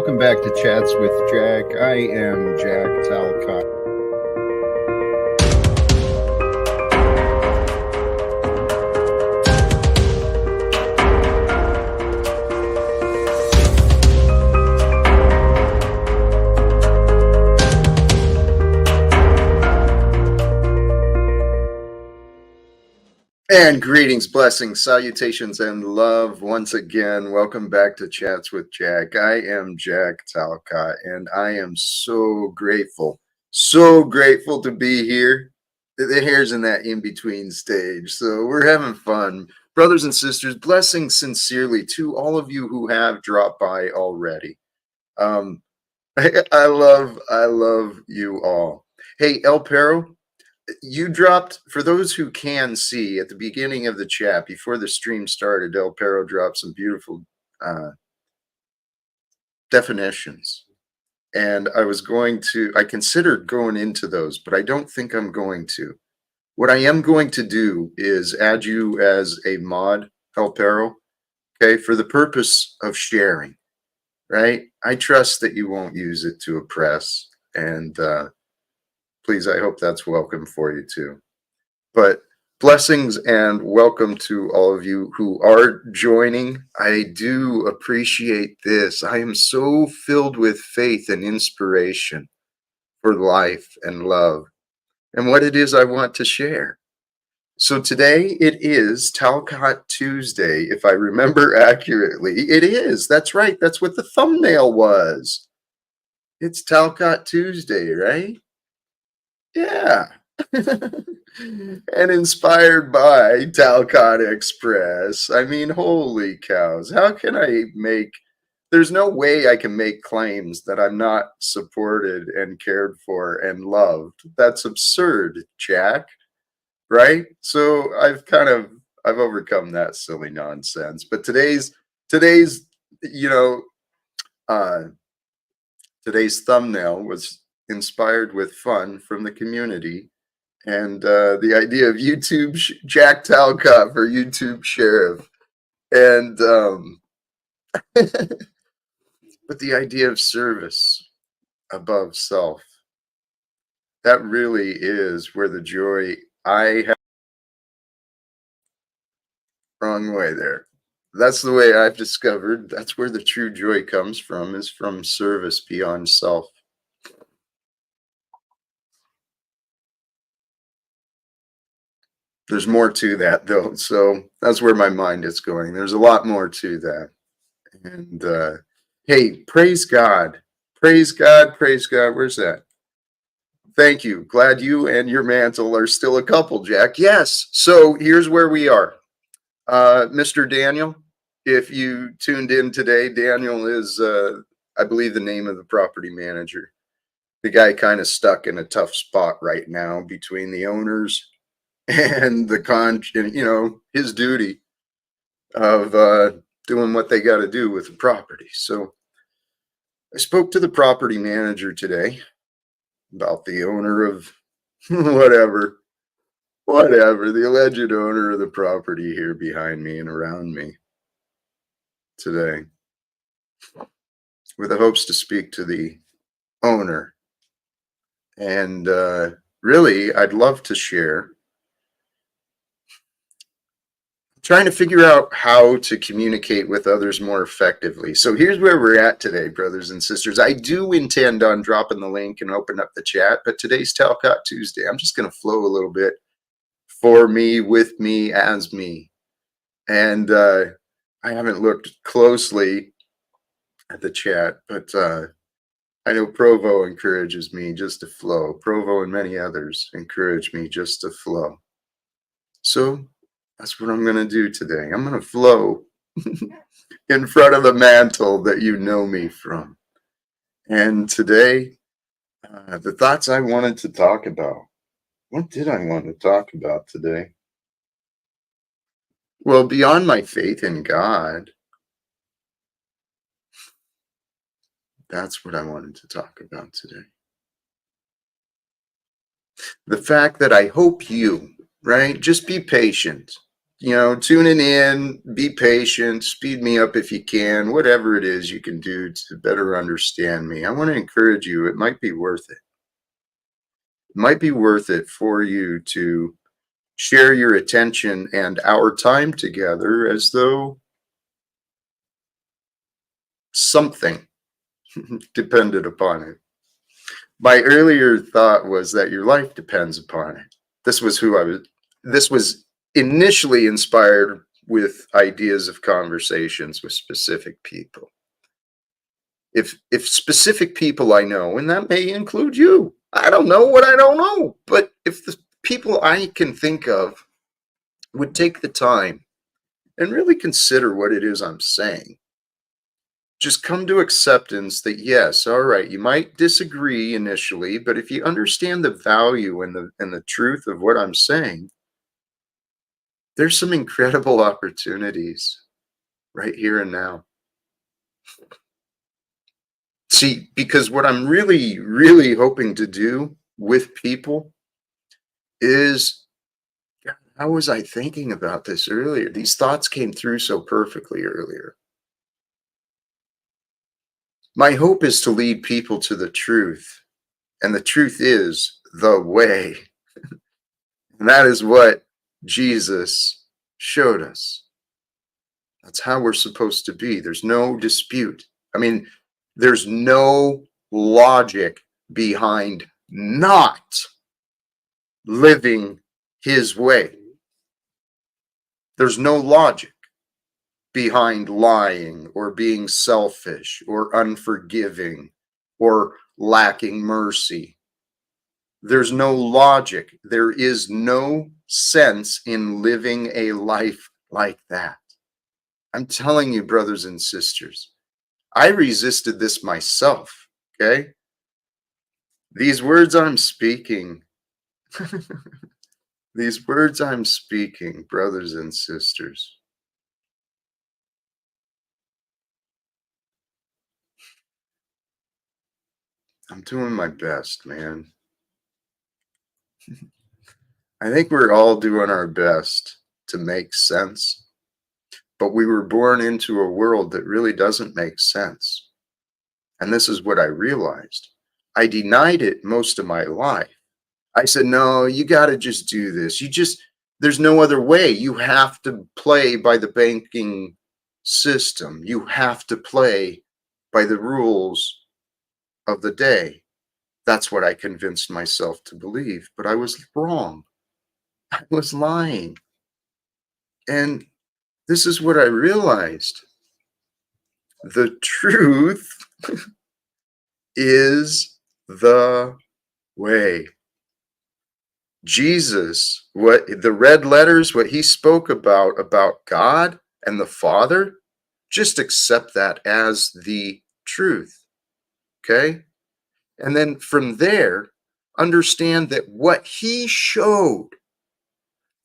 welcome back to Chats with Jack. I am Jack Talcott. And greetings, blessings, salutations, and love once again. Welcome back to Chats with Jack. I am Jack Talcott, and I am so grateful to be here. The hair's in that in-between stage, so we're having fun. Brothers and sisters, blessings sincerely to all of you who have dropped by already. I love you all. Hey, El Perro, you dropped, for those who can see, at the beginning of the chat, before the stream started, El Perro dropped some beautiful definitions. And I considered going into those, but I don't think I'm going to. What I am going to do is add you as a mod, El Perro, okay, for the purpose of sharing, right? I trust that you won't use it to oppress, and please, I hope that's welcome for you too. But blessings and welcome to all of you who are joining. I do appreciate this. I am so filled with faith and inspiration for life and love and what it is I want to share. So today it is Talcott Tuesday, if I remember accurately. It is. That's right. That's what the thumbnail was. It's Talcott Tuesday, right? Yeah. And inspired by Talcott Express. I mean, holy cows. How can there's no way I can make claims that I'm not supported and cared for and loved. That's absurd, Jack. Right? So I've overcome that silly nonsense. But today's thumbnail was inspired with fun from the community, and the idea of YouTube Jack Talcott for YouTube sheriff, and but the idea of service above self, that really is where the joy I have. Wrong way there. That's the way I've discovered. That's where the true joy comes from, is from service beyond self. There's more to that, though. So that's where my mind is going. There's a lot more to that. And hey, praise God. Praise God. Praise God. Where's that? Thank you. Glad you and your mantle are still a couple, Jack. Yes. So here's where we are. Mr. Daniel, if you tuned in today, Daniel is, I believe, the name of the property manager. The guy kind of stuck in a tough spot right now between the owners and his duty of doing what they got to do with the property. So I spoke to the property manager today about the owner of whatever, the alleged owner of the property here behind me and around me today, with the hopes to speak to the owner. And really, I'd love to share, trying to figure out how to communicate with others more effectively. So here's where we're at today, brothers and sisters. I do intend on dropping the link and open up the chat, but today's Talcott Tuesday. I'm just going to flow a little bit for me, with me, as me. And I haven't looked closely at the chat, but I know Provo encourages me just to flow. Provo and many others encourage me just to flow. So that's what I'm going to do today. I'm going to flow in front of the mantle that you know me from. And today, the thoughts I wanted to talk about. What did I want to talk about today? Well, beyond my faith in God, that's what I wanted to talk about today. The fact that I hope you, right? Just be patient. tuning in, be patient, speed me up if you can, whatever it is you can do to better understand me. I want to encourage you. It might be worth it. It might be worth it for you to share your attention and our time together as though something depended upon it. My earlier thought was that your life depends upon it. This was initially inspired with ideas of conversations with specific people. If specific people I know, and that may include you, I don't know what I don't know, but if the people I can think of would take the time and really consider what it is I'm saying, just come to acceptance that yes, all right, you might disagree initially, but if you understand the value and the truth of what I'm saying, there's some incredible opportunities right here and now. See, because what I'm really, really hoping to do with people is, how was I thinking about this earlier? These thoughts came through so perfectly earlier. My hope is to lead people to the truth, and the truth is the way. And that is what Jesus showed us. That's how we're supposed to be. There's no dispute. I mean, there's no logic behind not living his way. There's no logic behind lying or being selfish or unforgiving or lacking mercy. There's no logic. There is no sense in living a life like that. I'm telling you, brothers and sisters, I resisted this myself, okay? These words I'm speaking, these words I'm speaking, brothers and sisters, I'm doing my best, man. I think we're all doing our best to make sense, but we were born into a world that really doesn't make sense. And this is what I realized. I denied it most of my life. I said, no, you got to just do this. There's no other way. You have to play by the banking system. You have to play by the rules of the day. That's what I convinced myself to believe. But I was wrong. I was lying. And this is what I realized. The truth is the way. Jesus, what the red letters, what he spoke about God and the Father, just accept that as the truth. Okay? And then from there, understand that what he showed,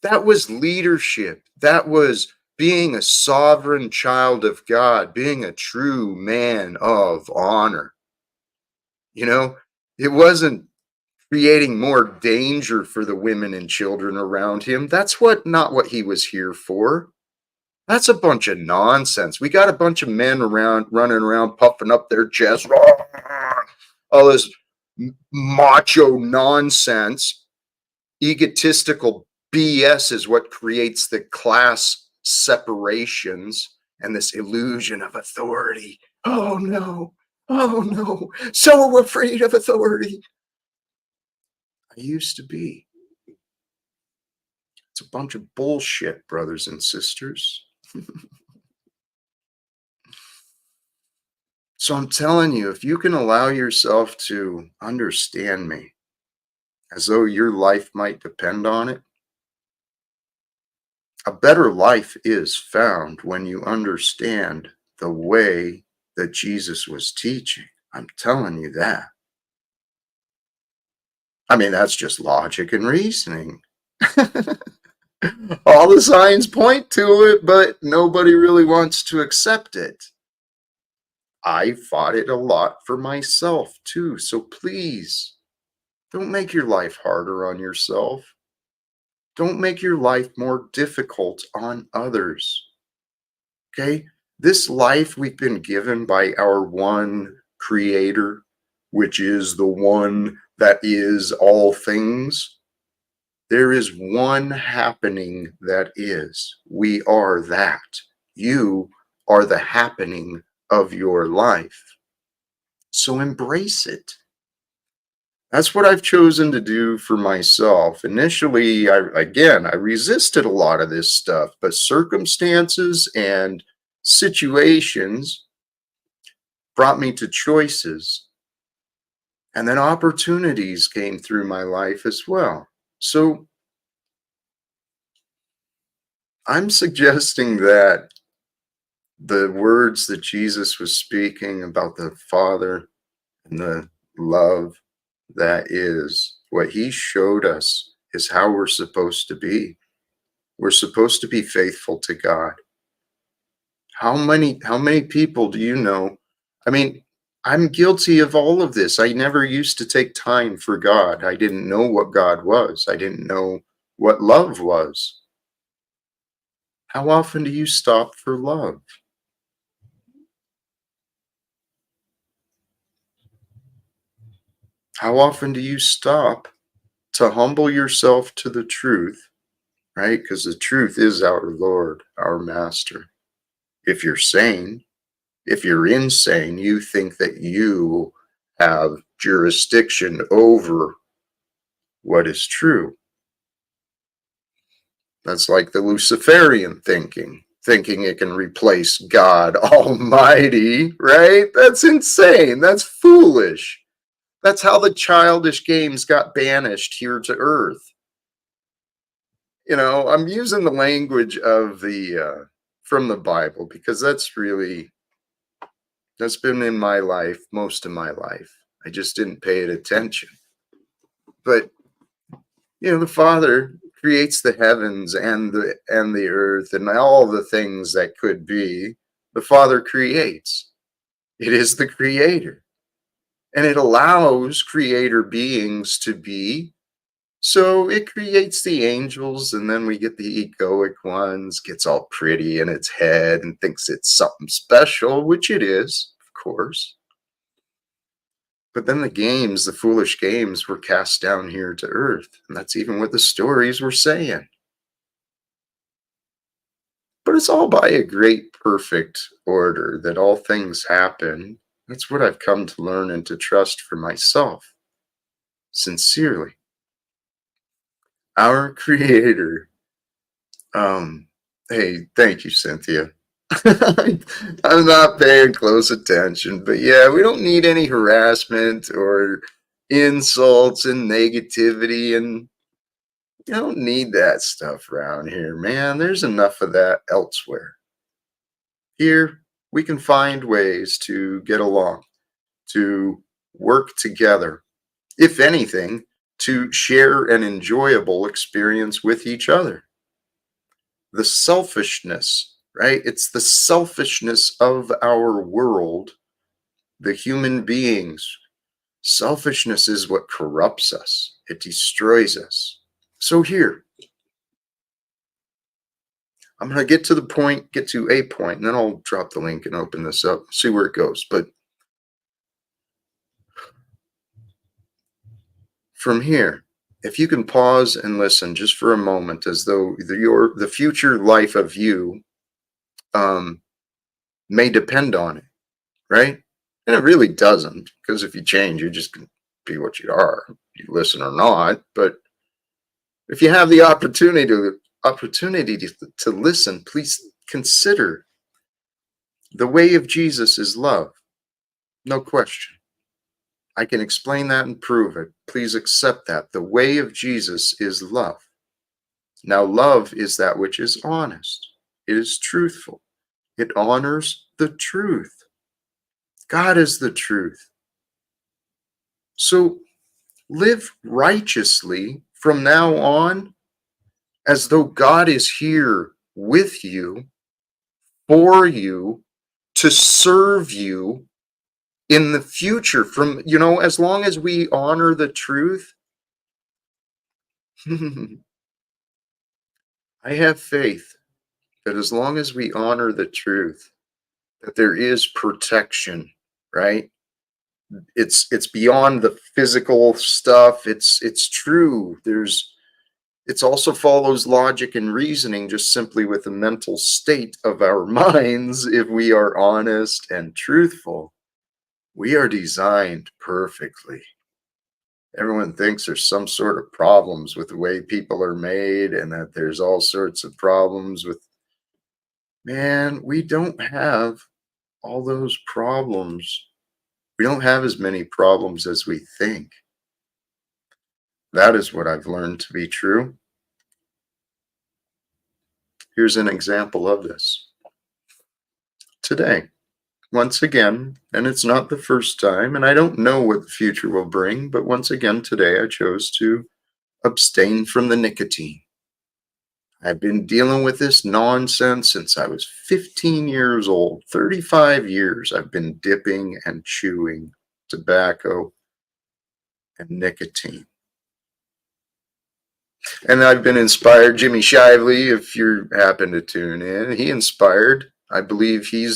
that was leadership. That was being a sovereign child of God, being a true man of honor. It wasn't creating more danger for the women and children around him. That's not what he was here for. That's a bunch of nonsense. We got a bunch of men running around puffing up their chest, all this macho nonsense, egotistical BS is what creates the class separations and this illusion of authority. Oh no, so afraid of authority. I used to be. It's a bunch of bullshit, brothers and sisters. So I'm telling you, if you can allow yourself to understand me as though your life might depend on it, a better life is found when you understand the way that Jesus was teaching. I'm telling you that. I mean, that's just logic and reasoning. All the signs point to it, but nobody really wants to accept it. I fought it a lot for myself too. So please don't make your life harder on yourself. Don't make your life more difficult on others. Okay? This life we've been given by our one creator, which is the one that is all things. There is one happening that is. We are that. You are the happening of your life. So embrace it. That's what I've chosen to do for myself. Initially, I resisted a lot of this stuff, but circumstances and situations brought me to choices. And then opportunities came through my life as well. So I'm suggesting that the words that Jesus was speaking about the Father and the love that is, what he showed us is how we're supposed to be. We're supposed to be faithful to God. How many people do you know? I mean, I'm guilty of all of this. I never used to take time for God. I didn't know what God was. I didn't know what love was. How often do you stop for love? How often do you stop to humble yourself to the truth, right? Because the truth is our Lord, our Master. If you're sane, if you're insane, you think that you have jurisdiction over what is true. That's like the Luciferian thinking it can replace God Almighty, right? That's insane. That's foolish. That's how the childish games got banished here to Earth. You know, I'm using the language of the from the Bible because that's been in my life most of my life. I just didn't pay it attention. But you know, the Father creates the heavens and the earth and all the things that could be. The Father creates. It is the creator. And it allows creator beings to be. So it creates the angels, and then we get the egoic ones, gets all pretty in its head and thinks it's something special, which it is, of course. But then the foolish games, were cast down here to earth. And that's even what the stories were saying. But it's all by a great, perfect order that all things happen. That's what I've come to learn and to trust for myself. Sincerely. Our Creator. Hey, thank you, Cynthia. I'm not paying close attention, but yeah, we don't need any harassment or insults and negativity, and you don't need that stuff around here, man. There's enough of that elsewhere. Here, we can find ways to get along, to work together, if anything, to share an enjoyable experience with each other. The selfishness, right? It's the selfishness of our world, the human beings. Selfishness is what corrupts us, it destroys us. So here, I'm going to get to a point, and then I'll drop the link and open this up, see where it goes. But from here, if you can pause and listen just for a moment, as though the future life of you may depend on it, right? And it really doesn't, because if you change, you're just going to be what you are, you listen or not. But if you have the opportunity to listen, please consider the way of Jesus is love. No question. I can explain that and prove it. Please accept that. The way of Jesus is love. Now, love is that which is honest. It is truthful. It honors the truth. God is the truth. So live righteously from now on, as though God is here with you, for you, to serve you in the future. From, as long as we honor the truth, I have faith that as long as we honor the truth, that there is protection, right? It's beyond the physical stuff. It's true. It's also follows logic and reasoning just simply with the mental state of our minds. If we are honest and truthful, we are designed perfectly. Everyone thinks there's some sort of problems with the way people are made and that there's all sorts of problems with, man, we don't have all those problems. We don't have as many problems as we think. That is what I've learned to be true. Here's an example of this. Today, once again, and it's not the first time, and I don't know what the future will bring, but once again today I chose to abstain from the nicotine. I've been dealing with this nonsense since I was 15 years old. 35 years I've been dipping and chewing tobacco and nicotine. And I've been inspired. Jimmy Shively, if you happen to tune in, he inspired. I believe he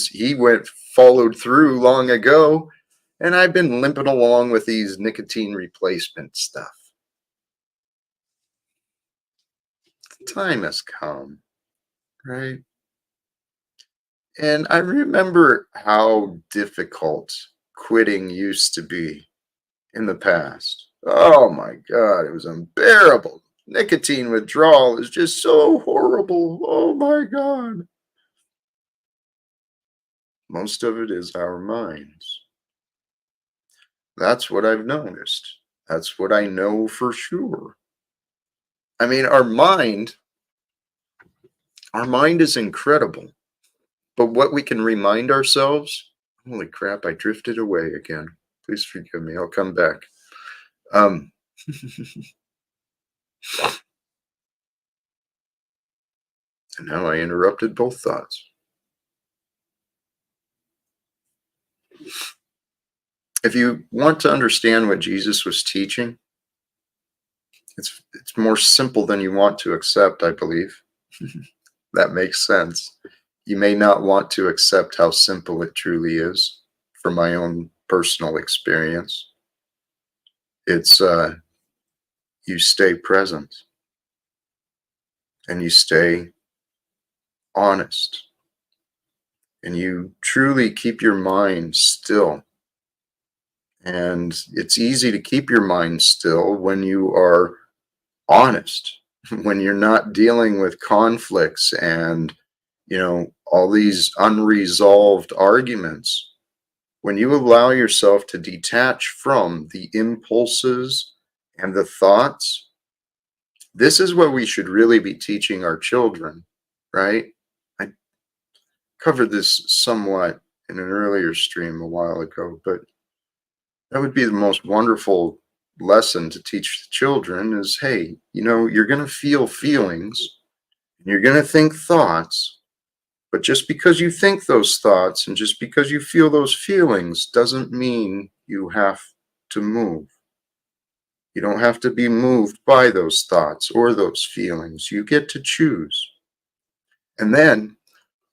followed through long ago, and I've been limping along with these nicotine replacement stuff. The time has come, right? And I remember how difficult quitting used to be in the past. Oh my God, it was unbearable. Nicotine withdrawal is just so horrible. Oh my God. Most of it is our minds. That's what I've noticed. That's what I know for sure. I mean, our mind is incredible. But what we can remind ourselves, holy crap, I drifted away again. Please forgive me. I'll come back. And now I interrupted both thoughts. If you want to understand what Jesus was teaching, it's more simple than you want to accept, I believe. That makes sense. You may not want to accept how simple it truly is from my own personal experience. It's you stay present and you stay honest and you truly keep your mind still. And it's easy to keep your mind still when you are honest, when you're not dealing with conflicts and, all these unresolved arguments. When you allow yourself to detach from the impulses and the thoughts, this is what we should really be teaching our children, right? I covered this somewhat in an earlier stream a while ago, but that would be the most wonderful lesson to teach the children is, hey, you're going to feel feelings and you're going to think thoughts, but just because you think those thoughts and just because you feel those feelings doesn't mean you have to move. You don't have to be moved by those thoughts or those feelings. You get to choose. And then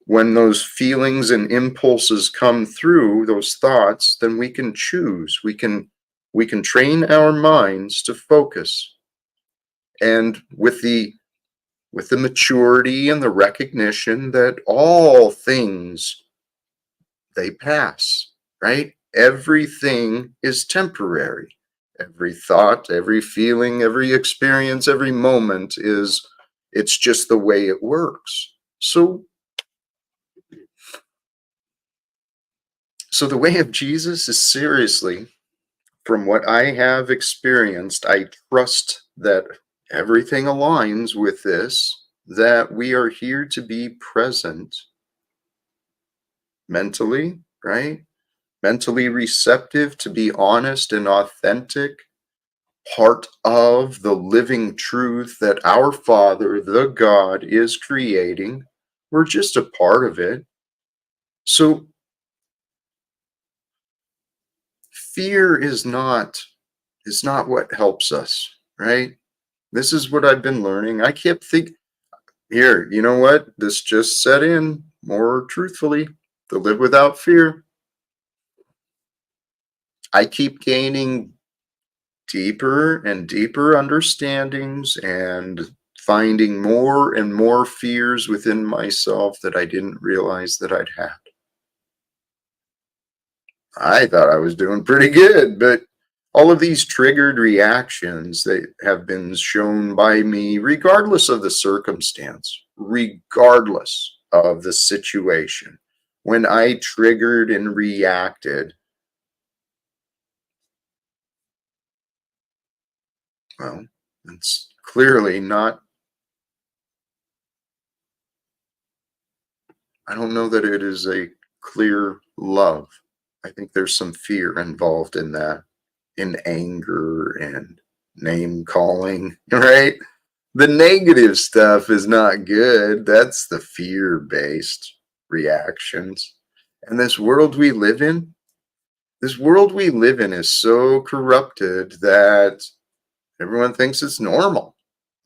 when those feelings and impulses come through those thoughts, then we can choose. We can train our minds to focus. And with the maturity and the recognition that all things, they pass, right? Everything is temporary. Every thought, every feeling, every experience, every moment it's just the way it works. So the way of Jesus is, seriously, from what I have experienced, I trust that everything aligns with this, that we are here to be present mentally, right? Mentally receptive, to be honest and authentic, part of the living truth that our Father, the God, is creating. We're just a part of it. So fear is not what helps us, right? This is what I've been learning. I kept thinking, Here, you know what? This just set in more truthfully. To live without fear. I keep gaining deeper and deeper understandings and finding more and more fears within myself that I didn't realize that I'd had. I thought I was doing pretty good, but all of these triggered reactions that have been shown by me, regardless of the circumstance, regardless of the situation, when I triggered and reacted, well, it's clearly not, I don't know that it is a clear love. I think there's some fear involved in that, in anger and name calling, right? The negative stuff is not good. That's the fear based reactions. And this world we live in is so corrupted that everyone thinks it's normal.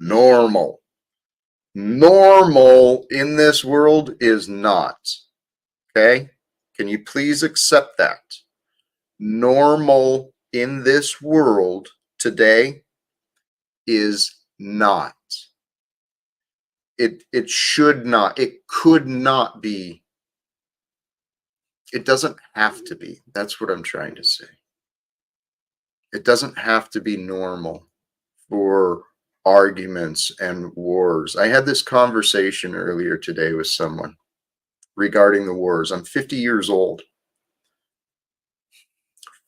Normal. Normal in this world is not. Okay? Can you please accept that? Normal in this world today is not. It should not, it could not be, it doesn't have to be. That's what I'm trying to say. It doesn't have to be normal for arguments and wars. I had this conversation earlier today with someone regarding the wars. I'm 50 years old.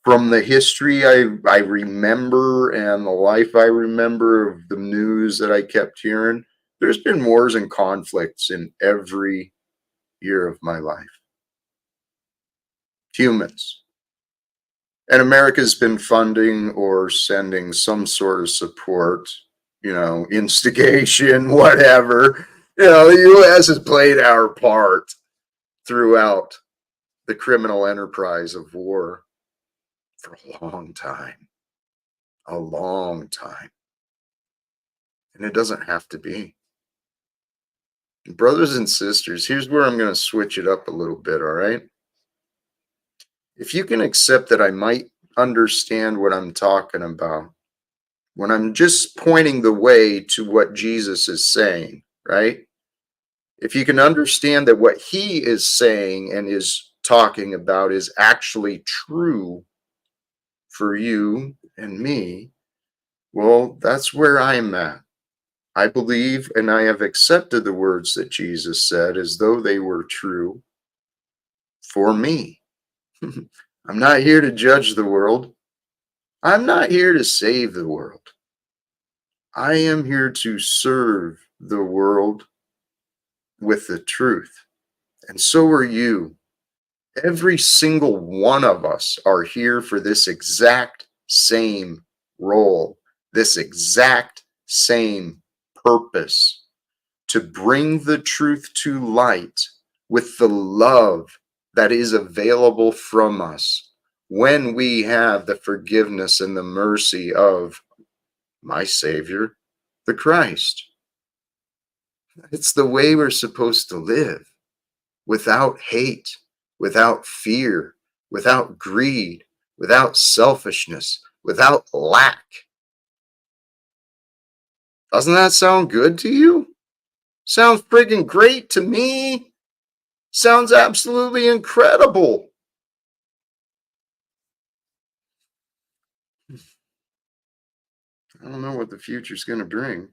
From the history I remember and the life I remember of the news that I kept hearing, there's been wars and conflicts in every year of my life. Humans. And America's been funding or sending some sort of support, instigation, whatever. The U.S. has played our part throughout the criminal enterprise of war for a long time. A long time. And it doesn't have to be. Brothers and sisters, here's where I'm going to switch it up a little bit, all right? If you can accept that I might understand what I'm talking about when I'm just pointing the way to what Jesus is saying, right? If you can understand that what he is saying and is talking about is actually true for you and me, well, that's where I'm at. I believe and I have accepted the words that Jesus said as though they were true for me. I'm not here to judge the world. I'm not here to save the world. I am here to serve the world with the truth. And so are you. Every single one of us are here for this exact same role, this exact same purpose, to bring the truth to light with the love that is available from us when we have the forgiveness and the mercy of my Savior, the Christ. It's the way we're supposed to live, without hate, without fear, without greed, without selfishness, without lack. Doesn't that sound good to you? Sounds friggin' great to me. Sounds absolutely incredible. I don't know what the future's going to bring.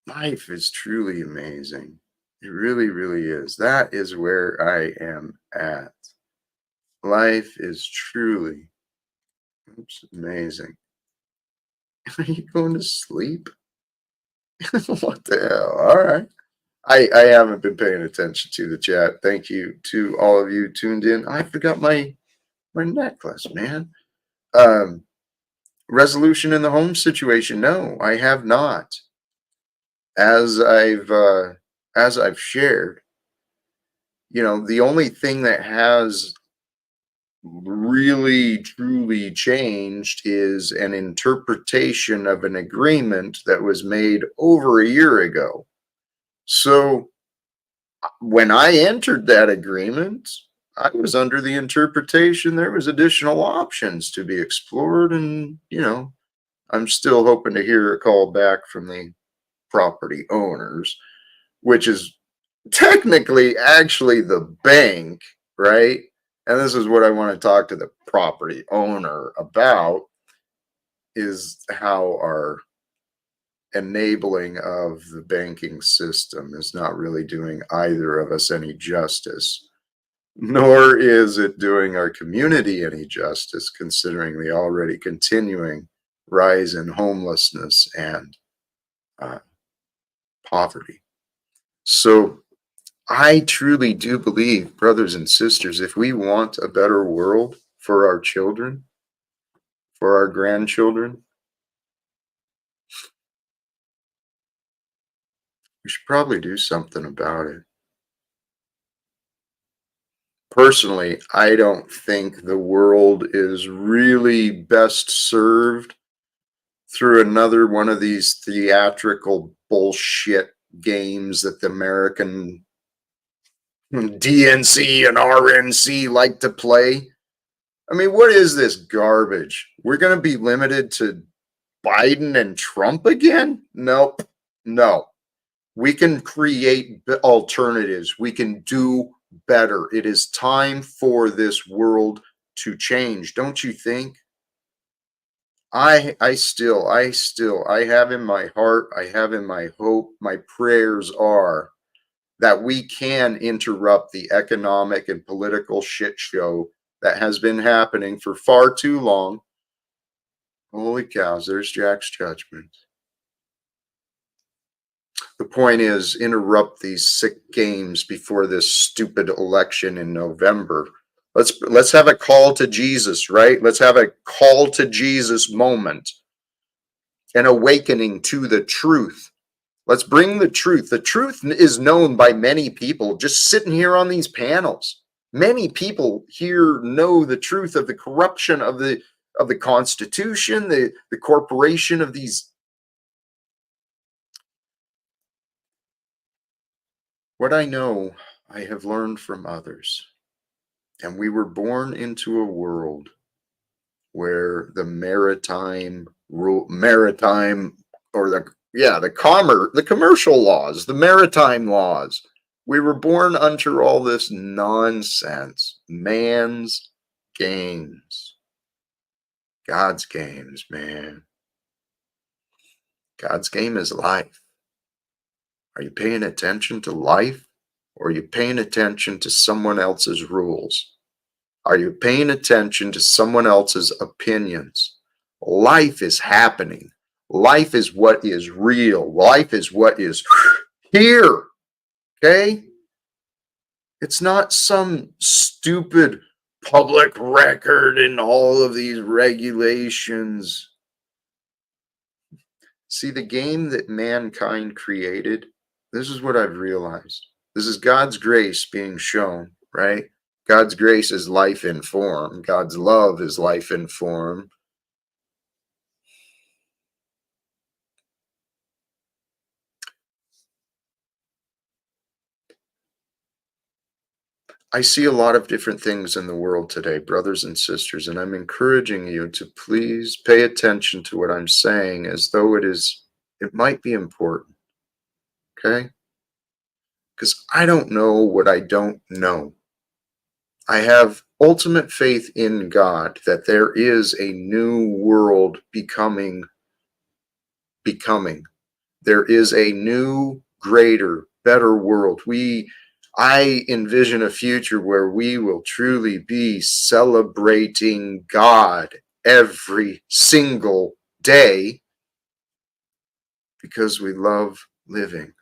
Life is truly amazing. It really, really is. That is where I am at. Life is truly amazing. Are you going to sleep? What the hell? All right. I haven't been paying attention to the chat. Thank you to all of you tuned in. I forgot my necklace, man. Resolution in the home situation. No, I have not. As I've shared, the only thing that has really truly changed is an interpretation of an agreement that was made over a year ago. So when I entered that agreement, I was under the interpretation there was additional options to be explored, and I'm still hoping to hear a call back from the property owners, which is technically actually the bank, right? And this is what I want to talk to the property owner about, is how our enabling of the banking system is not really doing either of us any justice, nor is it doing our community any justice, considering the already continuing rise in homelessness and poverty. So I truly do believe, brothers and sisters, if we want a better world for our children, for our grandchildren, we should probably do something about it. Personally, I don't think the world is really best served through another one of these theatrical bullshit games that the American DNC and RNC like to play. I mean, what is this garbage? We're going to be limited to Biden and Trump again? Nope. No. We can create alternatives. We can do better. It is time for this world to change, don't you think? I have in my heart, I have in my hope, my prayers are that we can interrupt the economic and political shit show that has been happening for far too long. Holy cows, there's Jack's judgment. The point is, interrupt these sick games before this stupid election in November. Let's have a call to Jesus, right? Let's have a call to Jesus moment, an awakening to the truth. Let's bring the truth. The truth is known by many people just sitting here on these panels. Many people here know the truth of the corruption of the Constitution, the corporation of these. What I know, I have learned from others. And we were born into a world where the maritime or the commercial laws, the maritime laws, we were born under all this nonsense. Man's games. God's games, man. God's game is life. Are you paying attention to life, or are you paying attention to someone else's rules? Are you paying attention to someone else's opinions? Life is happening. Life is what is real. Life is what is here. Okay? It's not some stupid public record and all of these regulations. See, the game that mankind created, this is what I've realized. This is God's grace being shown, right? God's grace is life in form. God's love is life in form. I see a lot of different things in the world today, brothers and sisters, and I'm encouraging you to please pay attention to what I'm saying as though it might be important, okay? Because I don't know what I don't know. I have ultimate faith in God that there is a new world becoming. There is a new, greater, better world. I envision a future where we will truly be celebrating God every single day because we love living.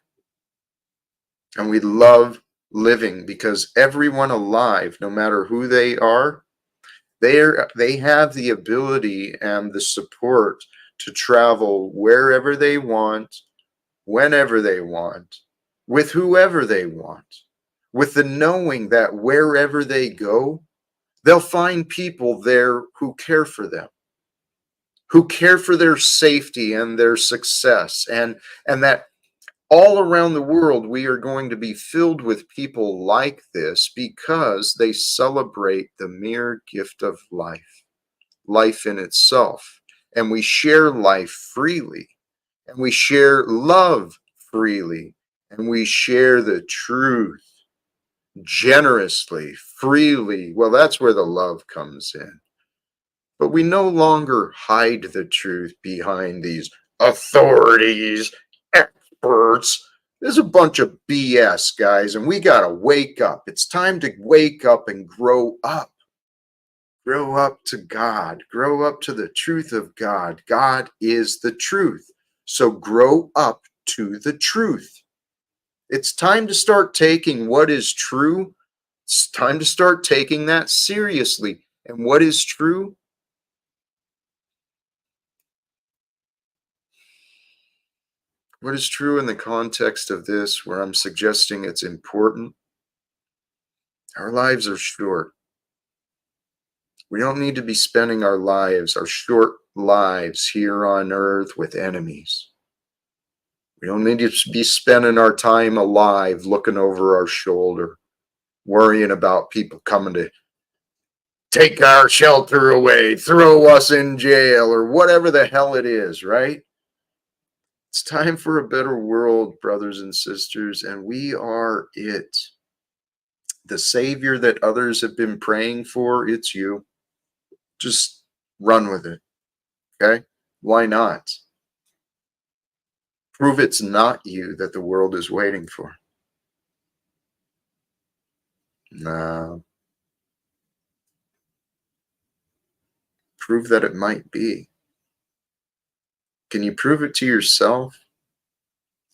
And we love living because everyone alive, no matter who they are, they have the ability and the support to travel wherever they want, whenever they want, with whoever they want, with the knowing that wherever they go, They'll find people there who care for them, who care for their safety and their success, and that all around the world we are going to be filled with people like this because they celebrate the mere gift of life, life in itself. And we share life freely, and we share love freely, and we share the truth generously, freely. Well, that's where the love comes in. But we no longer hide the truth behind these authorities, experts. There's a bunch of BS, guys, and we got to wake up. It's time to wake up and grow up. Grow up to God. Grow up to the truth of God. God is the truth. So grow up to the truth. It's time to start taking what is true. It's time to start taking that seriously. And what is true? What is true in the context of this, where I'm suggesting it's important? Our lives are short. We don't need to be spending our lives, our short lives here on earth with enemies. We don't need to be spending our time alive looking over our shoulder, worrying about people coming to take our shelter away, throw us in jail, or whatever the hell it is, right? It's time for a better world, brothers and sisters, and we are it. The Savior that others have been praying for, it's you. Just run with it, okay? Why not? Prove it's not you that the world is waiting for. No. Prove that it might be. Can you prove it to yourself?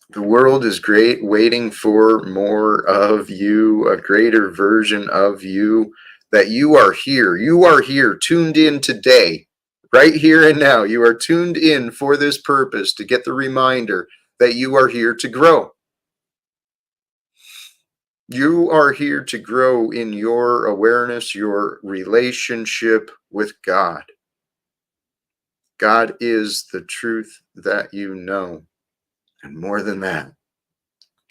The world is great, waiting for more of you, a greater version of you, that you are here. You are here, tuned in today, right here and now. You are tuned in for this purpose, to get the reminder that you are here to grow. You are here to grow in your awareness, your relationship with God. God is the truth that you know, and more than that.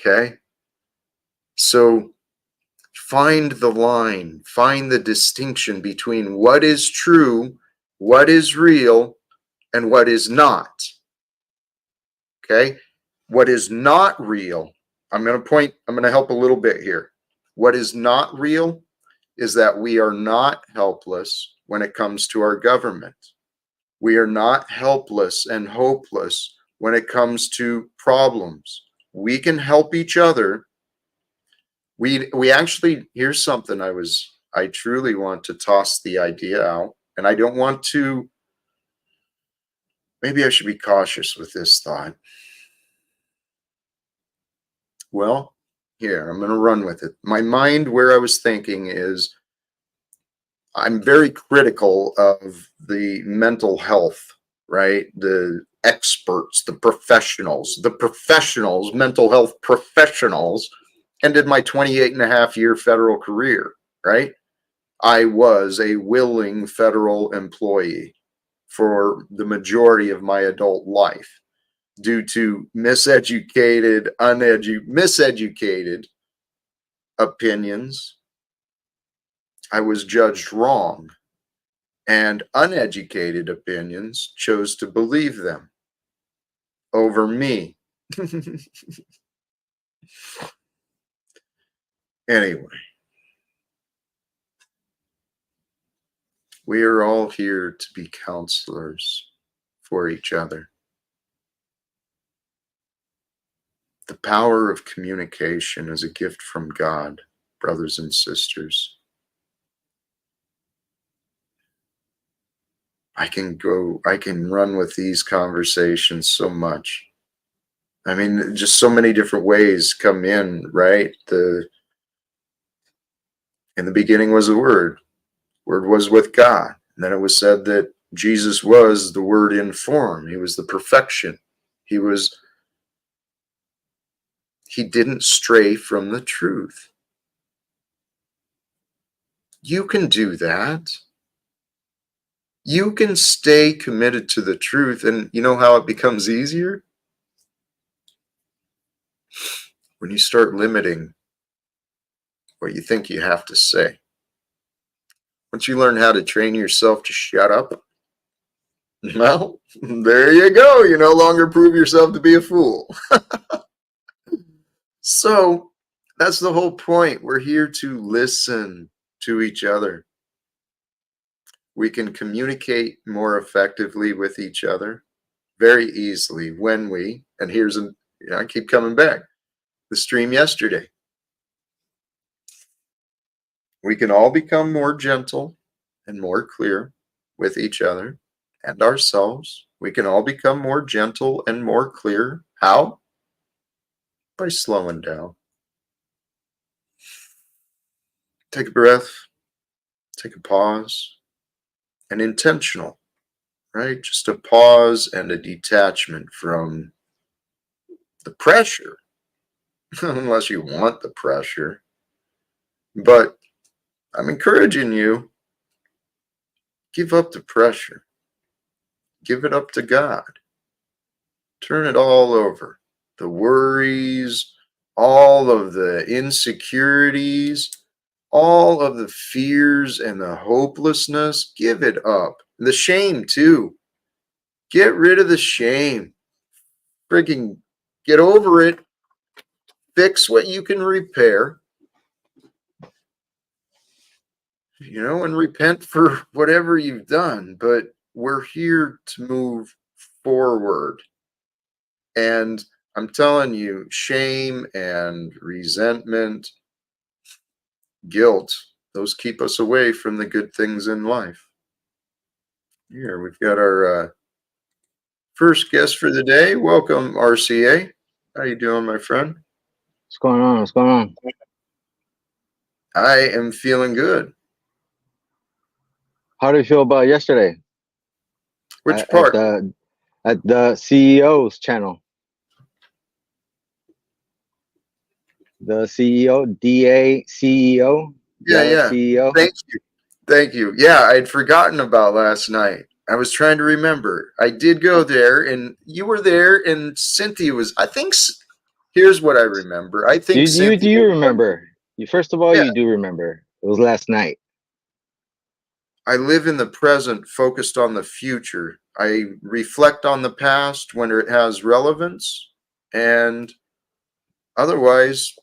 Okay? So find the line, find the distinction between what is true, what is real, and what is not. Okay? What is not real, I'm going to help a little bit here. What is not real is that we are not helpless when it comes to our government. We are not helpless and hopeless when it comes to problems. We can help each other. We actually, here's something I truly want to toss the idea out, and I don't want to, maybe I should be cautious with this thought. Well, here, I'm going to run with it. My mind, where I was thinking is, I'm very critical of the mental health, right? The experts, the professionals, mental health professionals, ended my 28.5-year federal career, right? I was a willing federal employee for the majority of my adult life due to miseducated opinions. I was judged wrong, and uneducated opinions chose to believe them over me. Anyway, we are all here to be counselors for each other. The power of communication is a gift from God, brothers and sisters. I can run with these conversations so much. I mean, just so many different ways come in, right? In the beginning was the Word. Word was with God. And then it was said that Jesus was the Word in form. He was the perfection. He didn't stray from the truth. You can do that. You can stay committed to the truth. And you know how it becomes easier? When you start limiting what you think you have to say. Once you learn how to train yourself to shut up, well, there you go. You no longer prove yourself to be a fool. So that's the whole point. We're here to listen to each other. We can communicate more effectively with each other very easily when we, and here's a, I keep coming back, the stream yesterday. We can all become more gentle and more clear with each other and ourselves. We can all become more gentle and more clear. How? By slowing down. Take a breath, take a pause, and intentional, right? Just a pause and a detachment from the pressure, unless you want the pressure. But I'm encouraging you, give up the pressure. Give it up to God. Turn it all over. The worries, all of the insecurities, all of the fears and the hopelessness, give it up. The shame too. Get rid of the shame. Freaking get over it. Fix what you can repair. And repent for whatever you've done. But we're here to move forward. And I'm telling you, shame and resentment, guilt, those keep us away from the good things in life. Here, we've got our first guest for the day. Welcome, RCA. How you doing, my friend? What's going on? What's going on? I am feeling good. How do you feel about yesterday? Which part? At the CEO's channel. The CEO, DA CEO. Yeah. CEO. Thank you. Yeah, I'd forgotten about last night. I was trying to remember. I did go there, and you were there, and Cynthia was. I think. Here's what I remember. I think Cynthia. Do you remember? First of all, Yeah. you do remember. It was last night. I live in the present, focused on the future. I reflect on the past when it has relevance, and otherwise,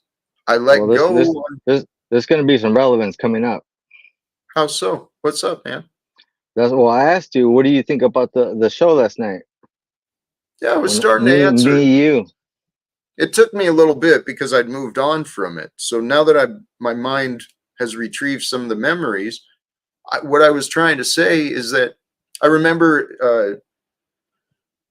I let go. There's going to be some relevance coming up. How so? What's up, man? I asked you. What do you think about the show last night? Yeah, I was starting to answer. You. It took me a little bit because I'd moved on from it. So now that my mind has retrieved some of the memories, what I was trying to say is that I remember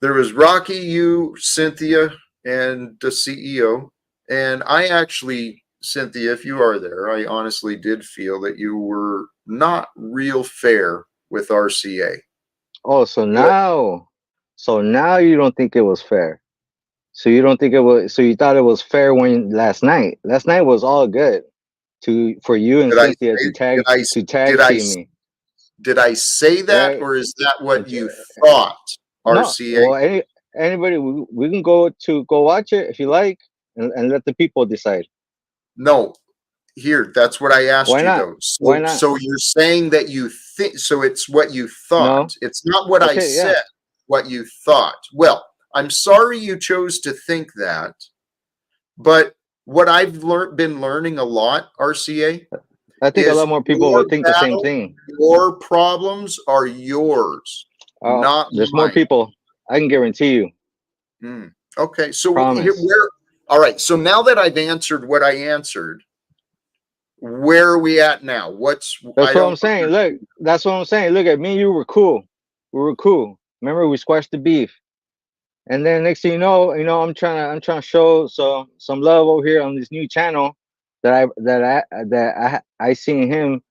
there was Rocky, you, Cynthia, and the CEO. And I actually, Cynthia, if you are there, I honestly did feel that you were not real fair with RCA. Oh, so now you don't think it was fair. So you don't think it was? So you thought it was fair when last night? Last night was all good for you and Cynthia to tag team me. Did I say that, right? or is that what you thought? RCA. No. Well, anybody, we can go watch it if you like, and let the people decide. No, here. That's what I asked Why you not? though. So, Why not? So you're saying that you think. So it's what you thought. No. It's not what I said. Yeah. What you thought. Well, I'm sorry you chose to think that, but what I've been learning a lot, RCA. I think a lot more people would think the same thing. Your problems are yours, not there's mine. more people. I can guarantee you. Okay, so all right. So now that I've answered what I answered, where are we at now? That's what I'm saying. Look, that's what I'm saying. Look, at me, you were cool. We were cool. Remember, we squashed the beef. And then next thing you know, I'm trying to show some love over here on this new channel that I seen him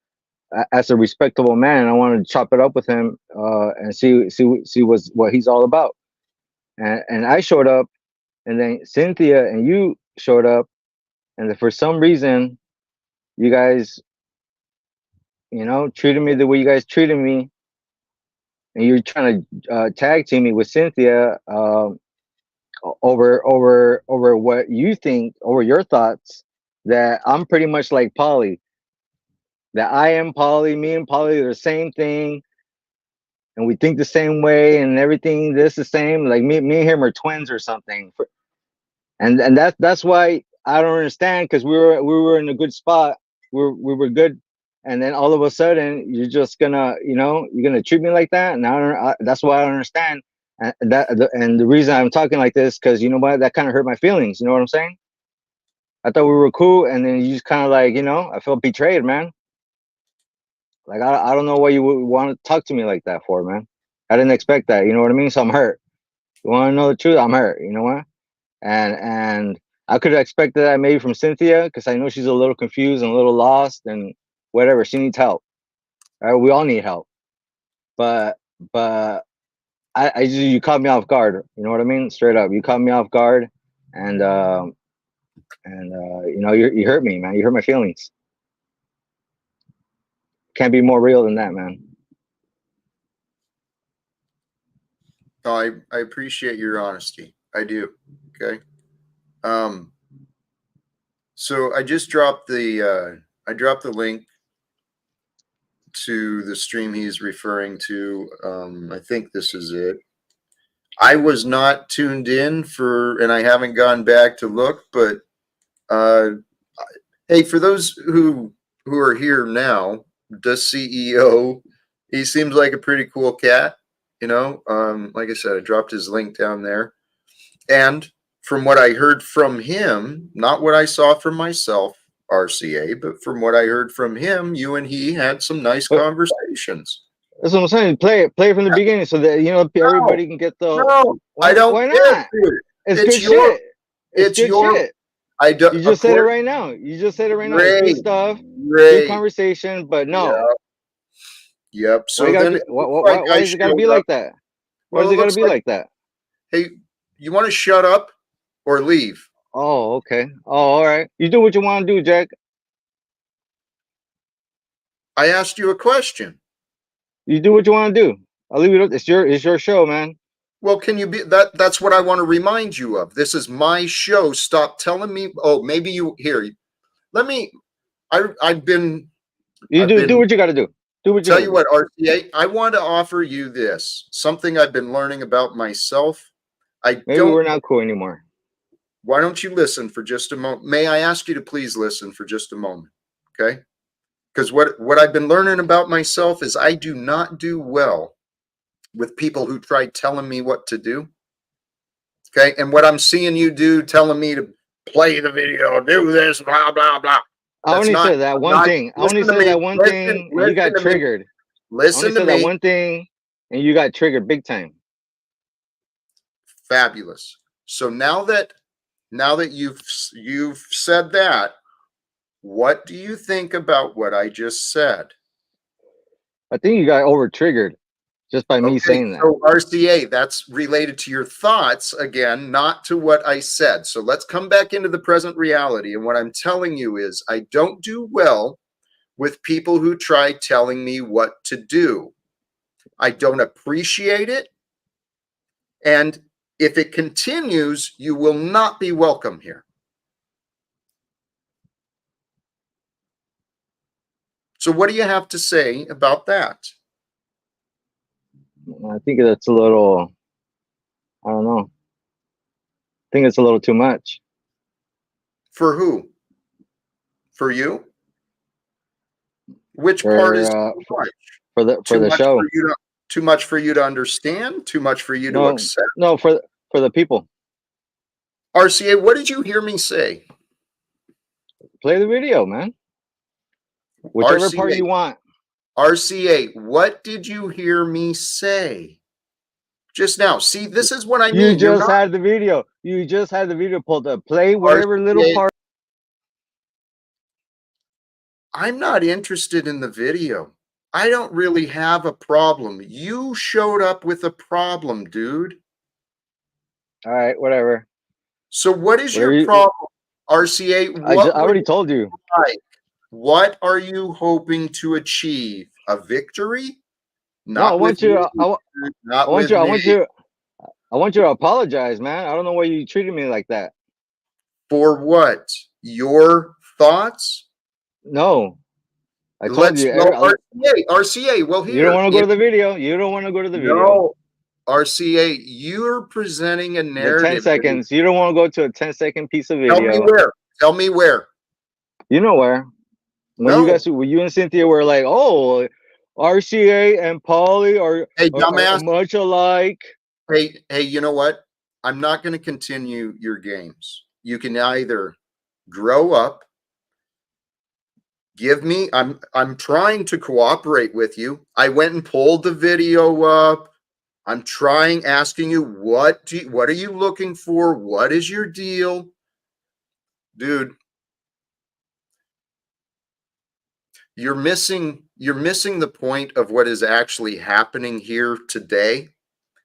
as a respectable man. I wanted to chop it up with him and see what he's all about. And I showed up, and then Cynthia and you showed up, and for some reason, you guys you know, treating me the way you guys treated me, and you're trying to tag team me with Cynthia over what you think, over your thoughts, that I'm pretty much like Polly, that I am Polly, me and Polly are the same thing, and we think the same way, and everything this the same. Like me and him are twins or something. And that's why I don't understand, because we were in a good spot, we were good, and then all of a sudden you're just gonna, you know, you're gonna treat me like that, and that's why I don't understand. And the reason I'm talking like this, because you know what, that kind of hurt my feelings. You know what I'm saying? I thought we were cool, and then you just kind of like, you know, I felt betrayed, man. Like I don't know what you would want to talk to me like that for, man. I didn't expect that. You know what I mean? So I'm hurt. You want to know the truth? I'm hurt. You know what? And I could have expected that maybe from Cynthia, because I know she's a little confused and a little lost and whatever. She needs help. Right? We all need help. But I just, you caught me off guard. You know what I mean? Straight up, you caught me off guard, and you know, you hurt me, man. You hurt my feelings. Can't be more real than that, man. Oh, I appreciate your honesty. I do. Okay. So I just dropped the link to the stream he's referring to. I think this is it. I was not tuned in and I haven't gone back to look, but hey, for those who are here now, the CEO, he seems like a pretty cool cat. You know, like I said, I dropped his link down there, and from what I heard from him, not what I saw from myself, RCA, but from what I heard from him, you and he had some nice conversations. That's what I'm saying. Play it from the beginning, so that, you know, everybody can get the. No, I don't. Why not? It's good shit. It's good shit. I don't. You just said it right now. You just said it right now. It's good stuff. Great Good conversation, but no. Yep. So why then, why is it gotta be like that? Why is it gotta be like that? Hey, you want to shut up or leave? Oh, okay. Oh, all right. You do what you want to do, Jack. I asked you a question. You do what you want to do. I'll leave it up. It's your show, man. Well, can you be that? That's what I want to remind you of. This is my show. Stop telling me. Oh, maybe you here. Let me. I've been. Do what you got to do. Do what you. Tell you what, RCA. I want to offer you this, something I've been learning about myself. Maybe we're not cool anymore. Why don't you listen for just a moment? May I ask you to please listen for just a moment? Okay. Because what I've been learning about myself is I do not do well with people who try telling me what to do. Okay. And what I'm seeing you do, telling me to play the video, do this, blah, blah, blah. I only said that one thing. I only said that one thing, and you got triggered. Listen to me. That one thing, and you got triggered big time. Fabulous. So now that you've said that, what do you think about what I just said? I think you got over triggered just by me saying that. So RCA, that's related to your thoughts again, not to what I said. So let's come back into the present reality. And what I'm telling you is I don't do well with people who try telling me what to do. I don't appreciate it. And if it continues, you will not be welcome here. So what do you have to say about that? I think that's a little, I don't know. I think it's a little too much. For who? For you? Which part is too much? For the show? Too much for you to understand? Too much for you to accept? No, for the people. RCA, what did you hear me say? Play the video, man. Whichever part you want. RCA, what did you hear me say just now? See, this is what I mean. You just had the video. You just had the video pulled up. Play whatever little part. I'm not interested in the video. I don't really have a problem. You showed up with a problem, dude. All right, whatever. So what is your problem, RCA? I already told you. What are you hoping to achieve? A victory? No, I Not with want you. me. I Not want with you. I me. want you. I want you to apologize, man. I don't know why you treated me like that. For what? Your thoughts? No, I told Let's you. well, RCA. Well, You don't here. want to go to the video. You don't want to go to the video. No, RCA. You're presenting a The 10 narrative. seconds. You don't want to go to a 10-second piece of Tell me video. where. Tell me where. You know where? When No. you and Cynthia were like, oh, RCA and Polly Hey, are dumbass. much alike. Hey, you know what? I'm not going to continue your games. You can either grow up, give me I'm trying to cooperate with you. I went and pulled the video up. I'm trying asking you what are you looking for? What is your deal? Dude, you're missing the point of what is actually happening here today.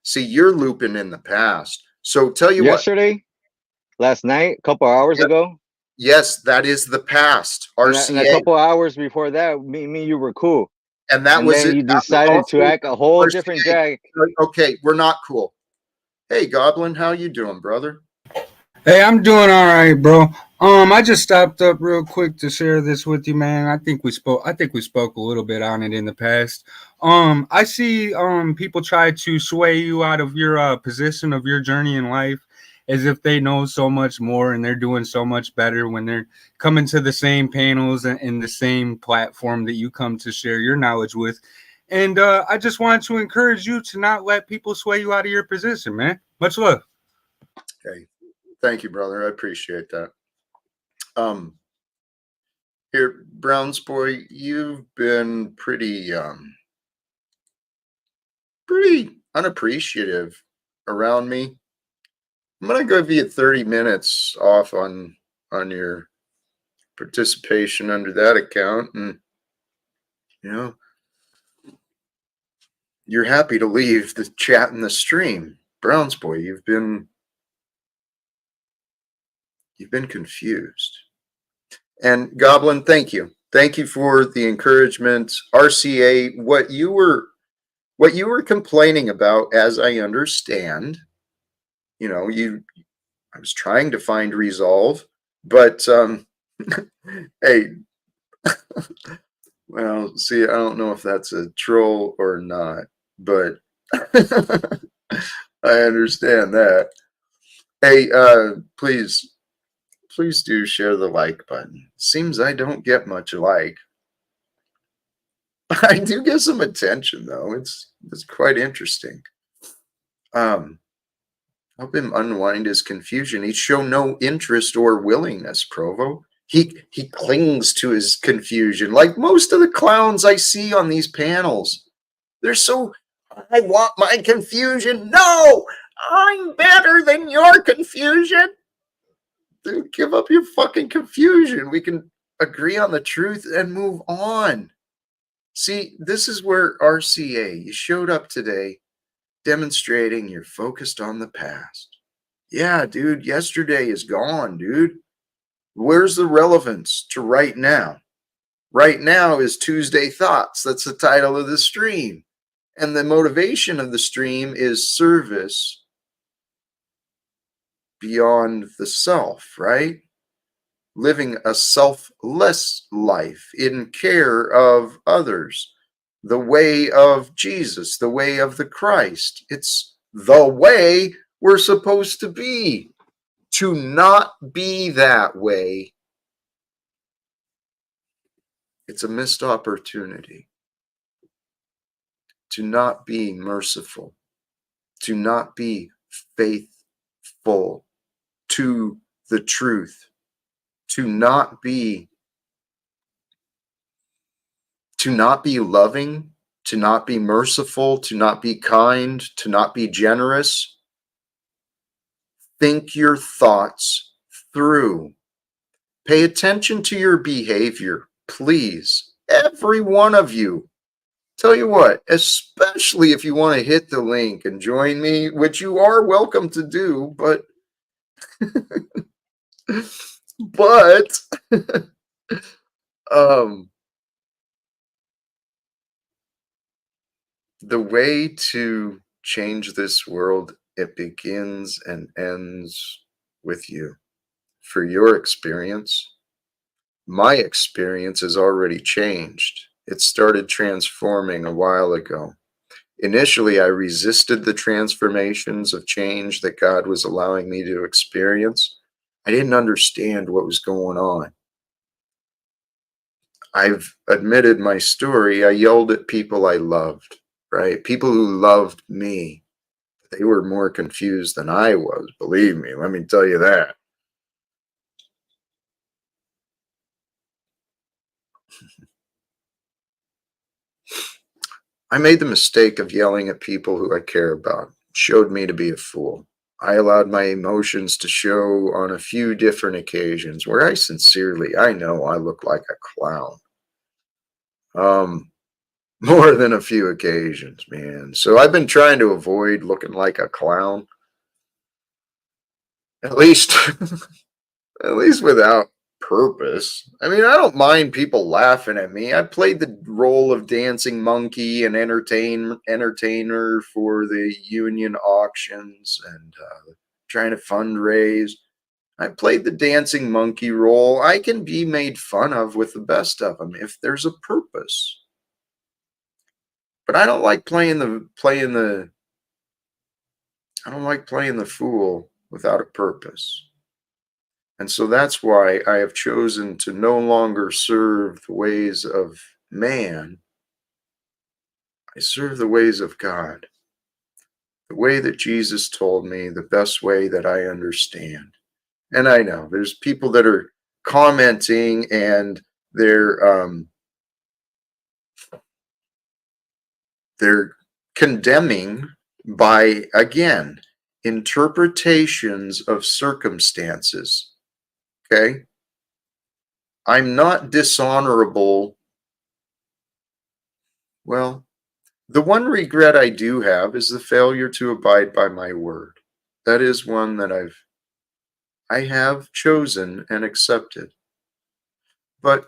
See, you're looping in the past. So tell you what. Yesterday, last night, a couple hours ago. Yes, that is the past. And a RCA. couple hours before that, me, you were cool. And that And was then it. you That was decided to also act a whole different RCA. drag. Okay, we're not cool. Hey, Goblin, how you doing, brother? Hey, I'm doing all right, bro. I just stopped up real quick to share this with you, man. I think we spoke a little bit on it in the past. I see people try to sway you out of your position of your journey in life as if they know so much more and they're doing so much better when they're coming to the same panels and the same platform that you come to share your knowledge with. And I just wanted to encourage you to not let people sway you out of your position, man. Much love. Okay. Thank you, brother. I appreciate that. Here, Browns boy, you've been pretty unappreciative around me. I'm gonna give you 30 minutes off on your participation under that account, and you know you're happy to leave the chat and the stream. Browns boy, you've been confused. And Goblin, thank you. Thank you for the encouragement. RCA, what you were complaining about, as I understand, I was trying to find resolve, but hey, well, see, I don't know if that's a troll or not, but I understand that. Hey, please do share the like button. Seems I don't get much like. I do get some attention though. It's quite interesting. Help him unwind his confusion. He show no interest or willingness, Provo. He clings to his confusion, like most of the clowns I see on these panels. They're so, I want my confusion. No, I'm better than your confusion. Dude, give up your fucking confusion. We can agree on the truth and move on. See, this is where RCA, you showed up today demonstrating you're focused on the past. Yeah, dude, yesterday is gone, dude. Where's the relevance to right now? Right now is Tuesday Thoughts. That's the title of the stream. And the motivation of the stream is service beyond the self, right? Living a selfless life in care of others. The way of Jesus, the way of the Christ. It's the way we're supposed to be. To not be that way, it's a missed opportunity. To not be merciful, to not be faithful to the truth, to not be loving, to not be merciful, to not be kind, to not be generous. Think your thoughts through. Pay attention to your behavior, please. Every one of you. Tell you what, especially if you want to hit the link and join me, which you are welcome to do, but Um, the way to change this world, it begins and ends with you. For your experience, my experience has already changed. It started transforming a while ago. Initially, I resisted the transformations of change that God was allowing me to experience. I didn't understand what was going on. I've admitted my story. I yelled at people I loved, right? People who loved me. They were more confused than I was, believe me. Let me tell you that. I made the mistake of yelling at people who I care about. It showed me to be a fool. I allowed my emotions to show on a few different occasions where I know I look like a clown. More than a few occasions, man. So I've been trying to avoid looking like a clown. At least at least without purpose. I mean, I don't mind people laughing at me. I played the role of dancing monkey and entertainer for the union auctions and trying to fundraise. I played the dancing monkey role. I can be made fun of with the best of them if there's a purpose. But I don't like playing the fool without a purpose. And so that's why I have chosen to no longer serve the ways of man. I serve the ways of God. The way that Jesus told me, the best way that I understand. And I know there's people that are commenting and they're condemning by, again, interpretations of circumstances. Okay? I'm not dishonorable. Well, the one regret I do have is the failure to abide by my word. That is one that I have chosen and accepted. But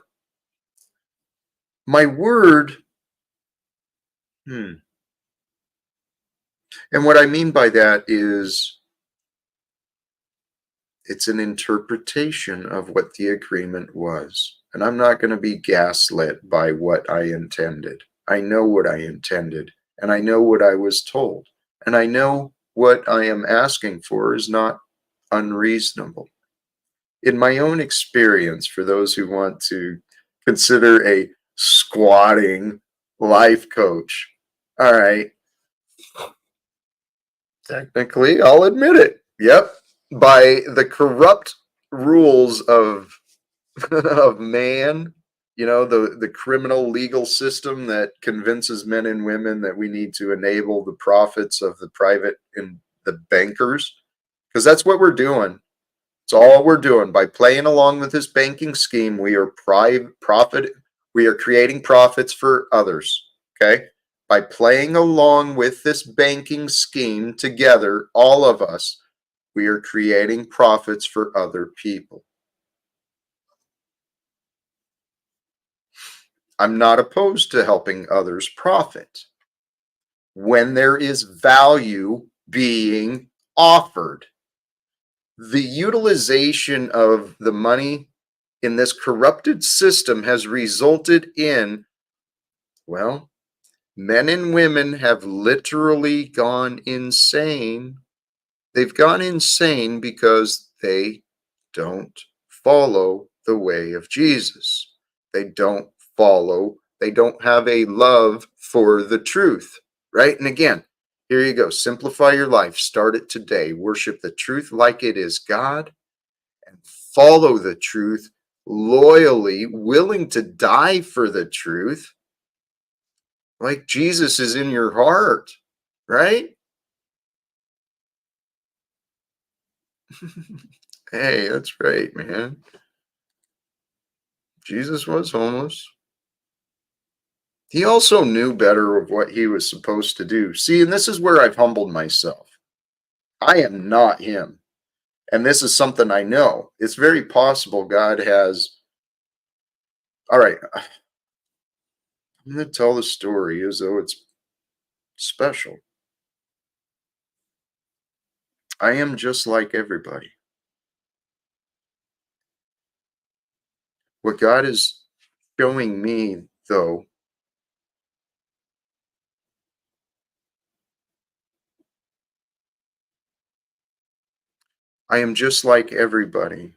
my word, and what I mean by that is it's an interpretation of what the agreement was. And I'm not going to be gaslit by what I intended. I know what I intended, and I know what I was told, and I know what I am asking for is not unreasonable. In my own experience, for those who want to consider a squatting life coach, all right, technically, I'll admit it. Yep, by the corrupt rules of of man, the criminal legal system that convinces men and women that we need to enable the profits of the private and the bankers, because that's what we're doing. It's all we're doing by playing along with this banking scheme. We are creating profits for others. Okay, by playing along with this banking scheme together, all of us, we are creating profits for other people. I'm not opposed to helping others profit when there is value being offered. The utilization of the money in this corrupted system has resulted in, well, men and women have literally gone insane. They've gone insane because they don't follow the way of Jesus. They don't have a love for the truth, right? And again, here you go. Simplify your life. Start it today. Worship the truth like it is God and follow the truth loyally, willing to die for the truth, like Jesus is in your heart, right? Hey, that's right, man. Jesus was homeless. He also knew better of what he was supposed to do. See, and this is where I've humbled myself. I am not him. And this is something I know. It's very possible God has All right. I'm going to tell the story as though it's special. I am just like everybody. What God is showing me, though, I am just like everybody.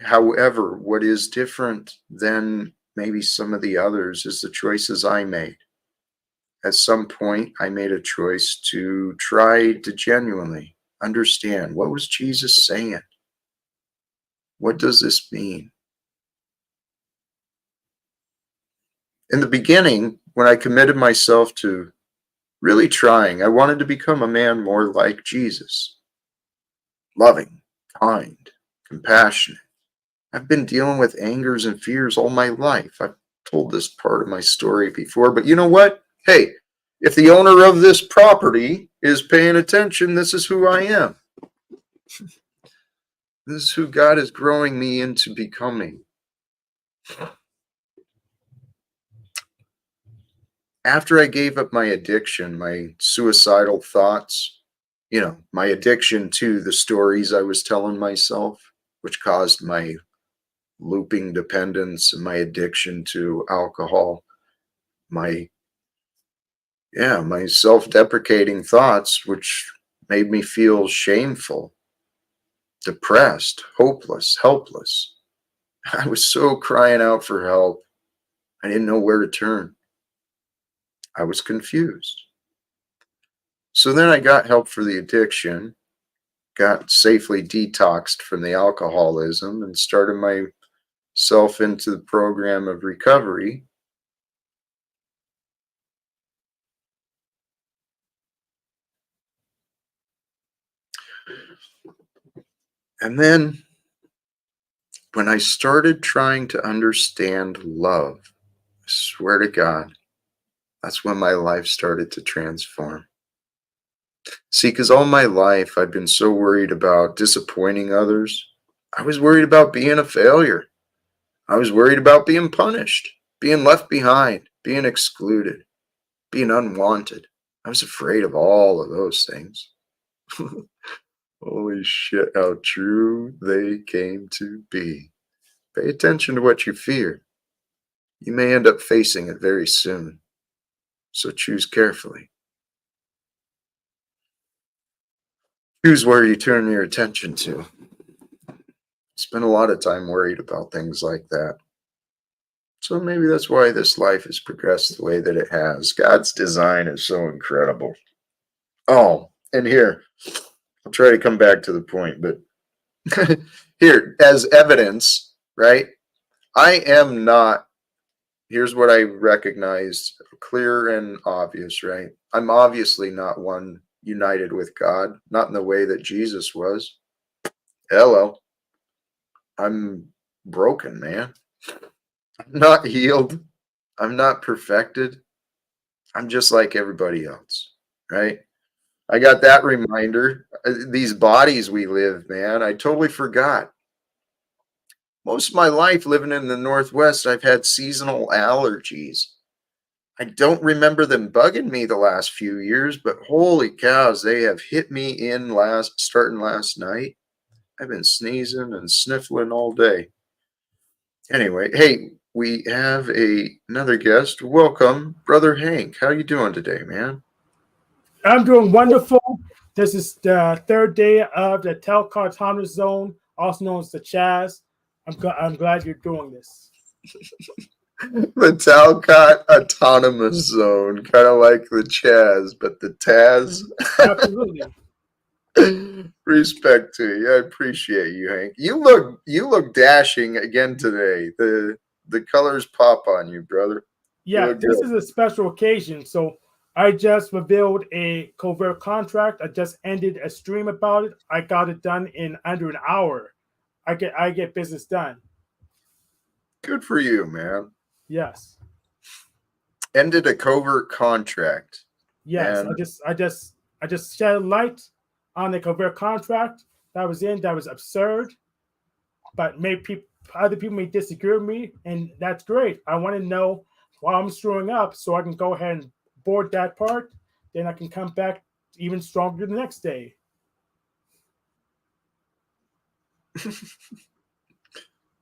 However, what is different than maybe some of the others is the choices I made. At some point, I made a choice to try to genuinely understand, what was Jesus saying? What does this mean? In the beginning, when I committed myself to really trying, I wanted to become a man more like Jesus. Loving, kind, compassionate. I've been dealing with angers and fears all my life. I've told this part of my story before, but you know what? Hey, if the owner of this property is paying attention, this is who I am. This is who God is growing me into becoming. After I gave up my addiction, my suicidal thoughts, my addiction to the stories I was telling myself, which caused my looping dependence and my addiction to alcohol, my self-deprecating thoughts, which made me feel shameful, depressed, hopeless, helpless. I was so crying out for help. I didn't know where to turn. I was confused. So then I got help for the addiction, got safely detoxed from the alcoholism, and started myself into the program of recovery. And then when I started trying to understand love, I swear to God, that's when my life started to transform. See, because all my life I've been so worried about disappointing others. I was worried about being a failure. I was worried about being punished, being left behind, being excluded, being unwanted. I was afraid of all of those things. Holy shit, how true they came to be. Pay attention to what you fear. You may end up facing it very soon. So choose carefully. Choose where you turn your attention to. Spend a lot of time worried about things like that. So maybe that's why this life has progressed the way that it has. God's design is so incredible. Oh, and here, I'll try to come back to the point, but here, as evidence, right? I am not, here's what I recognized, clear and obvious, right? I'm obviously not one united with God, not in the way that Jesus was. Hello. I'm broken, man. I'm not healed. I'm not perfected. I'm just like everybody else, right? I got that reminder. These bodies we live, man, I totally forgot. Most of my life living in the Northwest, I've had seasonal allergies. I don't remember them bugging me the last few years, but holy cows, they have hit me starting last night. I've been sneezing and sniffling all day. Anyway, hey, we have another guest. Welcome, Brother Hank. How you doing today, man? I'm doing wonderful. This is the third day of the Talcott Autonomous Zone, also known as the Chaz. I'm glad you're doing this. The Talcott Autonomous Zone, kind of like the Chaz, but the Taz. Absolutely. Respect to you. I appreciate you, Hank. You look dashing again today. The colors pop on you, brother. Yeah, this is a special occasion. So I just revealed a covert contract. I just ended a stream about it. I got it done in under an hour. I get business done. Good for you, man. Yes. Ended a covert contract. Yes. And I just shed light on the covert contract that was absurd, but made other people may disagree with me, and that's great. I want to know why I'm screwing up so I can go ahead and board that part. Then I can come back even stronger the next day.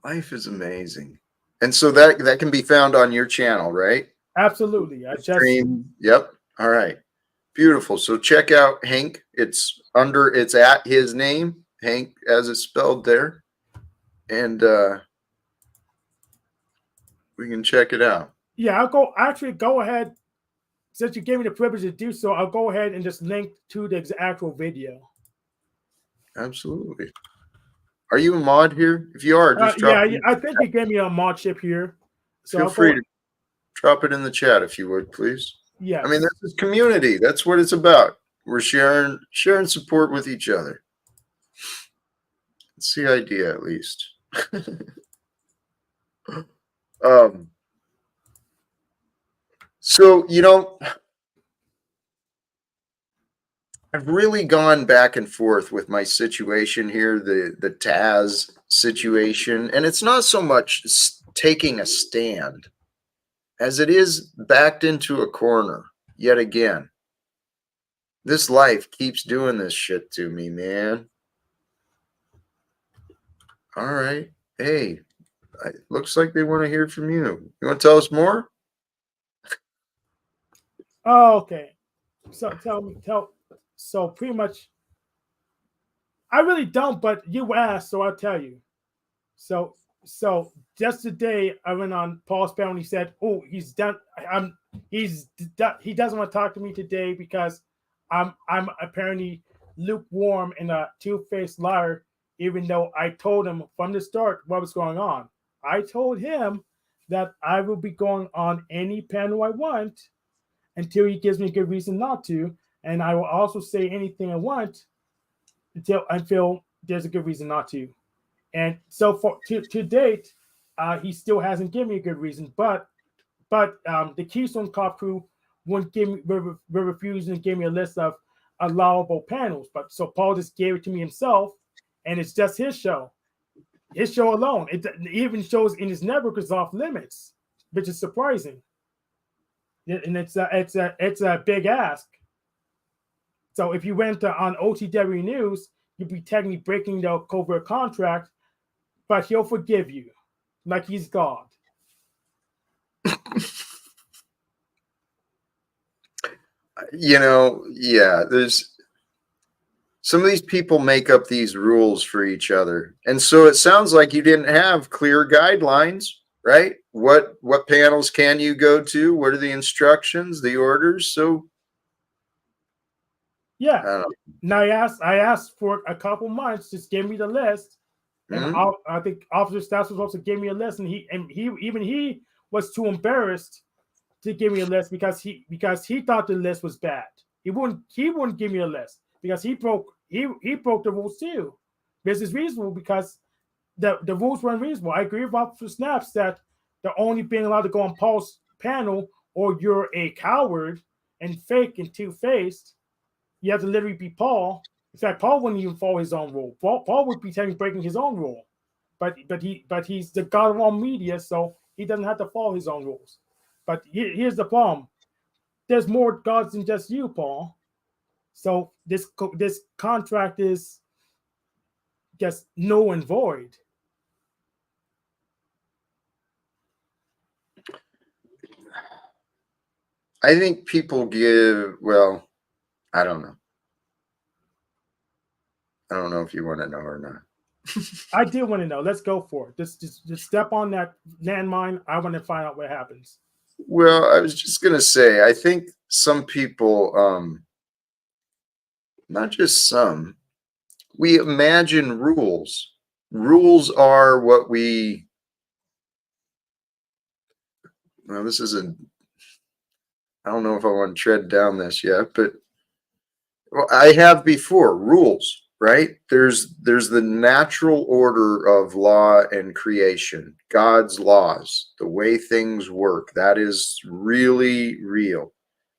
Life is amazing. And so that can be found on your channel, right? Absolutely. I just Stream. Yep. All right. Beautiful. So check out Hank. It's at his name, Hank, as it's spelled there. And we can check it out. yeah, I'll go ahead. Since you gave me the privilege to do so, I'll go ahead and just link to the actual video. Absolutely. Are you a mod here? If you are, just drop I think you gave me a mod chip here. So feel free to drop it in the chat if you would, please. Yeah. I mean, this is community. That's what it's about. We're sharing support with each other. It's the idea, at least. So, I've really gone back and forth with my situation here, the Taz situation, and it's not so much taking a stand as it is backed into a corner yet again. This life keeps doing this shit to me, man. All right. Hey, looks like they want to hear from you. You want to tell us more? Oh, okay. So so pretty much I really don't, but you asked, so I'll tell you. So just today I went on Paul's panel and he said, "Oh, he's done. He doesn't want to talk to me today because I'm apparently lukewarm and a two-faced liar, even though I told him from the start what was going on. I told him that I will be going on any panel I want until he gives me a good reason not to, and I will also say anything I want until there's a good reason not to." And so to date, he still hasn't given me a good reason. But the Keystone Cop crew were refusing to give me a list of allowable panels. But so Paul just gave it to me himself, and it's just his show alone. It even shows in his network is off limits, which is surprising. And it's a big ask. So if you went on OTW News, you'd be technically breaking the covert contract, but he'll forgive you, like he's God. Yeah, there's some of these people make up these rules for each other. And so it sounds like you didn't have clear guidelines, right? What panels can you go to? What are the instructions, the orders? So yeah. Now I asked for a couple months, just give me the list. And I think Officer Stats was also gave me a list, and he was too embarrassed to give me a list because he thought the list was bad. He wouldn't give me a list because he broke the rules too. This is reasonable because the rules were unreasonable. I agree with Officer Snaps that they're only being allowed to go on Paul's panel, or you're a coward and fake and two-faced. You have to literally be Paul. In fact, Paul wouldn't even follow his own rule. Paul would be technically breaking his own rule, but he's the god of all media, so he doesn't have to follow his own rules. But here's the problem: there's more gods than just you, Paul. So this contract is just null and void. I think people I don't know. I don't know if you want to know or not. I do want to know. Let's go for it. Just step on that landmine. I want to find out what happens. Well, I was just going to say, I think some people, not just some, we imagine rules. Rules are what this isn't, I don't know if I want to tread down this yet, but I have before. Rules, right? There's the natural order of law and creation, God's laws, the way things work. That is really real.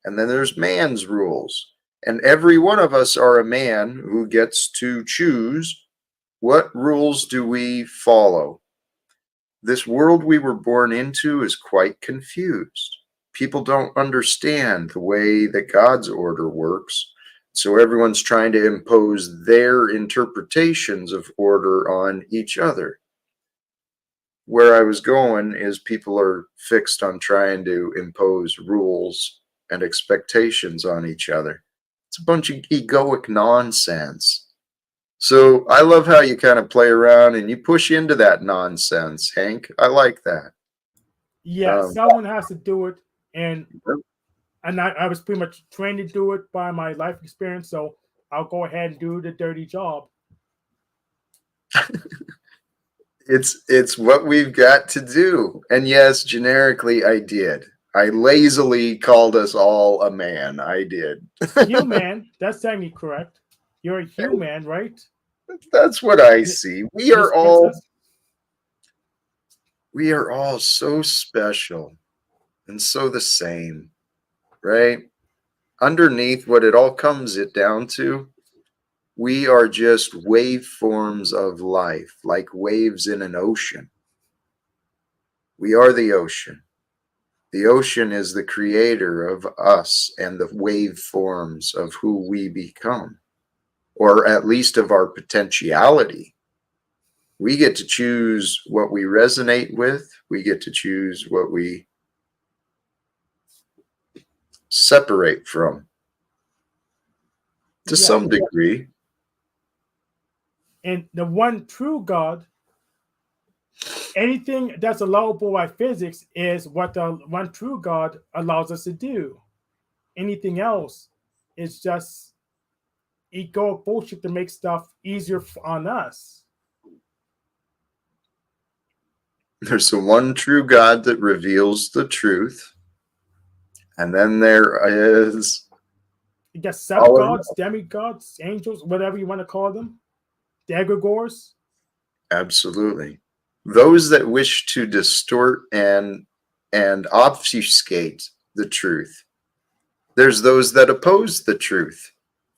And then there's man's rules. And every one of us are a man who gets to choose what rules do we follow. This world we were born into is quite confused. People don't understand the way that God's order works. So everyone's trying to impose their interpretations of order on each other. Where I was going is people are fixed on trying to impose rules and expectations on each other. It's a bunch of egoic nonsense. So I love how you kind of play around and you push into that nonsense, Hank. I like that. Yeah, someone has to do it, and I was pretty much trained to do it by my life experience, so I'll go ahead and do the dirty job. It's what we've got to do. And yes, generically, I did. I lazily called us all a man. I did. Human, that's technically correct. You're a human, right? That's what I see. We are Princess? all so special and so the same, right? Underneath what it all comes it down to, we are just waveforms of life, like waves in an ocean. We are the ocean. The ocean is the creator of us and the waveforms of who we become, or at least of our potentiality. We get to choose what we resonate with. We get to choose what we separate from, to some degree. And the one true God, anything that's allowable by physics is what the one true God allows us to do. Anything else is just ego bullshit to make stuff easier on us. There's the one true God that reveals the truth. And then there is... You got sub-gods, demigods, angels, whatever you want to call them. The egregores. Absolutely. Those that wish to distort and obfuscate the truth. There's those that oppose the truth.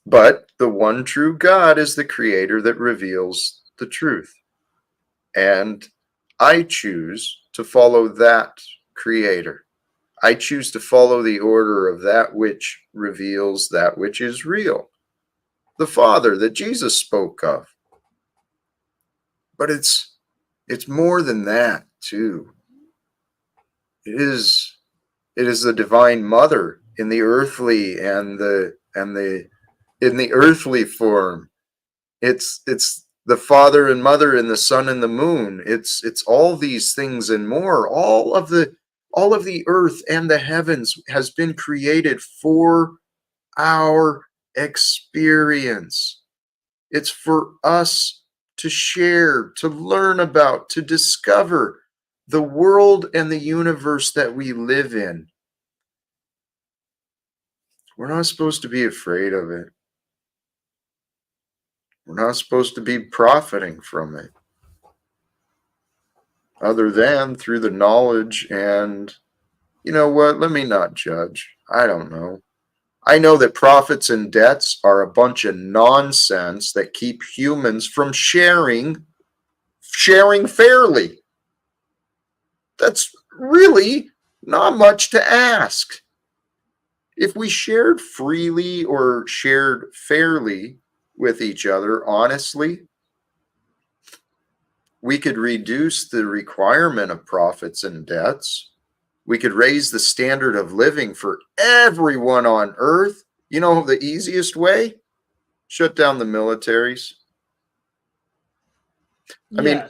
But the one true God is the creator that reveals the truth. And I choose to follow that creator. I choose to follow the order of that which reveals that which is real. The Father that Jesus spoke of. But it's more than that too. It is the divine mother in the earthly and in the earthly form. It's the father and mother and the sun and the moon. It's all these things and more. All of the earth and the heavens has been created for our experience. It's for us to share, to learn about, to discover the world and the universe that we live in. We're not supposed to be afraid of it. We're not supposed to be profiting from it, other than through the knowledge. And you know what? Let me not judge. I don't know. I know that profits and debts are a bunch of nonsense that keep humans from sharing fairly. That's really not much to ask. If we shared freely or shared fairly with each other, honestly, we could reduce the requirement of profits and debts. We could raise the standard of living for everyone on earth. You know, the easiest way? Shut down the militaries. I mean,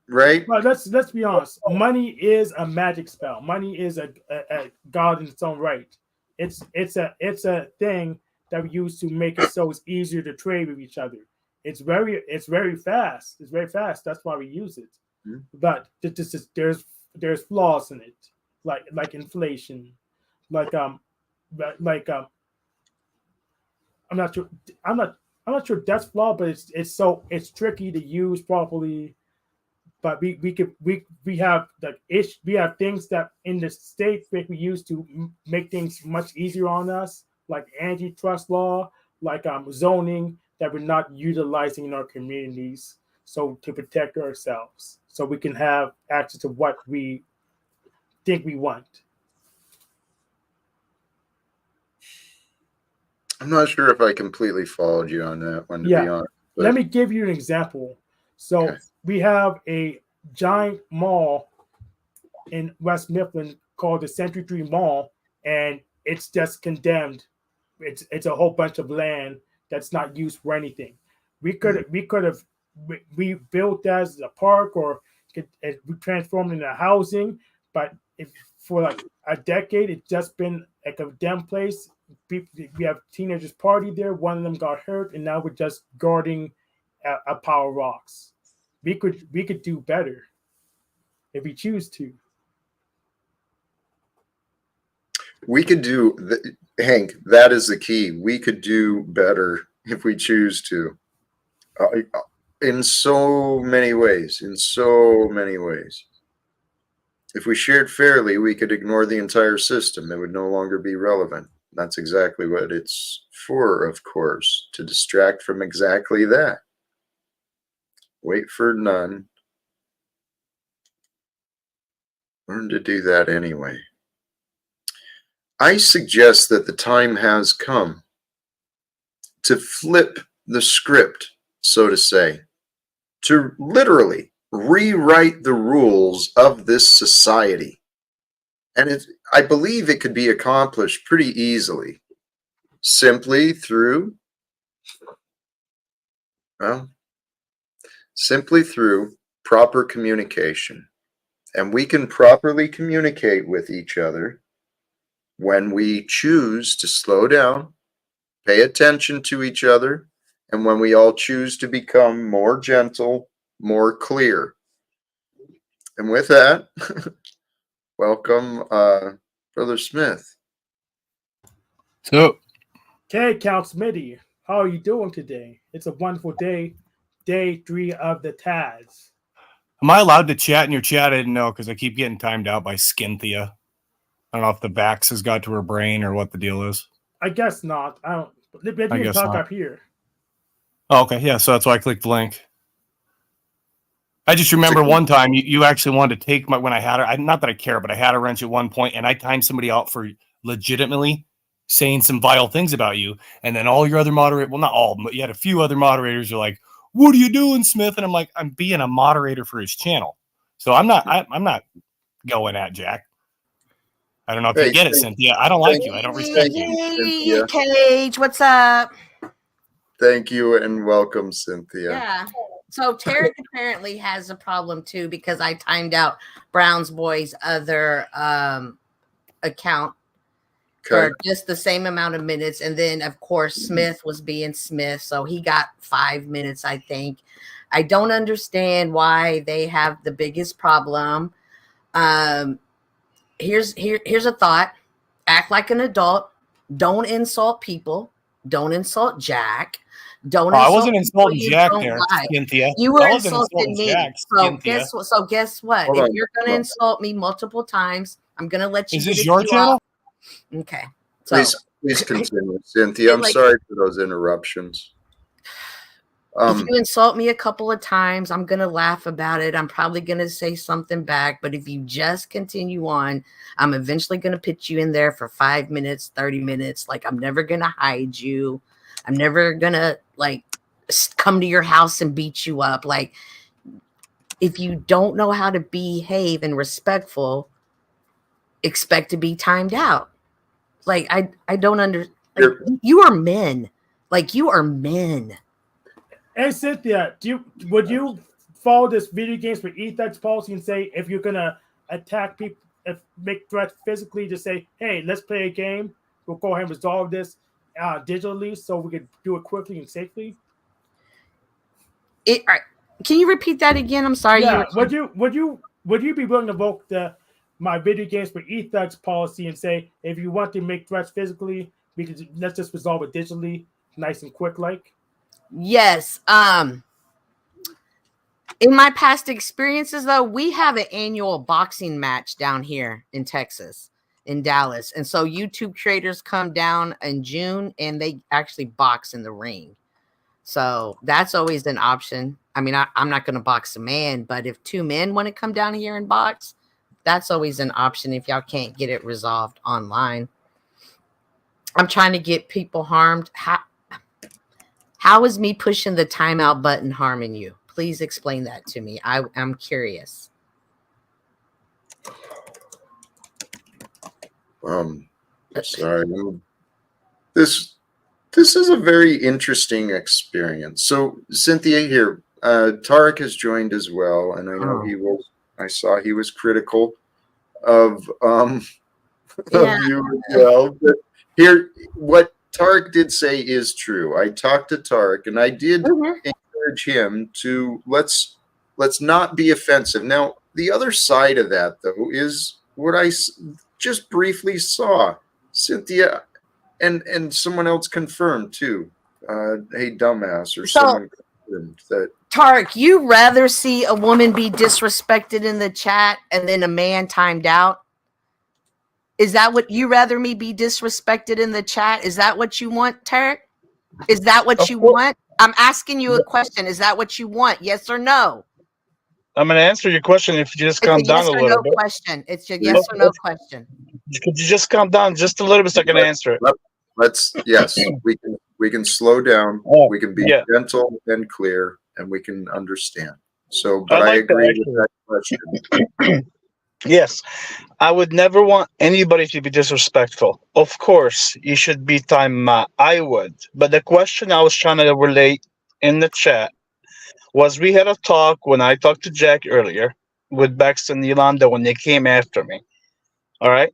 right? But let's be honest. Money is a magic spell. Money is a god in its own right. It's a thing that we use to make it so it's easier to trade with each other. It's very fast. It's very fast. That's why we use it. Mm-hmm. But there's flaws in it, like inflation, I'm not sure that's flawed, but it's tricky to use properly. But we have things that in the state that we use to make things much easier on us, like antitrust law, like zoning, that we're not utilizing in our communities. so to protect ourselves, so we can have access to what we think we want. I'm not sure if I completely followed you on that one, to be honest. But Let me give you an example. So we have a giant mall in West Mifflin called the Century 3 Mall, and it's just condemned. It's a whole bunch of land that's not used for anything. We could have rebuilt that as a park, or we transformed it into housing. But if for like a decade, it's just been a condemned place. We have teenagers party there. One of them got hurt, and now we're just guarding a pile of rocks. We could do better if we choose to. we could do, Hank, that is the key. We could do better if we choose to. In so many ways, If we shared fairly, we could ignore the entire system. It would no longer be relevant. That's exactly what it's for, of course, to distract from exactly that. Wait for none. Learn to do that anyway. I suggest that the time has come to flip the script, so to say, to literally rewrite the rules of this society. And I believe it could be accomplished pretty easily, simply through proper communication. And we can properly communicate with each other when we choose to slow down, pay attention to each other, and when we all choose to become more gentle, more clear. And with that, welcome, Brother Smith. So, Okay, Count Smitty, how are you doing today? It's a wonderful day, day 3 of the Taz. Am I allowed to chat in your chat? I didn't know because I keep getting timed out by Skinthia. I don't know if the Vax has got to her brain or what the deal is. I guess not. I don't. But you can talk up here. Oh, okay, yeah. So that's why I clicked the link. I just remember one time you actually wanted to take when I had her. Not that I care, but I had a wrench at one point, and I timed somebody out for legitimately saying some vile things about you, and then all your other moderators, well, not all, but you had a few other moderators are like, "What are you doing, Smith?" And I'm like, "I'm being a moderator for his channel." So I'm not going at Jack. I don't know if you get it, Cynthia. I don't like you. I don't respect you. Cage, what's up? Thank you and welcome, Cynthia. Yeah. So Tarek apparently has a problem too because I timed out Brown's Boy's other account for just the same amount of minutes. And then, of course, Smith was being Smith. So he got 5 minutes, I think. I don't understand why they have the biggest problem. Here's a thought. Act like an adult. Don't insult people. Don't insult Jack. Don't. I wasn't insulting Jack there, Cynthia. You were insulting me. So guess what? If you're going to insult me multiple times, I'm going to let you. Is this your channel? Okay. So please continue, Cynthia. I'm sorry for those interruptions. If you insult me a couple of times, I'm going to laugh about it. I'm probably going to say something back. But if you just continue on, I'm eventually going to put you in there for 5 minutes, 30 minutes. Like, I'm never going to hide you. I'm never going to, like, come to your house and beat you up. Like, if you don't know how to behave and respectful, expect to be timed out. Like, I don't understand. Like, you are men. Like, you are men. Hey, Cynthia, would you follow this video games for ethics policy and say if you're gonna attack people, make threats physically, just say, hey, let's play a game. We'll go ahead and resolve this digitally so we can do it quickly and safely. Can you repeat that again? I'm sorry. Yeah. Would you be willing to invoke my video games for ethics policy and say if you want to make threats physically, let's just resolve it digitally, nice and quick, like? Yes. In my past experiences, though, we have an annual boxing match down here in Texas, in Dallas. And so YouTube creators come down in June and they actually box in the ring. So that's always an option. I mean, I'm not going to box a man, but if two men want to come down here and box, that's always an option if y'all can't get it resolved online. I'm trying to get people harmed. How is me pushing the timeout button harming you? Please explain that to me. I'm curious. Sorry. This is a very interesting experience. So Cynthia here, Tarek has joined as well, and I know I saw he was critical of you as well. But here, what Tarek did say is true. I talked to Tarek, and I did encourage him to let's not be offensive. Now, the other side of that, though, is what I just briefly saw. Cynthia and someone else confirmed too. Hey, dumbass, or someone confirmed that. Tarek, you rather see a woman be disrespected in the chat and then a man timed out? Is that what you rather me be disrespected in the chat? Is that what you want, Tarek? Is that what you want? I'm asking you a question. Is that what you want? Yes or no? I'm going to answer your question if you just calm down a little bit. Question. It's a yes or no question. Could you just calm down just a little bit so I can answer it? Yes, we can slow down. We can be gentle and clear, and we can understand. So, but I agree with that question. Yes, I would never want anybody to be disrespectful. Of course, you should be time. I would, but the question I was trying to relate in the chat was we had a talk when I talked to Jack earlier with Bex and Yolanda when they came after me. All right.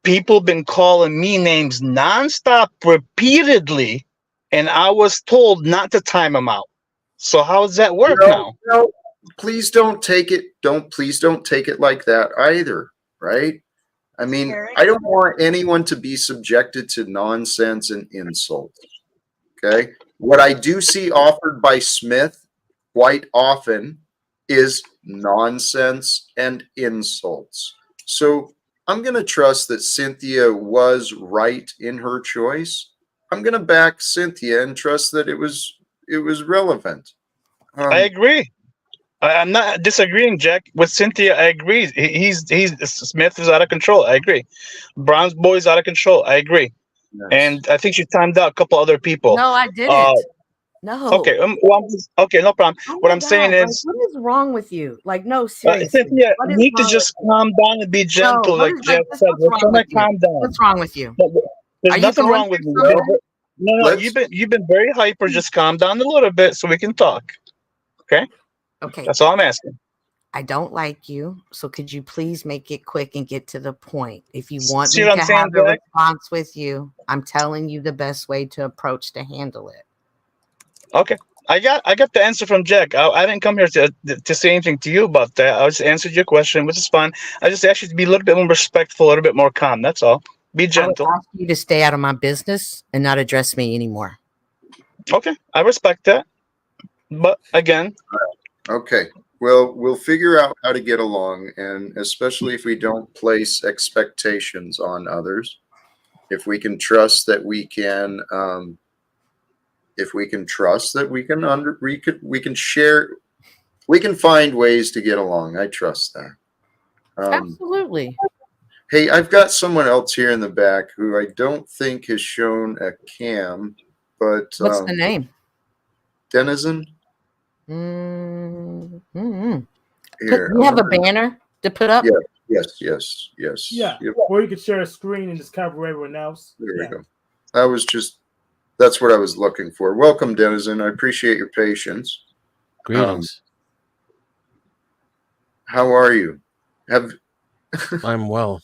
People been calling me names nonstop repeatedly, and I was told not to time them out. So how does that work now? No, please don't take it. Please don't take it like that either. Right? I mean, I don't want anyone to be subjected to nonsense and insults. Okay. What I do see offered by Smith quite often is nonsense and insults. So I'm going to trust that Cynthia was right in her choice. I'm going to back Cynthia and trust that it was relevant. I agree. I'm not disagreeing, Jack. With Cynthia, I agree. He's Smith is out of control. I agree. Brown's boy's out of control. I agree. Yes. And I think she timed out a couple other people. No, I didn't. No. Okay. Okay. No problem. What I'm saying is, what is wrong with you? Like, no, seriously. Cynthia, you need to just calm down and be gentle, like Jeff said. We're trying to calm down. What's wrong with you? There's nothing wrong with me. No. You've been very hyper. Just calm down a little bit so we can talk. Okay. Okay. That's all I'm asking. I don't like you, so could you please make it quick and get to the point? If you want me to have a response with you, I'm telling you the best way to approach to handle it. Okay. I got the answer from Jack. I didn't come here to say anything to you about that. I just answered your question, which is fine. I just asked you to be a little bit more respectful, a little bit more calm. That's all. Be gentle. I would ask you to stay out of my business and not address me anymore. Okay. I respect that. But again. Okay. Well, we'll figure out how to get along, and especially if we don't place expectations on others, if we can trust that we can, we can share, we can find ways to get along. I trust that. Absolutely. Hey, I've got someone else here in the back who I don't think has shown a cam, but what's the name? Denizen. Mm-hmm. Here, you have a banner to put up? Yes. Yeah. Yep. Or you could share a screen and just cover everyone else. There we go. That's what I was looking for. Welcome, Denizen. I appreciate your patience. Greetings. How are you? I'm well.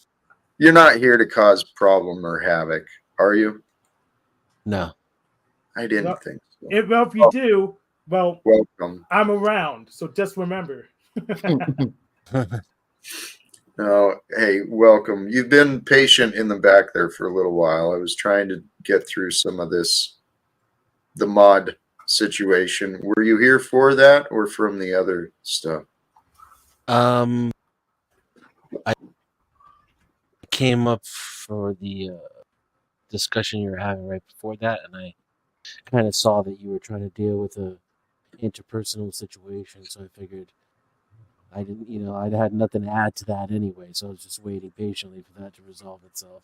You're not here to cause problem or havoc, are you? No. I didn't think so. If you do, well, welcome. I'm around, so just remember. No, hey, welcome. You've been patient in the back there for a little while. I was trying to get through some of the mod situation. Were you here for that or from the other stuff? I came up for the discussion you were having right before that, and I kind of saw that you were trying to deal with a interpersonal situation, so I figured I didn't, I had nothing to add to that anyway, so I was just waiting patiently for that to resolve itself.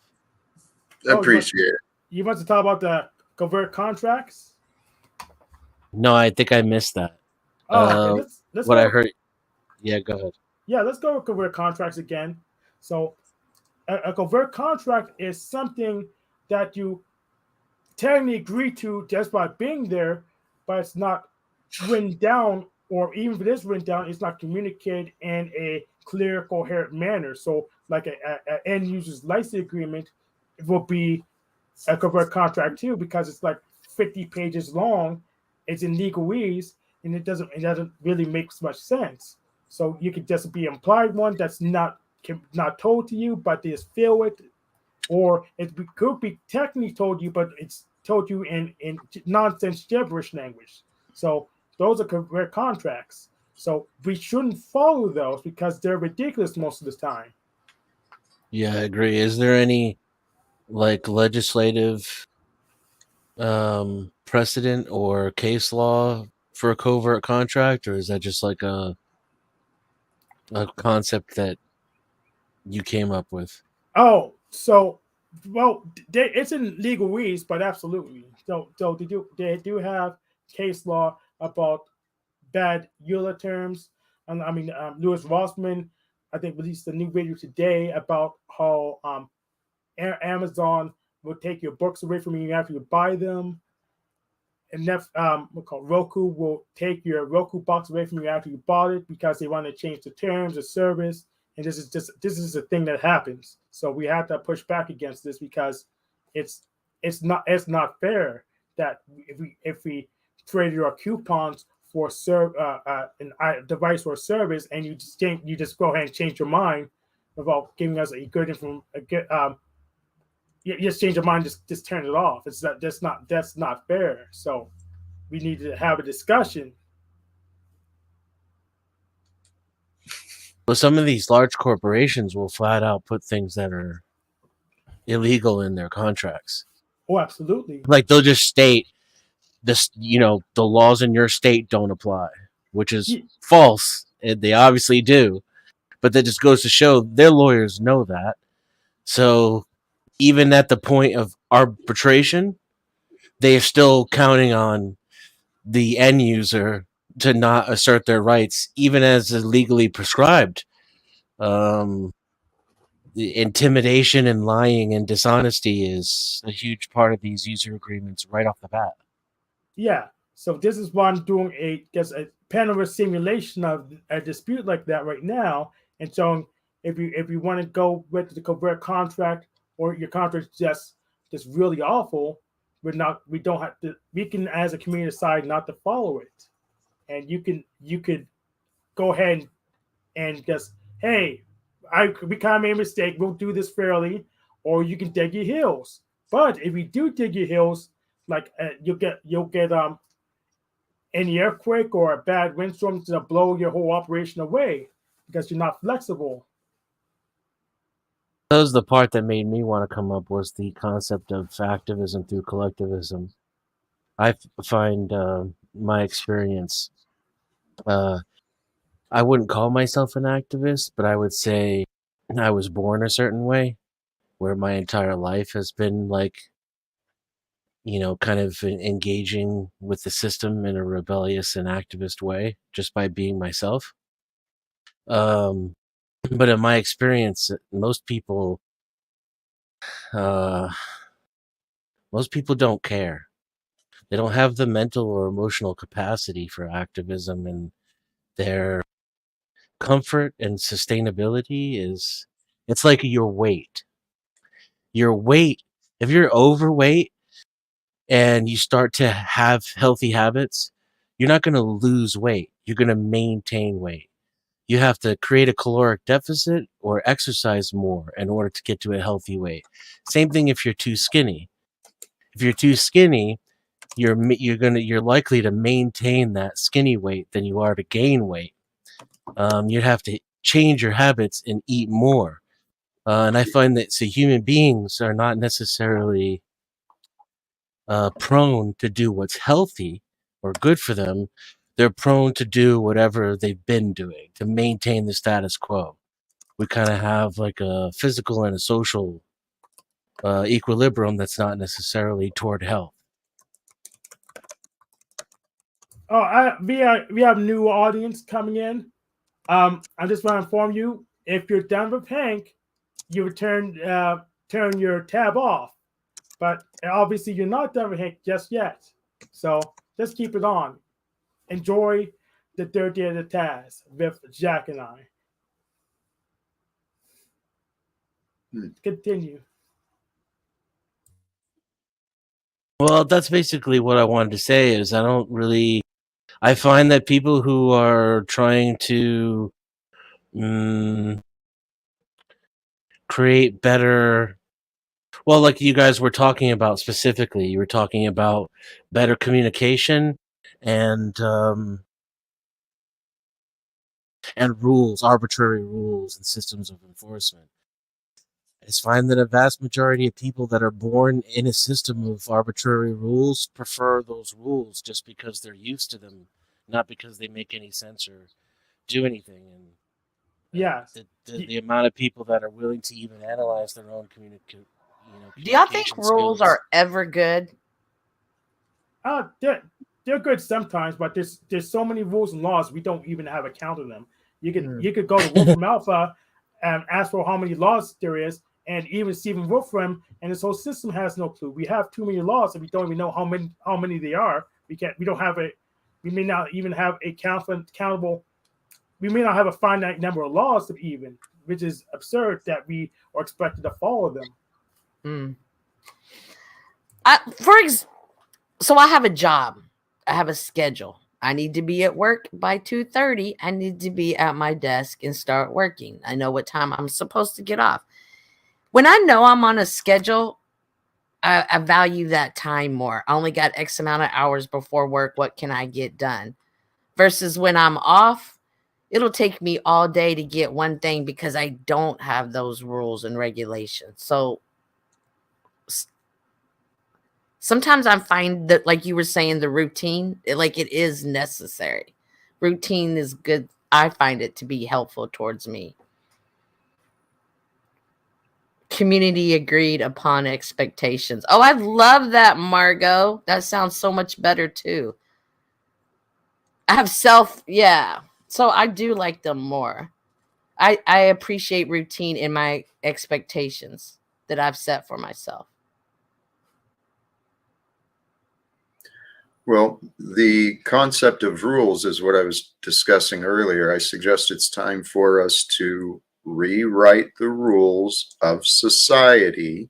I appreciate it. You want to talk about the covert contracts? No, I think I missed that. Oh, okay. Let's what go. I heard. Yeah, go ahead. Yeah, let's go with covert contracts again. So, a covert contract is something that you technically agree to just by being there, but it's not written down, or even if it is written down, it's not communicated in a clear, coherent manner. So, like a end user's license agreement, it will be a covert contract too, because it's like 50 pages long. It's in legalese, and it doesn't really make much sense. So you could just be implied one that's not told to you, but they just feel it, or it could be technically told you, but it's told you in nonsense gibberish language. So those are covert contracts. So we shouldn't follow those because they're ridiculous most of the time. Yeah, I agree. Is there any like legislative precedent or case law for a covert contract, or is that just like a concept that you came up with? Oh, so it's in legalese, but absolutely. So they do have case law about bad EULA terms. And I mean, Louis Rossman, I think, released a new video today about how Amazon will take your books away from you after you buy them. And Roku will take your Roku box away from you after you bought it because they want to change the terms of service. And this is a thing that happens. So we have to push back against this because it's not fair that if we traded our coupons for a device or service, and you just go ahead and change your mind without giving us a good you just change your mind, just turn it off. That's not fair. So we need to have a discussion. Well, some of these large corporations will flat out put things that are illegal in their contracts. Oh, absolutely. Like they'll just state this, the laws in your state don't apply, which is false. And they obviously do, but that just goes to show their lawyers know that. So even at the point of arbitration, they are still counting on the end user to not assert their rights, even as legally prescribed. The intimidation and lying and dishonesty is a huge part of these user agreements right off the bat. Yeah. So this is why I'm doing a panel simulation of a dispute like that right now, and showing if you want to go with the covert contract, or your contract is just really awful, we don't have to. We can, as a community, decide not to follow it, and you could go ahead and just, hey, we kind of made a mistake. We'll do this fairly, or you can dig your heels. But if you do dig your heels, like you'll get any earthquake or a bad windstorm to blow your whole operation away because you're not flexible. That was the part that made me want to come up, was the concept of activism through collectivism. I find my experience, I wouldn't call myself an activist, but I would say I was born a certain way, where my entire life has been like, kind of engaging with the system in a rebellious and activist way just by being myself. But in my experience, most people don't care. They don't have the mental or emotional capacity for activism, and their comfort and sustainability it's like your weight. If you're overweight and you start to have healthy habits, you're not going to lose weight. You're going to maintain weight. You have to create a caloric deficit or exercise more in order to get to a healthy weight. Same thing if you're too skinny. If you're too skinny, you're likely to maintain that skinny weight than you are to gain weight. You'd have to change your habits and eat more. And I find that human beings are not necessarily prone to do what's healthy or good for them. They're prone to do whatever they've been doing to maintain the status quo. We kind of have like a physical and a social equilibrium that's not necessarily toward health. Oh, we have new audience coming in. I just want to inform you, if you're done with Hank, you would turn your tab off. But obviously, you're not done with Hank just yet. So just keep it on. Enjoy the third day of the task with Jack and I. Continue. Well, that's basically what I wanted to say. Is I find that people who are trying to create better, well, like you guys were talking about specifically, you were talking about better communication and rules, arbitrary rules and systems of enforcement. I just find that a vast majority of people that are born in a system of arbitrary rules prefer those rules just because they're used to them, not because they make any sense or do anything. And yes, the amount of people that are willing to even analyze their own communication. Do y'all think rules are ever good? They're good sometimes, but there's so many rules and laws we don't even have a count of them. You could go to Wolfram Alpha and ask for how many laws there is, and even Stephen Wolfram and his whole system has no clue. We have too many laws, and we don't even know how many they are. We don't have we may not even have a countable. We may not have a finite number of laws even, which is absurd that we are expected to follow them. So I have a job. I have a schedule. I need to be at work by 2:30. I need to be at my desk and start working. I know what time I'm supposed to get off. When I know I'm on a schedule, I value that time more. I only got X amount of hours before work. What can I get done? Versus when I'm off, it'll take me all day to get one thing because I don't have those rules and regulations. So sometimes I find that, like you were saying, the routine, it is necessary. Routine is good. I find it to be helpful towards me. Community agreed upon expectations. Oh, I love that, Margot. That sounds so much better too. I have so I do like them more. I appreciate routine in my expectations that I've set for myself. Well, the concept of rules is what I was discussing earlier. I suggest it's time for us to rewrite the rules of society.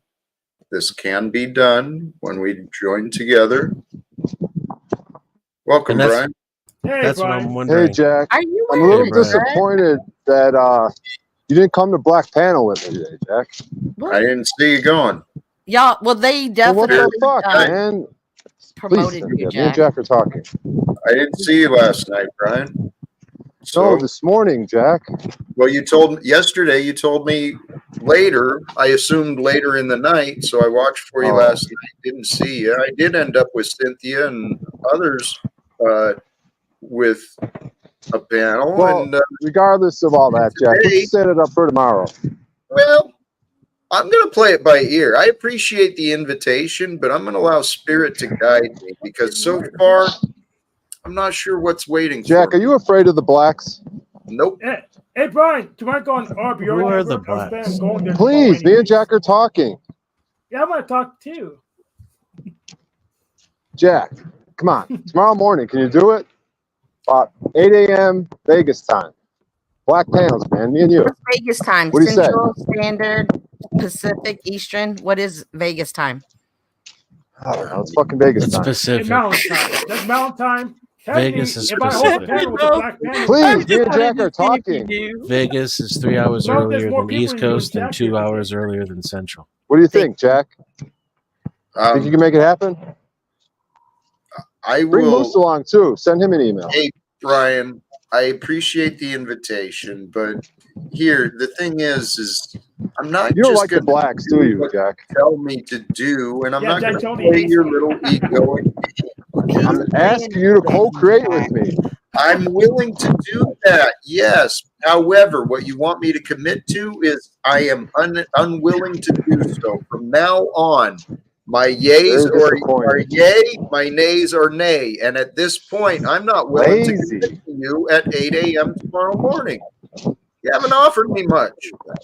This can be done when we join together. Welcome, Brian. Hey, that's Brian. what I'm wondering. Hey, Jack. Are you I'm a little disappointed that you didn't come to Black Panel with me today, Jack. What? I didn't see you going. Y'all, well, they definitely Well, what the fuck, man? promoted Please, you, me and Jack. Jack are talking. I didn't see you last night, Brian. So this morning, Jack. Well, yesterday you told me later. I assumed later in the night, so I watched for you last night. Didn't see you. I did end up with Cynthia and others with a panel. Well, and regardless of all that, Jack, let's set it up for tomorrow. Well, I'm going to play it by ear. I appreciate the invitation, but I'm going to allow spirit to guide me because so far I'm not sure what's waiting Jack, for me. are you afraid of the blacks? Nope. Hey, Brian, do you want to go on RB? Who are the blacks? Please, me and Jack are talking. Yeah, I want to talk too. Jack, come on. Tomorrow morning, can you do it? 8 a.m. Vegas time. Black panels, man. Me and you. What's Vegas time? What do you say? Central, Standard, Pacific, Eastern. What is Vegas time? I don't know. It's fucking Vegas It's time. Pacific. It's Mountain Time. That's Mountain Time. Vegas is if I hold a Pacific. panel with a black panel, Please, me and Jack are talking. Vegas is 3 hours Well, there's earlier more than people East than you and Coast and Jack 2 here hours today. earlier than Central. What do you think, Jack? Think you can make it happen? I Bring will. Moose along too. Send him an email. Hey, Brian, I appreciate the invitation, but here the thing is I'm not You don't just like the going blacks, do you, Jack? tell me to do, and I'm Yeah, not Jack going to Tony play hates your me. little ego. He's I'm playing asking you to with co-create with Jack. me. I'm willing to do that, yes. However, what you want me to commit to is I am unwilling to do so. From now on, my yays Very are disappointed. yay, my nays are nay. And at this point, I'm not willing to commit Lazy. to you at 8 a.m. tomorrow morning. You haven't offered me much.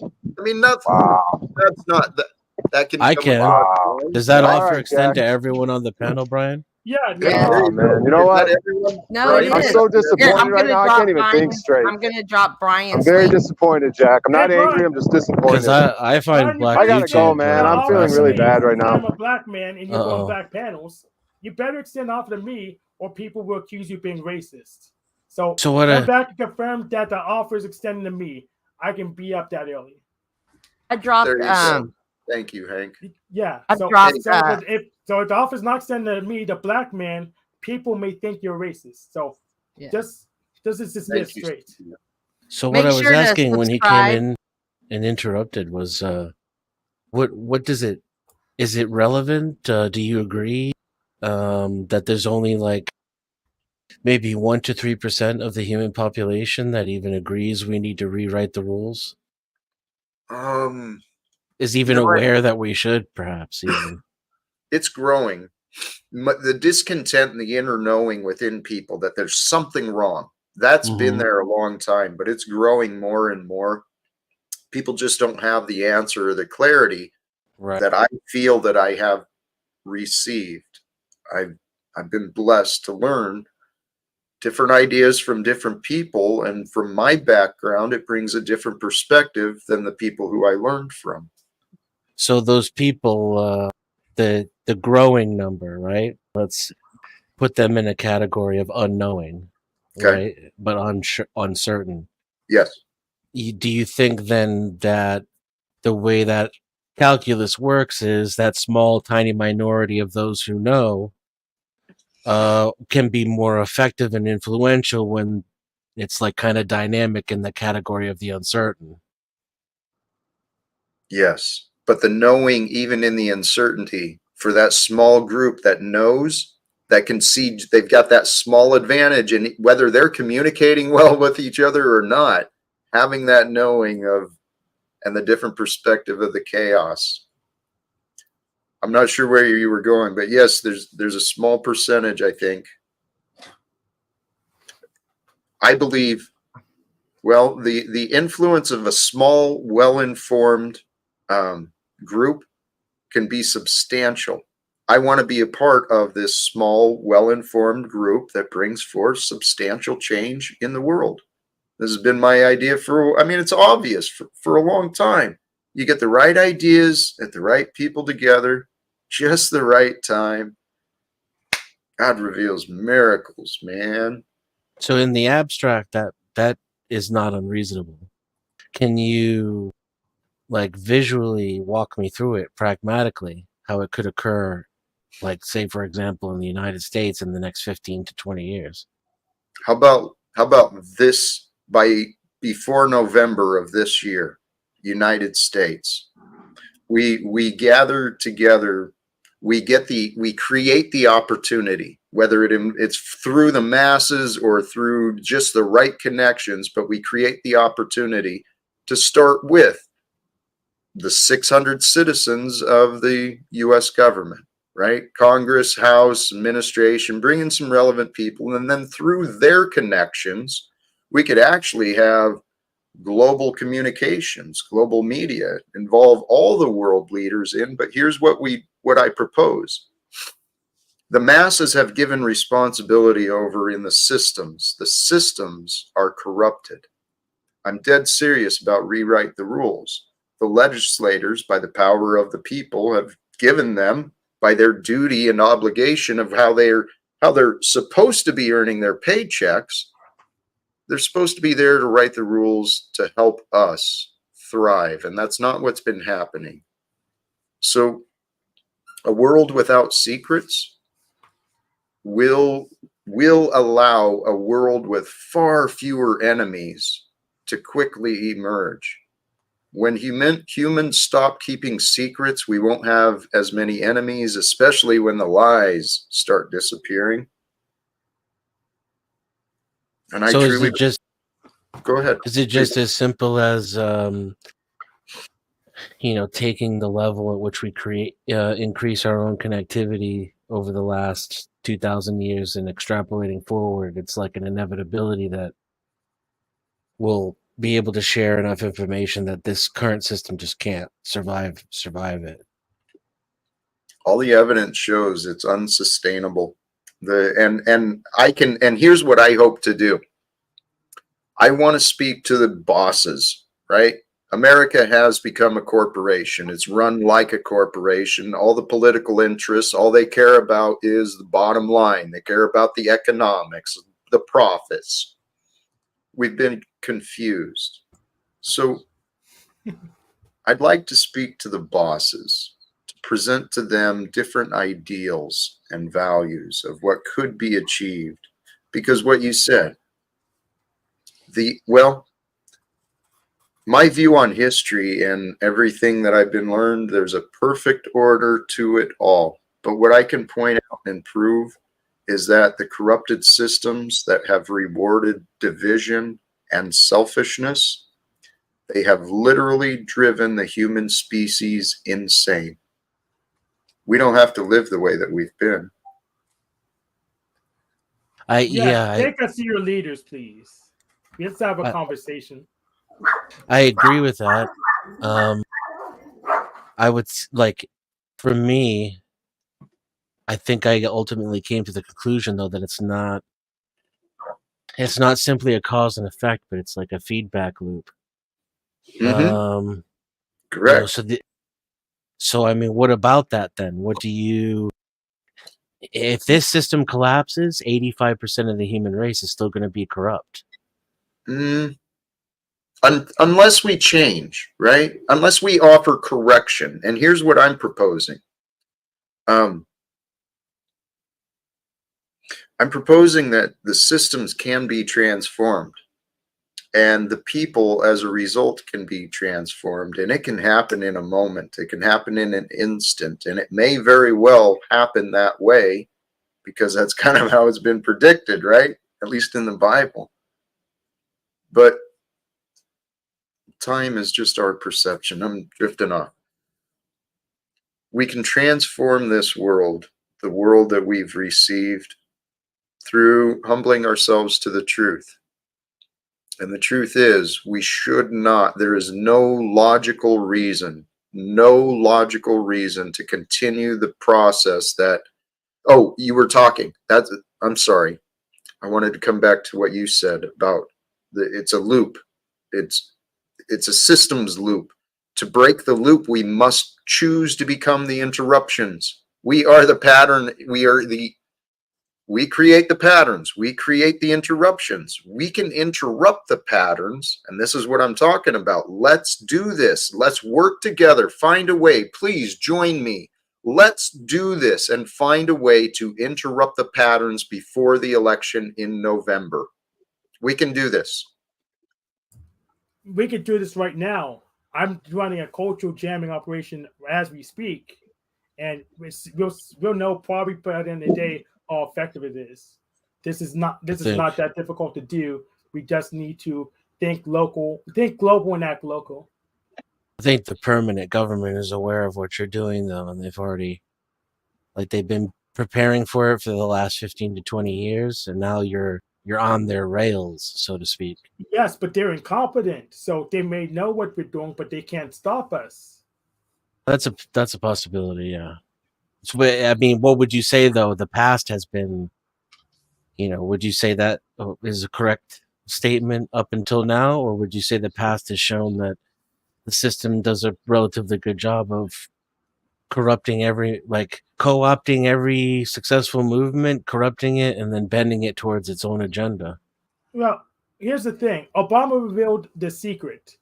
I mean, nothing. Wow. That's not that. That can I come can. across Wow. wrong. Does that All offer right, extend Jack. to everyone on the panel, Brian? Yeah, Yeah. There Oh, you man. go. You know Is that what? everyone? No, it Brian, I'm is. so Here, disappointed I'm right gonna now. I drop can't even think Brian. straight. I'm gonna drop I'm Brian's very link. disappointed, Jack. I'm Hey, not angry. Brian. I'm just Because disappointed. I find Brian, you Black I better gotta go, extend man. I'm feeling offer to really me bad right since I'm now. a black man and you're Uh going oh. black panels. You better extend offer to me, or people will accuse you of being racist. So So what? come back and confirm that the offer is extended to me. I can be up that early. I dropped there you go. Thank you, Hank. Yeah. I So dropped if the offer is not extended to me, the black man, people may think you're racist. So yeah. just dismiss Thank you. straight. So what Make I was sure to asking when he came subscribe. in and interrupted was, what does it? Is it relevant? Do you agree that there's only like maybe 1 to 3% of the human population that even agrees we need to rewrite the rules? Is even You know, aware that we should, perhaps even. it's growing. The discontent and the inner knowing within people that there's something wrong. That's been Mhm. there a long time, but it's growing more and more. People just don't have the answer or the clarity Right. that I feel that I have received. I've been blessed to learn different ideas from different people, and from my background, it brings a different perspective than the people who I learned from. So those people, the growing number, right? Let's put them in a category of unknowing, Okay. right? But uncertain. Yes. Do you think then that the way that calculus works is that small, tiny minority of those who know can be more effective and influential when it's like kind of dynamic in the category of the uncertain? Yes. But the knowing, even in the uncertainty, for that small group that knows, that can see they've got that small advantage, and whether they're communicating well with each other or not, having that knowing of and the different perspective of the chaos. I'm not sure where you were going, but yes, there's a small percentage, I think. I believe, well, the influence of a small, well-informed group can be substantial. I want to be a part of this small, well-informed group that brings forth substantial change in the world. This has been my idea it's obvious for a long time. You get the right ideas at the right people together, just the right time. God reveals miracles, man. So in the abstract, that is not unreasonable. Can you like visually walk me through it pragmatically, how it could occur, like say for example in the United States in the next 15 to 20 years? How about this before November of this year, United States? We gather together, we create the opportunity, whether it's through the masses or through just the right connections, but we create the opportunity to start with the 600 citizens of the US government, right? Congress, House, administration, bring in some relevant people, and then through their connections, we could actually have global communications, global media, involve all the world leaders in. But here's what I propose. The masses have given responsibility over in the systems. The systems are corrupted. I'm dead serious about rewrite the rules. The legislators, by the power of the people, have given them, by their duty and obligation of how they're supposed to be earning their paychecks, they're supposed to be there to write the rules to help us thrive. And that's not what's been happening. So a world without secrets will allow a world with far fewer enemies to quickly emerge. When humans stop keeping secrets, we won't have as many enemies, especially when the lies start disappearing. And I So truly go ahead. is it just as simple as taking the level at which we increase our own connectivity over the last 2,000 years and extrapolating forward? It's like an inevitability that we'll be able to share enough information that this current system just can't survive it. All the evidence shows it's unsustainable. And here's what I hope to do. I want to speak to the bosses, right? America has become a corporation. It's run like a corporation. All the political interests, all they care about is the bottom line. They care about the economics, the profits. We've been confused. So I'd like to speak to the bosses, to present to them different ideals and values of what could be achieved. Because what you said, my view on history and everything that I've been learned, there's a perfect order to it all. But what I can point out and prove is that the corrupted systems that have rewarded division and selfishness, they have literally driven the human species insane. We don't have to live the way that we've been. Take us to your leaders, please. Let's have a conversation. I agree with that. I would for me, I think I ultimately came to the conclusion though that it's not simply a cause and effect, but it's like a feedback loop. Mm-hmm. Correct. So I mean, what about that then? If this system collapses, 85% of the human race is still going to be corrupt. Unless we change, right? Unless we offer correction. And here's what I'm proposing. I'm proposing that the systems can be transformed and the people as a result can be transformed, and it can happen in a moment. It can happen in an instant, and it may very well happen that way because that's kind of how it's been predicted, right? At least in the Bible. But time is just our perception. I'm drifting off. We can transform this world, the world that we've received, through humbling ourselves to the truth. And the truth is, we should not, there is no logical reason to continue the process that, oh, you were talking. I'm sorry. I wanted to come back to what you said about it's a loop. It's a systems loop. To break the loop, we must choose to become the interruptions. We are the pattern. We create the patterns. We create the interruptions. We can interrupt the patterns. And this is what I'm talking about. Let's do this. Let's work together. Find a way. Please join me. Let's do this and find a way to interrupt the patterns before the election in November. We can do this. We could do this right now. I'm running a cultural jamming operation as we speak. And we'll know probably by the end of the day how effective it is. This is not that difficult to do. We just need to think global and act local. I think the permanent government is aware of what you're doing though, and they've been preparing for it for the last 15 to 20 years, and now you're on their rails, so to speak. Yes, but they're incompetent, so they may know what we're doing, but they can't stop us. That's a possibility, yeah. So, I mean, what would you say though? The past has been, would you say that is a correct statement up until now, or would you say the past has shown that the system does a relatively good job of co-opting every successful movement, corrupting it, and then bending it towards its own agenda? Well, here's the thing. Obama revealed the secret.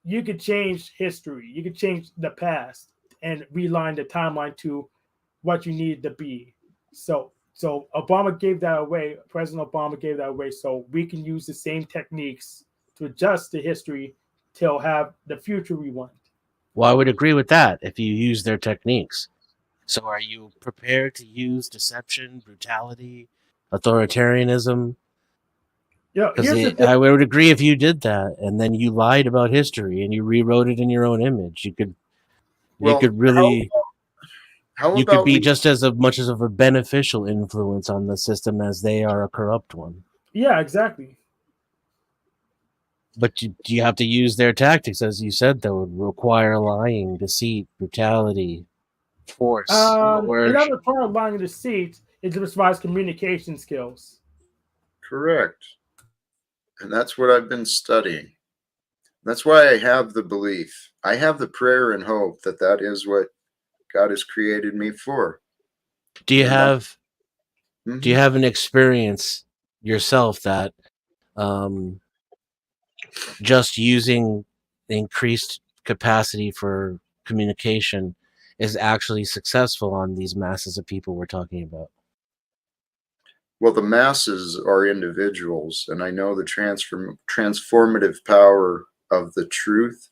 You could change history. You could change the past and realign the timeline to what you need to be. So Obama gave that away. President Obama gave that away. So we can use the same techniques to adjust the history till have the future we want. Well, I would agree with that if you use their techniques. So are you prepared to use deception, brutality, authoritarianism? Yeah, Because here's the thing. I would agree if you did that and then you lied about history and you rewrote it in your own image. You could Well, really how you could about be we? just as much as of a beneficial influence on the system as they are a corrupt one. Yeah, exactly. But you have to use their tactics, as you said, that would require lying, deceit, brutality, force, It doesn't coercion. require lying to deceit. It just requires communication skills. Correct. And that's what I've been studying. That's why I have the belief. I have the prayer and hope that that is what God has created me for. Do you And that, have Mhm. do you have an experience yourself that just using increased capacity for communication is actually successful on these masses of people we're talking about? Well, the masses are individuals, and I know the transformative power of the truth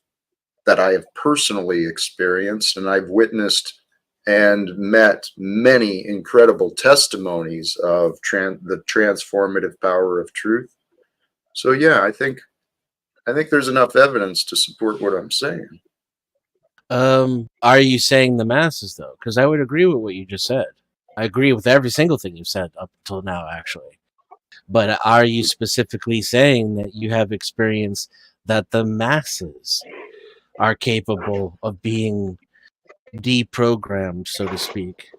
that I have personally experienced, and I've witnessed and met many incredible testimonies of the transformative power of truth. So yeah, I think there's enough evidence to support what I'm saying. Are you saying the masses though? Because I would agree with what you just said. I agree with every single thing you've said up till now, actually. But are you specifically saying that you have experience that the masses are capable of being deprogrammed, so to speak,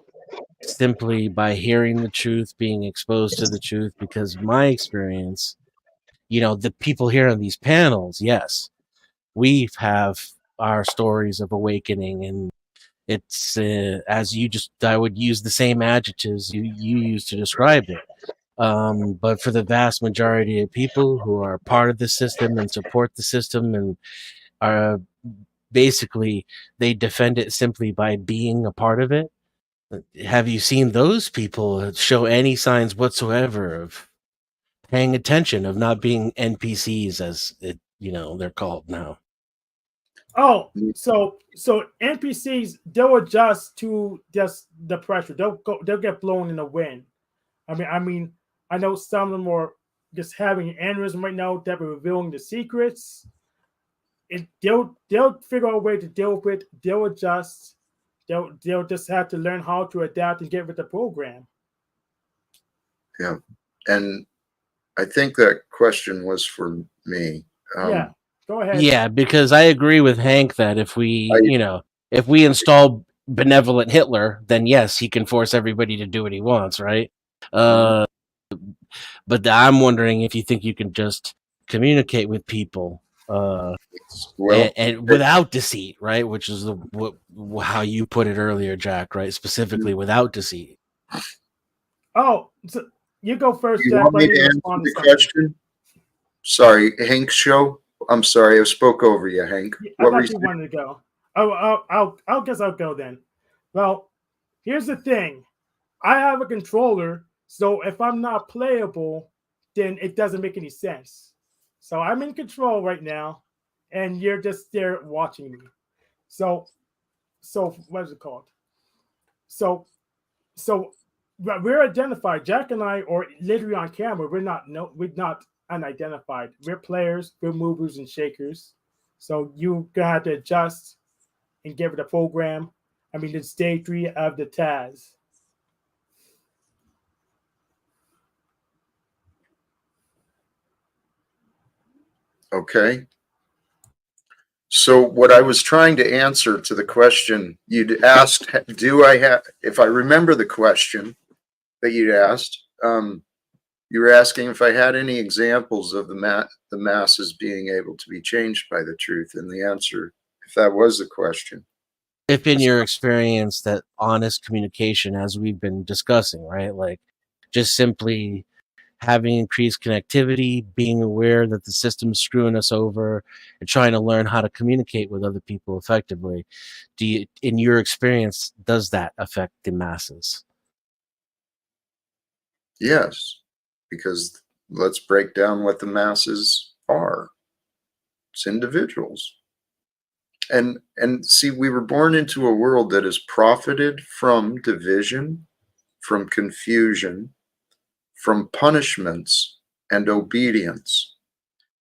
simply by hearing the truth, being exposed to the truth? Because my experience, the people here on these panels, yes, we have our stories of awakening, and it's as you just, I would use the same adjectives you use to describe it. But for the vast majority of people who are part of the system and support the system and are basically, they defend it simply by being a part of it. Have you seen those people show any signs whatsoever of paying attention, of not being NPCs, as they're called now? Oh, so NPCs, they'll adjust to just the pressure. They'll get blown in the wind. I know some of them are just having an aneurysm right now that are revealing the secrets. They'll figure out a way to deal with it. They'll adjust. They'll just have to learn how to adapt and get with the program. Yeah, and I think that question was for me. Yeah, go ahead. Yeah, because I agree with Hank that if we install benevolent Hitler, then yes, he can force everybody to do what he wants, right? But I'm wondering if you think you can just communicate with people Well, and without deceit, right? Which is how you put it earlier, Jack, right? Specifically without deceit. Oh, so you go first, you Jack. want Let me me to answer respond to the something. question? Sorry, Hank's show. I'm sorry, I spoke over you, Hank. I What were you thought you saying? wanted to go. I'll guess I'll go then. Well, here's the thing. I have a controller, so if I'm not playable, then it doesn't make any sense. So I'm in control right now, and you're just there watching me. So what is it called? So so we're identified. Jack and I are literally on camera. We're not unidentified. We're players. We're movers and shakers. So you gonna have to adjust and get with the program. It's day 3 of the Taz. Okay. So what I was trying to answer to the question you'd asked, if I remember the question that you'd asked, you were asking if I had any examples of the masses being able to be changed by the truth, and the answer, if that was the question. If in your experience that honest communication, as we've been discussing, right? Like just simply having increased connectivity, being aware that the system's screwing us over, and trying to learn how to communicate with other people effectively. In your experience, does that affect the masses? Yes, because let's break down what the masses are. It's individuals. And see, we were born into a world that is profited from division, from confusion, from punishments and obedience.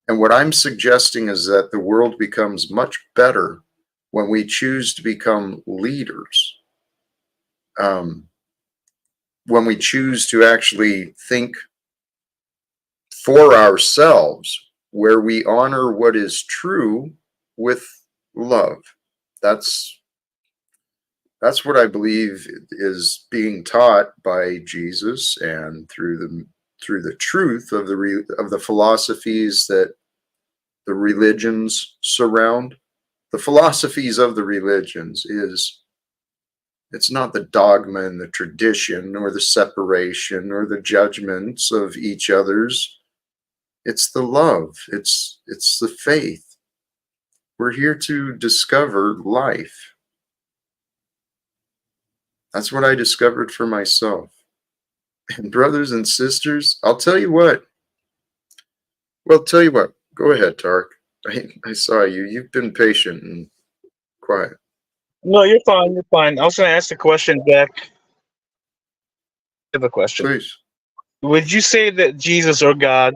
And what I'm suggesting is that the world becomes much better when we choose to become leaders. When we choose to actually think for ourselves, where we honor what is true with love. That's what I believe is being taught by Jesus, and through the truth of the philosophies that the religions surround. The philosophies of the religions it's not the dogma and the tradition or the separation or the judgments of each other's. It's the love. It's the faith. We're here to discover life. That's what I discovered for myself. And brothers and sisters, I'll tell you what. Well, tell you what. Go ahead, Tark. I saw you. You've been patient and quiet. No, you're fine. You're fine. I was going to ask the question, Jack. I have a question. Please. Would you say that Jesus or God,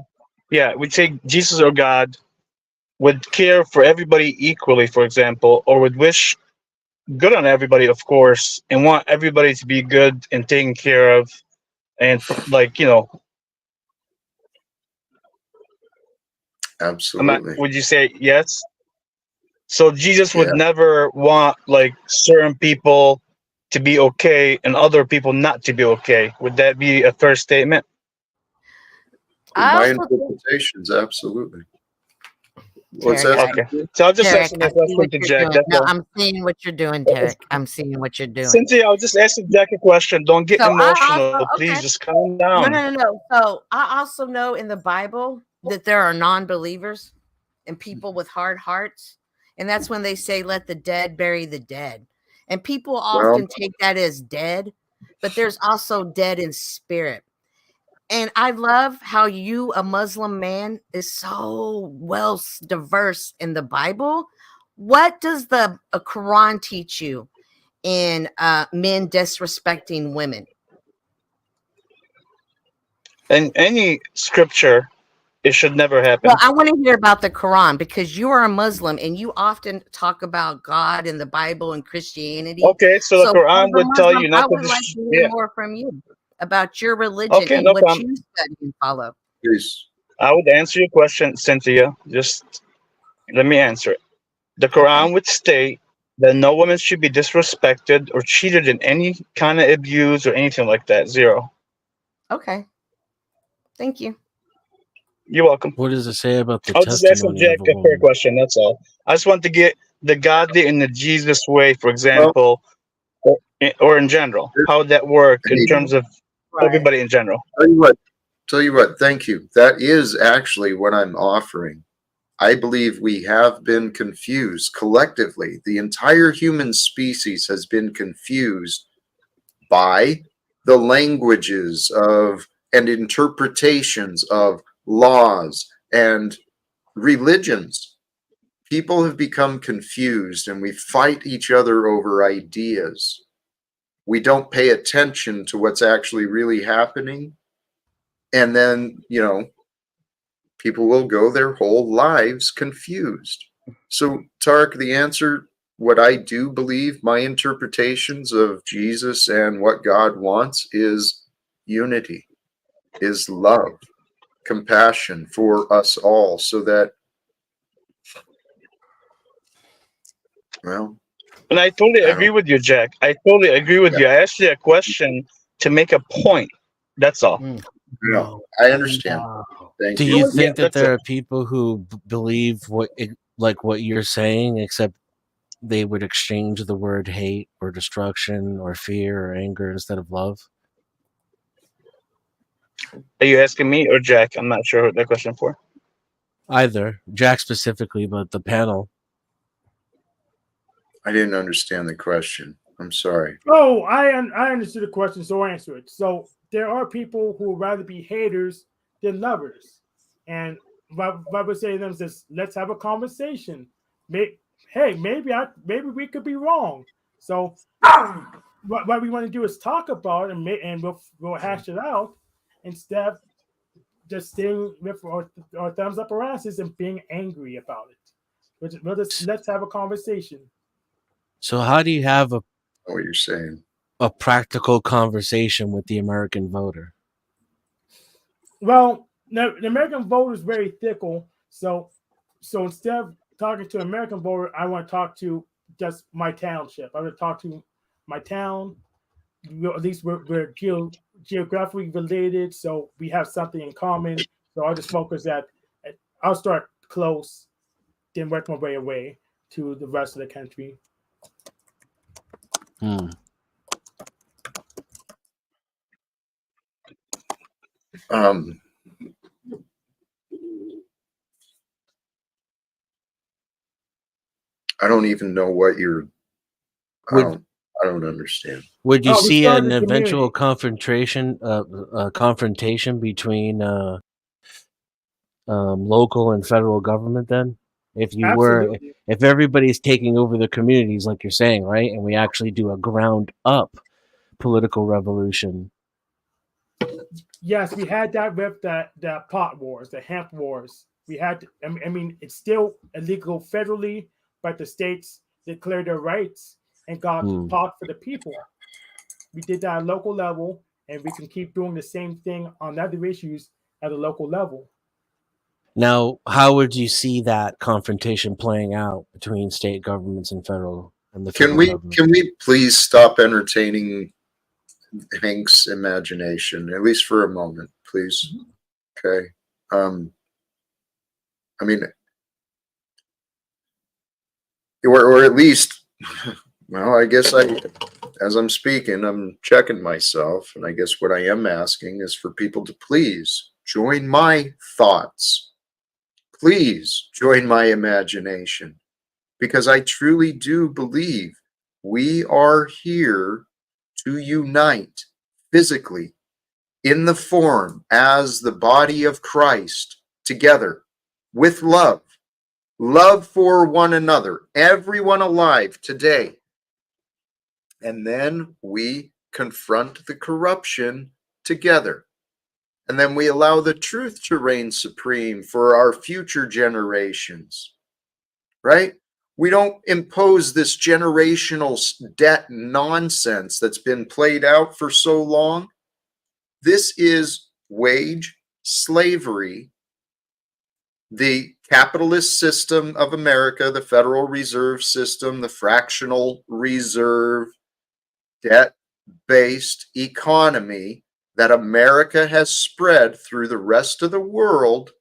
would say Jesus or God would care for everybody equally, for example, or would wish good on everybody, of course, and want everybody to be good and taken care of, and Absolutely. would you say yes? So Jesus would Yeah. never want like certain people to be okay and other people not to be okay. Would that be a fair statement? In I my also think, interpretations, absolutely. What's Tarek, that? Okay. So I'll just Tarek, asking I that see question what to you're Jack. doing. That's No, all. I'm seeing what you're doing, Tarek. I'm seeing what you're doing. Cynthia, I was just asking Jack a question. Don't get So I emotional. also, Please okay. just calm No, down. no, no, no. So I also know in the Bible that there are non-believers and people with hard hearts. And that's when they say, let the dead bury the dead. And people often take that as dead, but there's also dead in spirit. And I love how you, a Muslim man, is so well diverse in the Bible. What does the Quran teach you in men disrespecting women? In any scripture, it should never happen. Well, I want to hear about the Quran because you are a Muslim and you often talk about God and the Bible and Christianity. Okay, so the So, Quran as a would tell Muslim, you I not to would like to hear more from you about your religion Okay, and no what problem. you study and follow. Please. I would answer your question, Cynthia. Just let me answer it. The Quran would state that no woman should be disrespected or cheated in any kind of abuse or anything like that. Zero. Okay. Thank you. You're welcome. What does it say about the I was just asking testimony Jack of a a fair woman? question. That's all. I just want to get the godly and the Jesus way, for example, or in general. How would that work in terms of everybody in general? Tell you what, thank you. That is actually what I'm offering. I believe we have been confused collectively. The entire human species has been confused by the languages of and interpretations of laws and religions. People have become confused and we fight each other over ideas. We don't pay attention to what's actually really happening. And then, people will go their whole lives confused. So, Tarek, the answer, what I do believe, my interpretations of Jesus and what God wants is unity, is love, compassion for us all, so that, well. And I totally agree with you, Jack. I totally agree with you. I asked you a question to make a point. That's all. No, I understand. Thank Do you. you think that that's there it. are people who believe like what you're saying, except they would exchange the word hate or destruction or fear or anger instead of love? Are you asking me or Jack? I'm not sure what that question for. Either Jack specifically, but the panel. I didn't understand the question. I'm sorry. Oh, I understood the question, so I'll answer it. So there are people who would rather be haters than lovers. And Bible say to them says, let's have a conversation. Hey, maybe we could be wrong. So what we want to do is talk about it and we'll hash it out instead of just staying with our thumbs up our asses and being angry about it. Let's have a conversation. So how do you have I know what you're saying. a practical conversation with the American voter? Well, the American voter is very fickle. So instead of talking to an American voter, I want to talk to just my township. I want to talk to my town. At least we're geographically related, so we have something in common. So I'll just focus I'll start close, then work my way away to the rest of the country. I don't even know what you're. I don't understand. Would you see an started a eventual community. confrontation between local and federal government then? If you Absolutely. if everybody's taking over the communities like you're saying, right? And we actually do a ground up political revolution. Yes, we had that with the pot wars, the hemp wars. We had, I mean, it's still illegal federally, but the states declared their rights and got pot for the people. We did that at local level, and we can keep doing the same thing on other issues at a local level. Now, how would you see that confrontation playing out between state governments and federal government? Can we please stop entertaining Hank's imagination, at least for a moment, please? Okay. I mean, or at least, well, I guess as I'm speaking, I'm checking myself, and I guess what I am asking is for people to please join my thoughts. Please join my imagination, because I truly do believe we are here to unite physically in the form as the body of Christ together with love for one another, everyone alive today. And then we confront the corruption together. And then we allow the truth to reign supreme for our future generations, right? We don't impose this generational debt nonsense that's been played out for so long. This is wage slavery. The capitalist system of America, the Federal Reserve System, the fractional reserve, debt-based economy that America has spread through the rest of the world.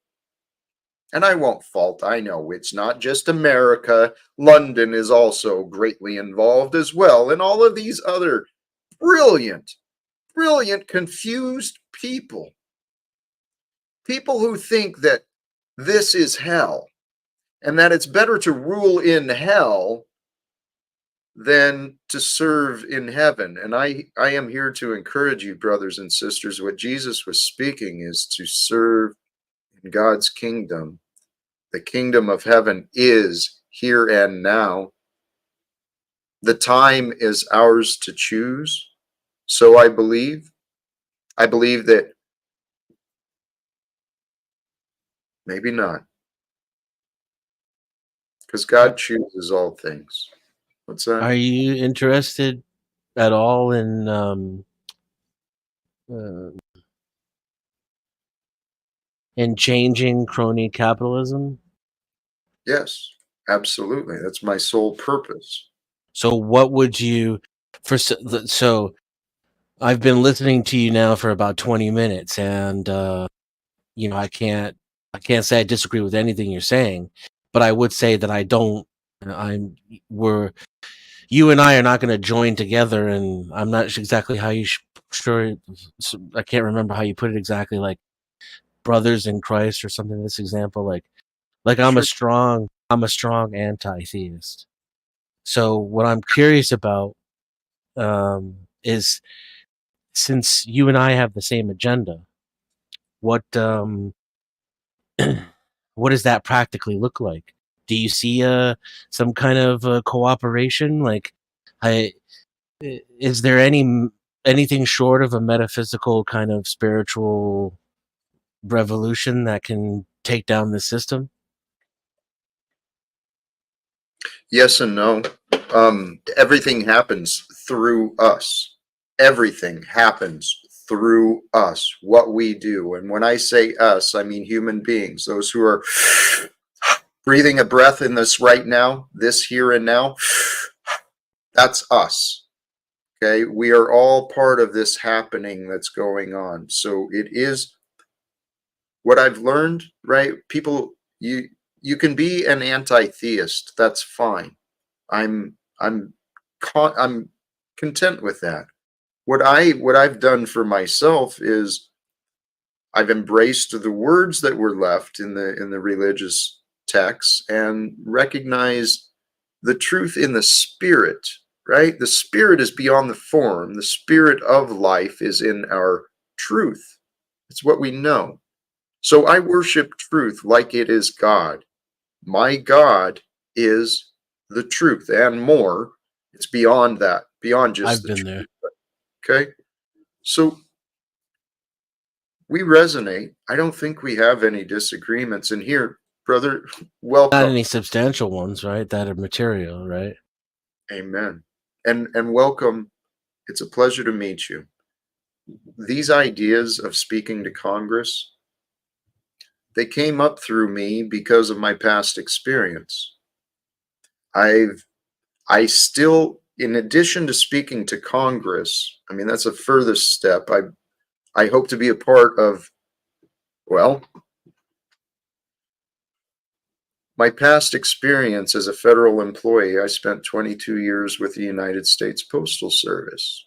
And I won't fault, I know it's not just America. London is also greatly involved as well, and all of these other brilliant, confused people who think that this is hell and that it's better to rule in hell than to serve in heaven. And I am here to encourage you, brothers and sisters. What Jesus was speaking is to serve in God's kingdom. The kingdom of heaven is here and now. The time is ours to choose. So I believe that maybe not, because God chooses all things. What's that? Are you interested at all in changing crony capitalism? Yes, absolutely. That's my sole purpose. So what would you so I've been listening to you now for about 20 minutes, and you know, I can't say I disagree with anything you're saying, but I would say that you and I are not going to join together, and I'm not exactly how you sure I can't remember how you put it exactly, like brothers in Christ or something. This example, like I'm a strong anti-theist. So what I'm curious about is, since you and I have the same agenda, what what does that practically look like? Do you see some kind of cooperation? Like, is there anything short of a metaphysical kind of spiritual revolution that can take down the system? Yes and no. Everything happens through us. Everything happens through us, what we do. And when I say us, I mean human beings, those who are breathing a breath in this right now, this here and now. That's us. Okay, we are all part of this happening that's going on. So it is what I've learned, right? People, you can be an anti-theist. That's fine. I'm content with that. What I've done for myself is I've embraced the words that were left in the religious texts and recognized the truth in the spirit, right? The spirit is beyond the form. The spirit of life is in our truth. It's what we know. So I worship truth like it is God. My God is the truth and more. It's beyond that, beyond just I've the been truth. there. Okay. So we resonate. I don't think we have any disagreements. And here, brother, welcome. Not any substantial ones, right? That are material, right? Amen. And welcome. It's a pleasure to meet you. These ideas of speaking to Congress, they came up through me because of my past experience. I still, in addition to speaking to Congress, I mean, that's a furthest step. I hope to be a part of, well, my past experience as a federal employee. I spent 22 years with the United States Postal Service.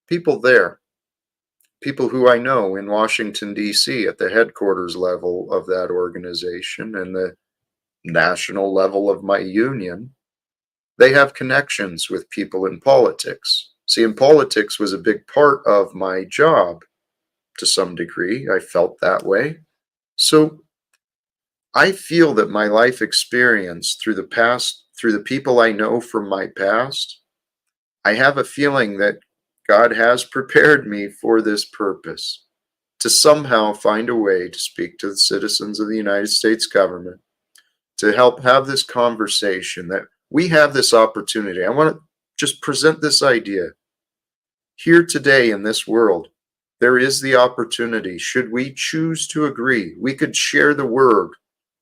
People there, people who I know in Washington, D.C., at the headquarters level of that organization and the national level of my union, they have connections with people in politics. See, in politics was a big part of my job to some degree. I felt that way. So I feel that my life experience through the past, through the people I know from my past, I have a feeling that God has prepared me for this purpose, to somehow find a way to speak to the citizens of the United States government, to help have this conversation, that we have this opportunity. I want to just present this idea. Here today in this world, there is the opportunity, should we choose to agree, we could share the word,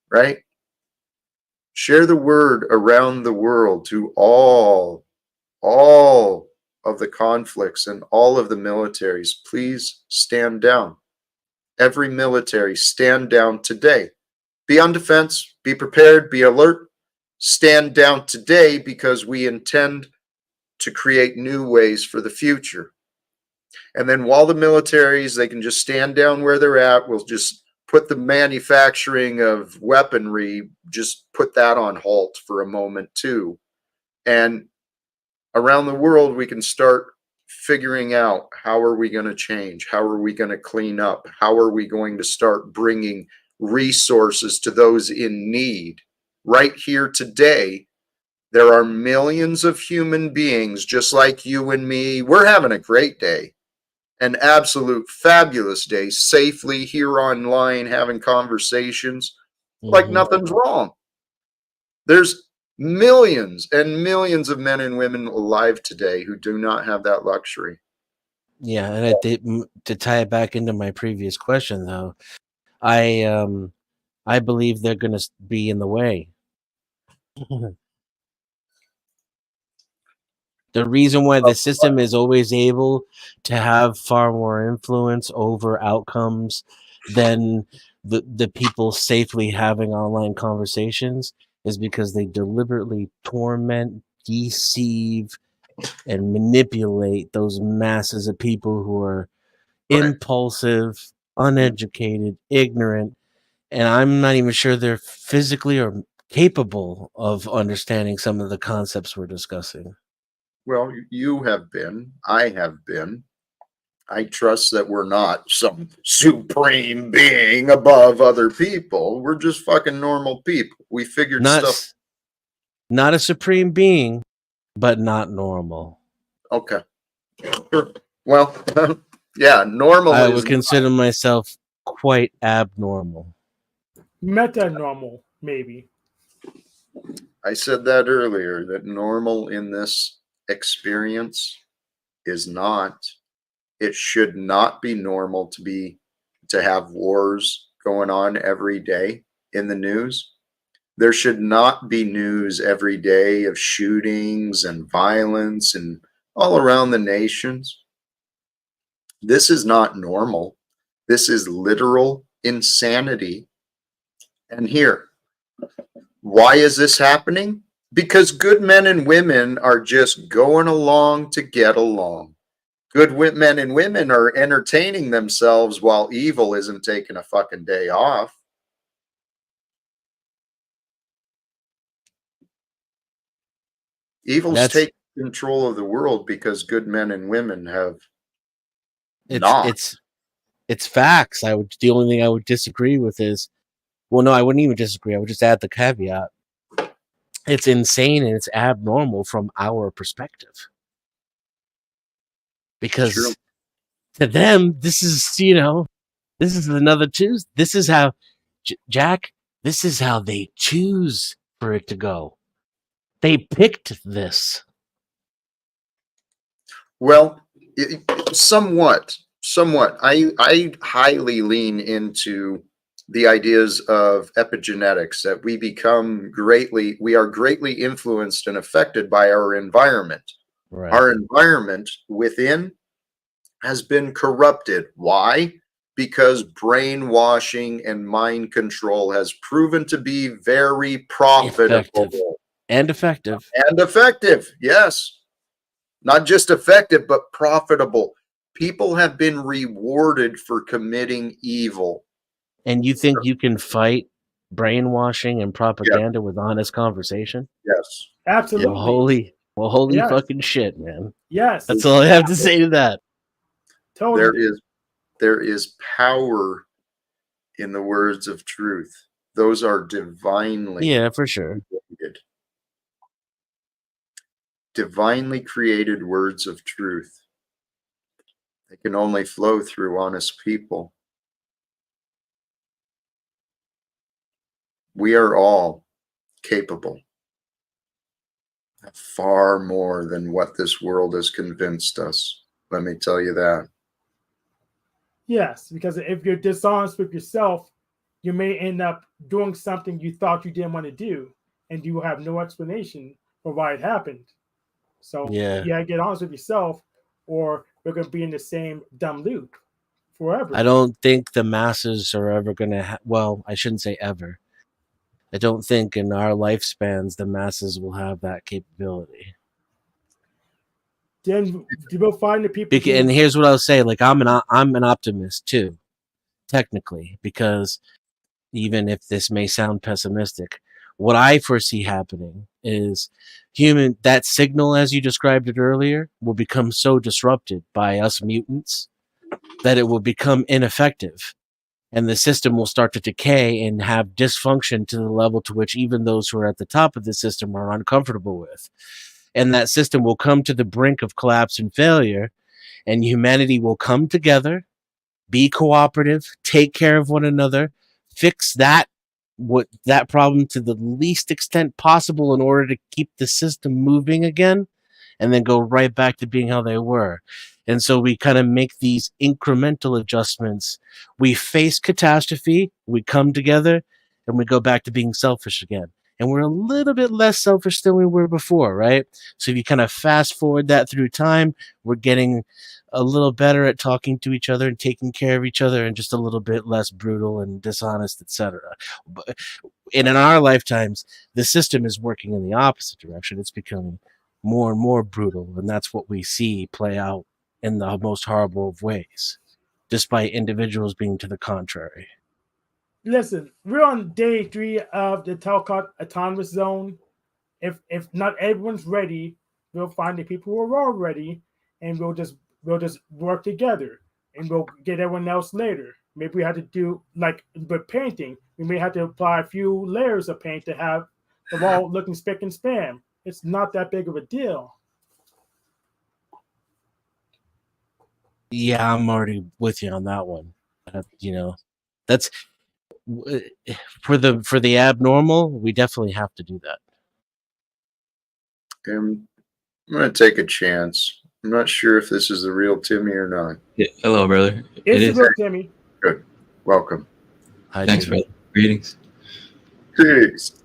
right? Share the word around the world to all of the conflicts and all of the militaries. Please stand down. Every military, stand down today. Be on defense, be prepared, be alert. Stand down today because we intend to create new ways for the future. And then while the militaries, they can just stand down where they're at, we'll just put the manufacturing of weaponry, just put that on halt for a moment too. And around the world, we can start figuring out, how are we going to change? How are we going to clean up? How are we going to start bringing resources to those in need? Right here today, there are millions of human beings just like you and me. We're having a great day, an absolute fabulous day, safely here online, having conversations like nothing's wrong. There's millions and millions of men and women alive today who do not have that luxury. Yeah, and to tie it back into my previous question, though, I believe they're going to be in the way. The reason why the system is always able to have far more influence over outcomes than the people safely having online conversations is because they deliberately torment, deceive, and manipulate those masses of people who are impulsive, uneducated, ignorant, and I'm not even sure they're physically or capable of understanding some of the concepts we're discussing. Well, you have been, I have been. I trust that we're not some supreme being above other people. We're just fucking normal people. We figured stuff. Not a supreme being, but not normal. Okay. Sure. Well, yeah, normal I is would consider myself quite abnormal. Meta-normal, maybe. I said that earlier, that normal in this experience is not, it should not be normal to have wars going on every day in the news. There should not be news every day of shootings and violence and all around the nations. This is not normal. This is literal insanity. And here, why is this happening? Because good men and women are just going along to get along. Good men and women are entertaining themselves while evil isn't taking a fucking day off. Evil's taking control of the world because good men and women have not. It's facts. The only thing I would disagree with is, well, no, I wouldn't even disagree. I would just add the caveat. It's insane and it's abnormal from our perspective. Because to them, this is, this is another Tuesday. This is how, Jack, this is how they choose for it to go. They picked this. Well, somewhat. I highly lean into the ideas of epigenetics, that we are greatly influenced and affected by our environment. Right. Our environment within has been corrupted. Why? Because brainwashing and mind control has proven to be very profitable. And effective. And effective, yes. Not just effective, but profitable. People have been rewarded for committing evil. And you think you can fight brainwashing and propaganda with honest conversation? Yes. Absolutely. Well, holy fucking shit, man. Yes. That's all I have to say to that. Totally. There is power in the words of truth. Those are divinely for sure. created. Divinely created words of truth. They can only flow through honest people. We are all capable of far more than what this world has convinced us. Let me tell you that. Yes, because if you're dishonest with yourself, you may end up doing something you thought you didn't want to do, and you will have no explanation for why it happened. So you gotta get honest with yourself, or we're gonna be in the same dumb loop forever. I don't think the masses are ever gonna. Well, I shouldn't say ever. I don't think in our lifespans the masses will have that capability. Then you will find the people. And here's what I'll say: like I'm an optimist too, technically, because even if this may sound pessimistic, what I foresee happening is that signal, as you described it earlier, will become so disrupted by us mutants that it will become ineffective. And the system will start to decay and have dysfunction to the level to which even those who are at the top of the system are uncomfortable with. And that system will come to the brink of collapse and failure, and humanity will come together, be cooperative, take care of one another, fix that problem to the least extent possible in order to keep the system moving again, and then go right back to being how they were. And so we kind of make these incremental adjustments. We face catastrophe, we come together, and we go back to being selfish again. And we're a little bit less selfish than we were before, right? So if you kind of fast forward that through time, we're getting a little better at talking to each other and taking care of each other, and just a little bit less brutal and dishonest, etc. And in our lifetimes, the system is working in the opposite direction. It's becoming more and more brutal, and that's what we see play out in the most horrible of ways, despite individuals being to the contrary. Listen, we're on day 3 of the Talcott autonomous zone. If not everyone's ready, we'll find the people who are all ready, and we'll just we'll just work together and we'll get everyone else later. Maybe we have to do like with painting. We may have to apply a few layers of paint to have the wall looking spick and span. It's not that big of a deal. Yeah, I'm already with you on that one. You know, that's for the abnormal. We definitely have to do that. I'm going to take a chance. I'm not sure if this is the real Timmy or not. Yeah, hello, brother. It's It is. good, Timmy. Good. Welcome. Hi, Thanks, Jimmy. brother. Greetings. Jeez.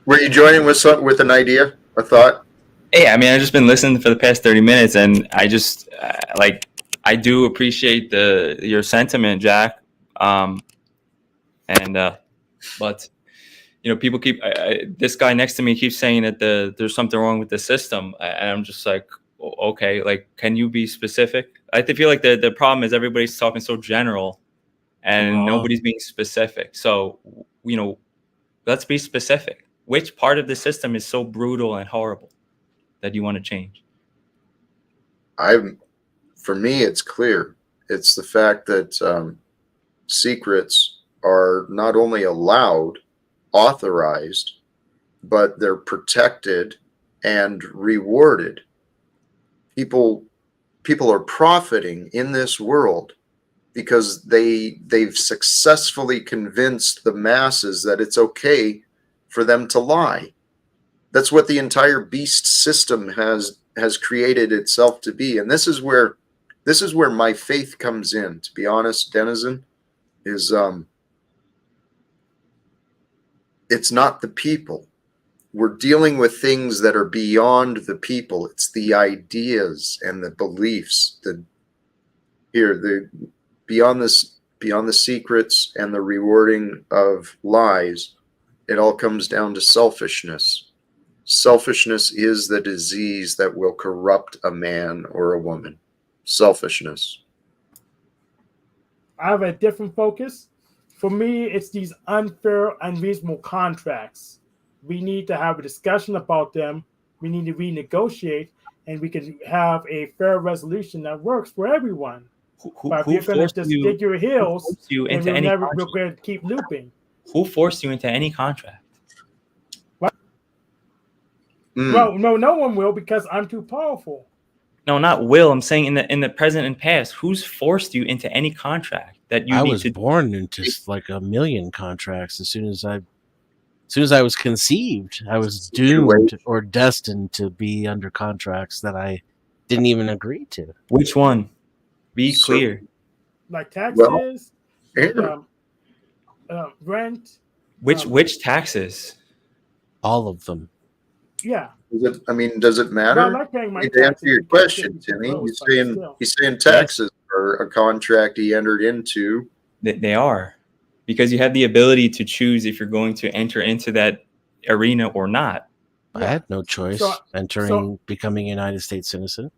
Were you joining with an idea, a thought? Hey, I mean, I've just been listening for the past 30 minutes, and I just I do appreciate your sentiment, Jack. But you know, people keep this guy next to me keeps saying that there's something wrong with the system, and I'm just like, okay, like, can you be specific? I feel like the problem is everybody's talking so general, and nobody's being specific. So, you know, let's be specific. Which part of the system is so brutal and horrible that you want to change? For me, it's clear. It's the fact that secrets are not only allowed, authorized, but they're protected and rewarded. People are profiting in this world because they've successfully convinced the masses that it's okay for them to lie. That's what the entire beast system has created itself to be. And this is where my faith comes in, to be honest, Denizen, is it's not the people. We're dealing with things that are beyond the people. It's the ideas and the beliefs, beyond the secrets and the rewarding of lies. It all comes down to selfishness. Selfishness is the disease that will corrupt a man or a woman. Selfishness. I have a different focus. For me, it's these unfair, unreasonable contracts. We need to have a discussion about them. We need to renegotiate, and we can have a fair resolution that works for everyone. But if you're going to just dig your heels, and we're going to keep looping. Who forced you into any contract? What? Well, no one will, because I'm too powerful. No, not will. I'm saying in the present and past. Who's forced you into any contract that you I need was to born into like a million contracts. As soon as I was conceived, I was doomed or destined to be under contracts that I didn't even agree to. Which one? Be clear. Like taxes, Well, rent. Which taxes? All of them. Yeah. Does it matter? Well, I like paying my To answer your taxes. question, Timmy, he's saying taxes are a contract he entered into. They are, because you have the ability to choose if you're going to enter into that arena or not. I had no choice becoming a United States citizen.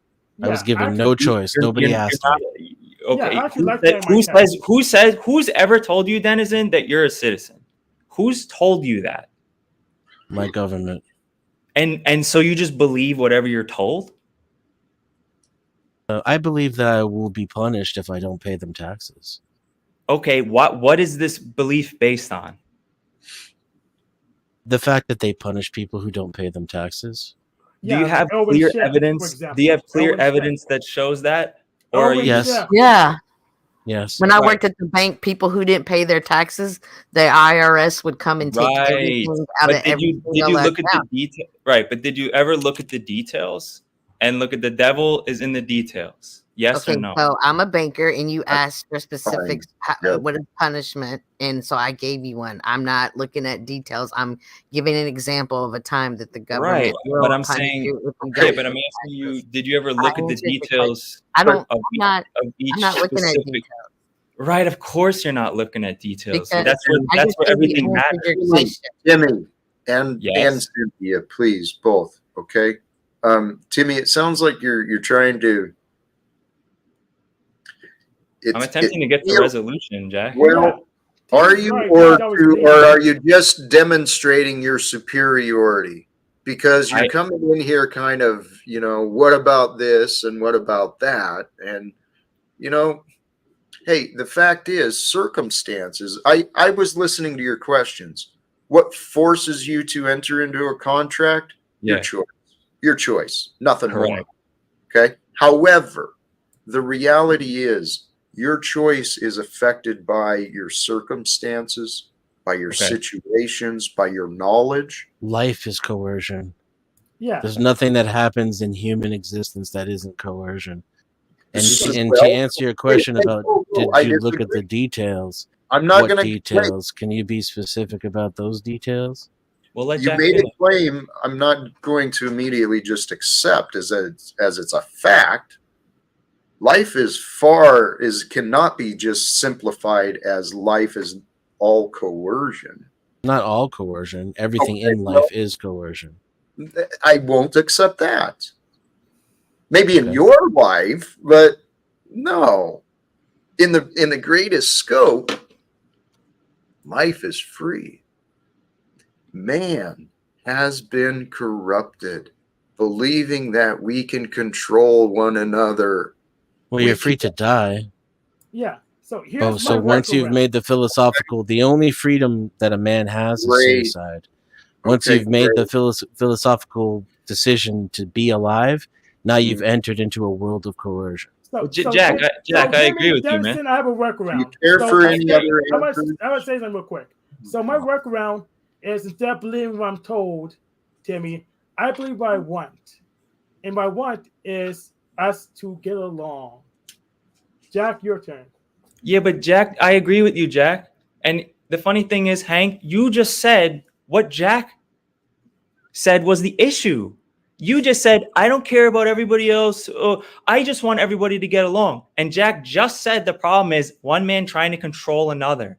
I was given no choice. Nobody asked me. Okay. Who's ever told you, Denizen, that you're a citizen? Who's told you that? My government. And so you just believe whatever you're told? I believe that I will be punished if I don't pay them taxes. Okay, what is this belief based on? The fact that they punish people who don't pay them taxes. Do you have clear evidence? Do you have clear evidence that shows that? Or yes. Yeah. Yes. When I worked at the bank, people who didn't pay their taxes, the IRS would come and take everything out of everything. Did you look at the detail? Right, but did you ever look at the details and look at the devil is in the details? Yes or no? So I'm a banker, and you asked for specifics. What is punishment? And so I gave you one. I'm not looking at details. I'm giving an example of a time that the government. Right, but I'm saying. Okay, but I'm asking you: did you ever look at the details? I'm not looking at details. Right, of course you're not looking at details. That's where everything matters. Timmy and Cynthia, please, both. Okay, Timmy, it sounds like you're trying to. I'm attempting to get the resolution, Jack. Well, are you, or are you just demonstrating your superiority? because you're coming in here kind of, you know, what about this and what about that? And, you know, hey, the fact is circumstances. I was listening to your questions. What forces you to enter into a contract? Yeah. Your choice. Your choice. Nothing Correct. more. Okay. However, the reality is your choice is affected by your circumstances, by your situations, by your knowledge. Life is coercion. Yeah. There's nothing that happens in human existence that isn't coercion. And This is- to answer your question about did I you look at disagree. the details? I'm not What going to details? Can you be specific about those details? Well, let You Jack made finish. a claim. I'm not going to immediately just accept as it's a fact. Life cannot be just simplified as life is all coercion. Not all coercion. Everything Okay, in life is coercion. I won't accept that. Maybe in Okay. your life, but no. In the greatest scope, life is free. Man has been corrupted, believing that we can control one another. Well, you're free to die. Yeah. So here's Oh, my so once you've workaround. made the philosophical, the only freedom that a man has is Great. suicide. Once Okay, you've made great. the philosophical decision to be alive, now you've Mhm. entered into a world of coercion. So, Jack, I agree with you, man. Denizen, I have a workaround. Do you care for any other I'm gonna answers? say something real quick. So my workaround is, instead of believing what I'm told, Timmy, I believe what I want. And what I want is us to get along. Jack, your turn. Yeah, but Jack, I agree with you, Jack. And the funny thing is, Hank, you just said what Jack said was the issue. You just said, I don't care about everybody else. I just want everybody to get along. And Jack just said the problem is one man trying to control another.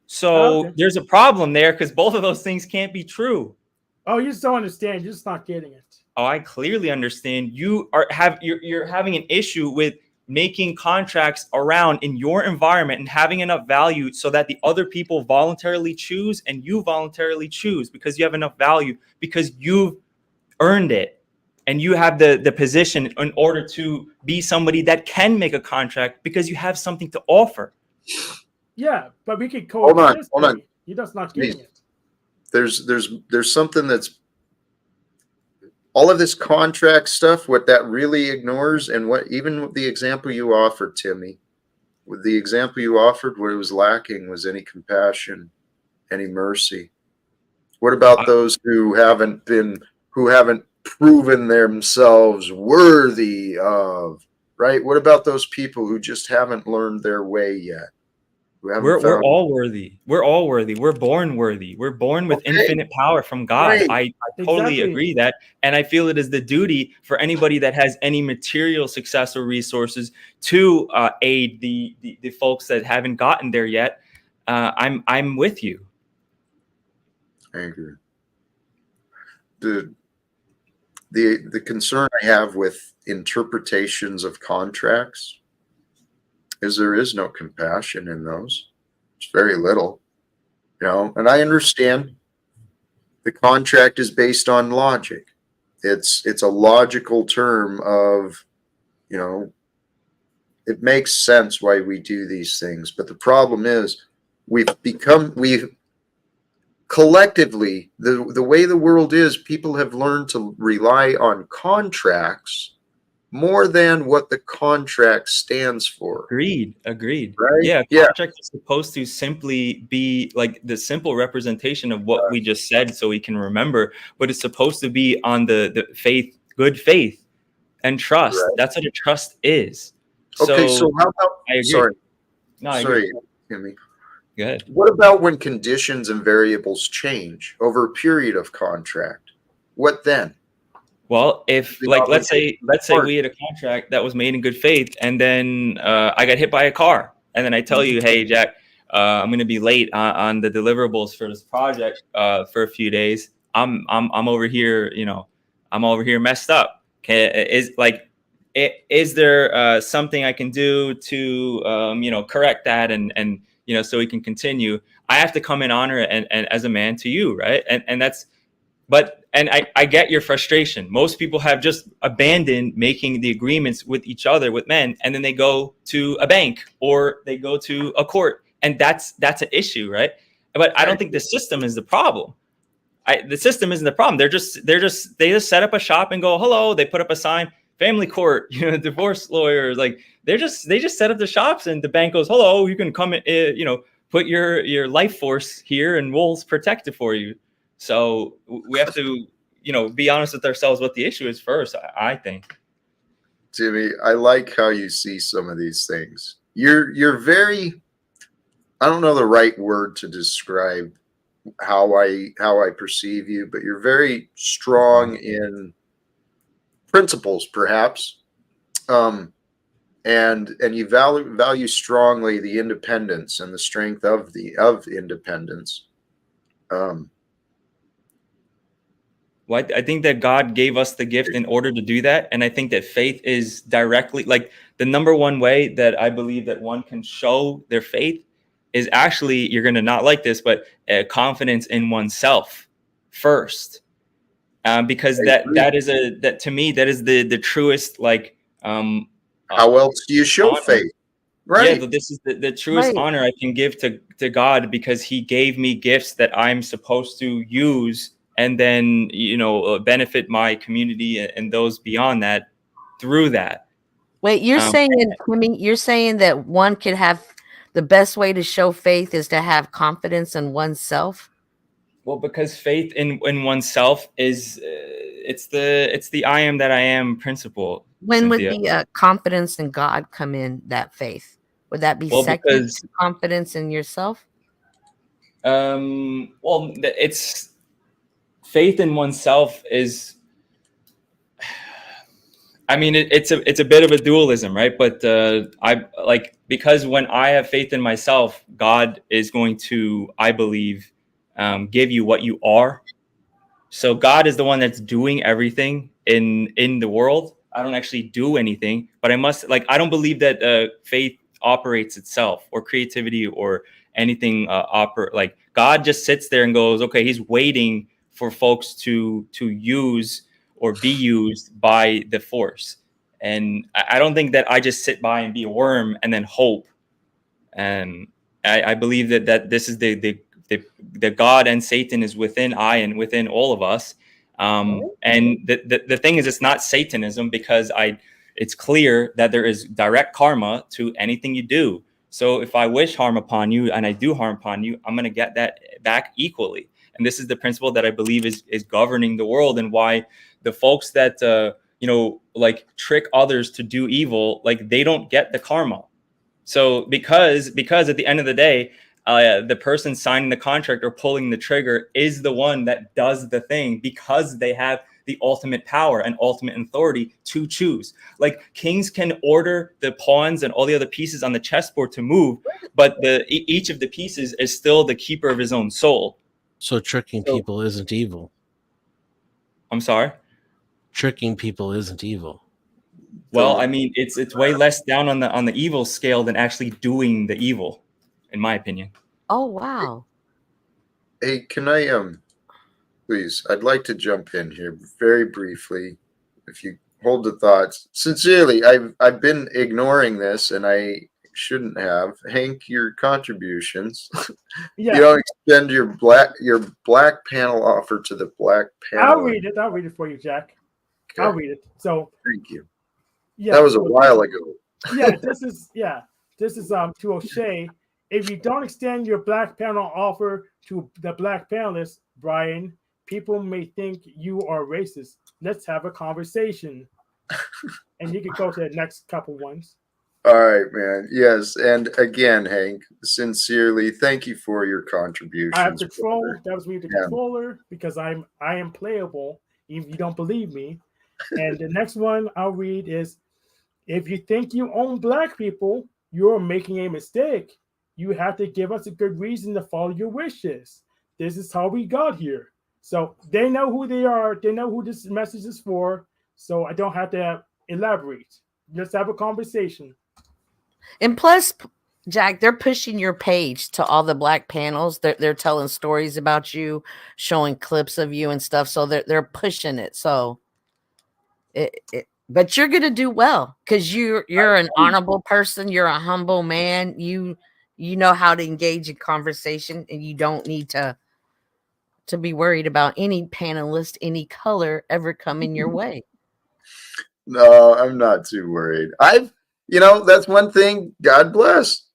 So there's a problem there because both of those things can't be true. Oh, you just don't understand. You're just not getting it. Oh, I clearly understand. You're having an issue with making contracts around in your environment and having enough value so that the other people voluntarily choose and you voluntarily choose because you have enough value, because you've earned it and you have the position in order to be somebody that can make a contract because you have something to offer. Yeah, but we could Hold on, coexist. hold on. You're just not getting it. There's something that's all of this contract stuff, what that really ignores, and what even the example you offered, Timmy, with the example you offered, what it was lacking was any compassion, any mercy. What about those who haven't proven themselves worthy of, right? What about those people who just haven't learned their way yet? We're all worthy. We're all worthy. We're born worthy. We're born with infinite power from God. Right. I totally agree that. And I feel it is the duty for anybody that has any material success or resources to aid the folks that haven't gotten there yet. I'm with you. I agree. The concern I have with interpretations of contracts is there is no compassion in those. It's very little, you know, and I understand the contract is based on logic. It's a logical term of, you know, it makes sense why we do these things. But the problem is we've collectively, the way the world is, people have learned to rely on contracts more than what the contract stands for. Agreed. Right? Yeah, contract is supposed to simply be like the simple representation of what we just said so we can remember, but it's supposed to be on the faith, good faith and trust. Right. That's what a trust is. Okay, so how about I agree. sorry, I agree. Timmy. Go ahead. What about when conditions and variables change over a period of contract? What then? Well, if like let's say we had a contract that was made in good faith, and then I got hit by a car, and then I tell you, hey Jack, I'm going to be late on the deliverables for this project for a few days. I'm over here, you know, I'm over here messed up. Is there something I can do to you know, correct that and you know, so we can continue? I have to come in honor and as a man to you, right? And that's. But And I get your frustration. Most people have just abandoned making the agreements with each other, with men, and then they go to a bank or they go to a court, and that's an issue, right? But I don't think the system is the problem. The system isn't the problem. They just set up a shop and go, hello. They put up a sign, family court, divorce lawyers. Like they just set up the shops, and the bank goes, hello, you can come, put your life force here, and we'll protect it for you. So we have to, be honest with ourselves what the issue is first, I think. Timmy, I like how you see some of these things. You're very, I don't know the right word to describe how I perceive you, but you're very strong in principles, perhaps, and you value strongly the independence and the strength of independence. Well, I think that God gave us the gift in order to do that. And I think that faith is directly, like, the number one way that I believe that one can show their faith is actually, you're going to not like this, but confidence in oneself first. Because that to me, that is the truest, like, how else do you show honor. faith? Right. Yeah, this is the truest honor I can give to God, because he gave me gifts that I'm supposed to use and then, benefit my community and those beyond that through that. Wait, you're saying, Timmy, you're saying that one could have, the best way to show faith is to have confidence in oneself? Well, because faith in oneself is, it's the I am that I am principle. When Cynthia. would the confidence in God come in that faith? Would that be second to confidence in yourself? Well, it's faith in oneself is, I mean, it's a bit of a dualism, right? But because when I have faith in myself, God is going to, I believe, give you what you are. So God is the one that's doing everything in the world. I don't actually do anything, but I don't believe that faith operates itself, or creativity or anything like God just sits there and goes, okay, he's waiting for folks to use or be used by the force. And I don't think that I just sit by and be a worm and then hope. And I believe that this is the God and Satan is within I and within all of us. And the thing is, it's not Satanism, because it's clear that there is direct karma to anything you do. So if I wish harm upon you and I do harm upon you, I'm going to get that back equally. And this is the principle that I believe is governing the world, and why the folks that, like trick others to do evil, like they don't get the karma. So because at the end of the day, the person signing the contract or pulling the trigger is the one that does the thing, because they have the ultimate power and ultimate authority to choose. Like kings can order the pawns and all the other pieces on the chessboard to move, but each of the pieces is still the keeper of his own soul. So tricking people isn't evil. I'm sorry? Tricking people isn't evil. Well, I mean, it's way less down on the evil scale than actually doing the evil, in my opinion. Oh, wow. Hey, can I please, I'd like to jump in here very briefly, if you hold the thoughts. Sincerely, I've been ignoring this, and I shouldn't have. Hank, your contributions. Yeah. You don't extend your black panel offer to the black panel. I'll read it for you, Jack. Okay. I'll read it. So thank you. Yeah, that was a while ago. This is to O'Shea. If you don't extend your black panel offer to the black panelists, Brian, people may think you are racist. Let's have a conversation. And you can go to the next couple ones. All right, man. Yes, and again, Hank, sincerely, thank you for your contributions. I have control. That was me, the controller, because I am playable. Even if you don't believe me. And the next one I'll read is, if you think you own black people, you're making a mistake. You have to give us a good reason to follow your wishes. This is how we got here. So they know who they are. They know who this message is for. So I don't have to elaborate. Let's have a conversation. And plus, Jack, they're pushing your page to all the black panels. They're telling stories about you, showing clips of you and stuff. So they're pushing it. So but you're gonna do well because you're an honorable person. You're a humble man. You know how to engage in conversation, and you don't need to be worried about any panelist, any color ever coming your way. No, I'm not too worried. That's one thing. God bless.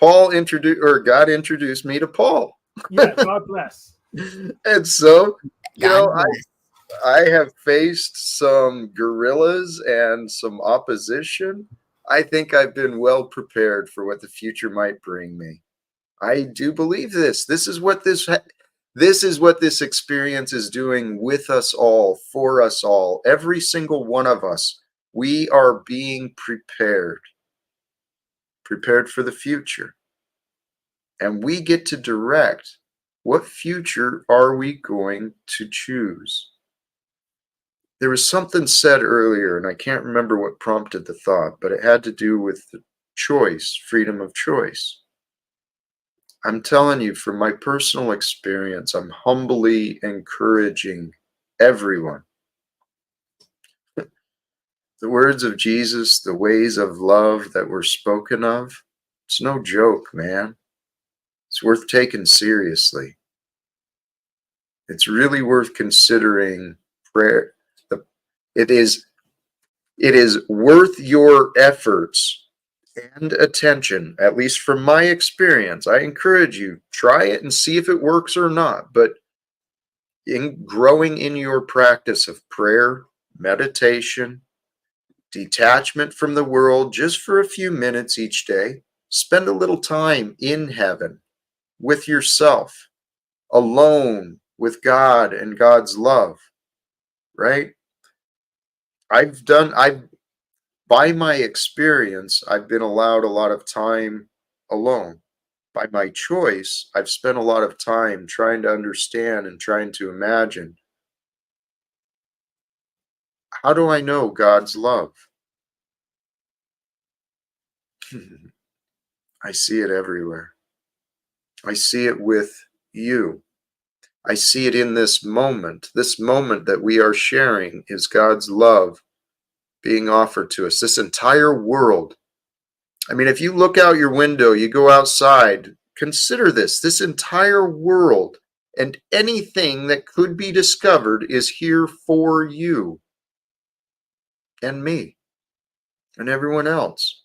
God introduced me to Paul. Yeah, God bless. And so, God bless. I have faced some guerrillas and some opposition. I think I've been well prepared for what the future might bring me. I do believe this. This is what this experience is doing with us all, for us all, every single one of us. We are being prepared for the future. And we get to direct what future are we going to choose. There was something said earlier, and I can't remember what prompted the thought, but it had to do with the choice, freedom of choice. I'm telling you, from my personal experience, I'm humbly encouraging everyone. The words of Jesus, the ways of love that were spoken of, it's no joke, man. It's worth taking seriously. It's really worth considering prayer. It is worth your efforts and attention, at least from my experience. I encourage you, try it and see if it works or not. But in growing in your practice of prayer, meditation, detachment from the world, just for a few minutes each day, spend a little time in heaven with yourself, alone with God and God's love, right? By my experience, I've been allowed a lot of time alone. By my choice, I've spent a lot of time trying to understand and trying to imagine, how do I know God's love? I see it everywhere. I see it with you. I see it in this moment. This moment that we are sharing is God's love being offered to us. This entire world. I mean, if you look out your window, you go outside, consider this entire world and anything that could be discovered is here for you and me and everyone else.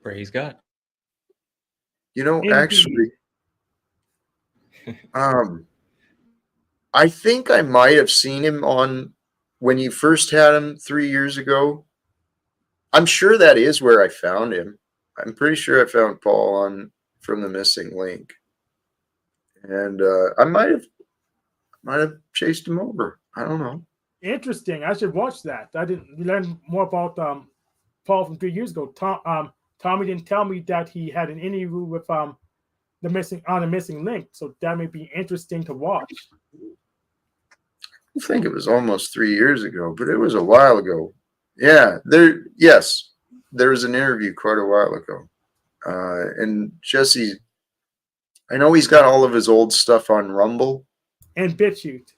Praise God. Indeed. Actually, I think I might have seen him on when you first had him 3 years ago. I'm sure that is where I found him. I'm pretty sure I found Paul from the missing link, and I might have chased him over. I don't know. Interesting. I should watch that. I didn't learn more about Paul from 3 years ago. Tommy didn't tell me that he had an interview with the missing link, so that may be interesting to watch. I think it was almost 3 years ago, but it was a while ago. Yeah, there was an interview quite a while ago. And Jesse, I know he's got all of his old stuff on Rumble. And BitChute.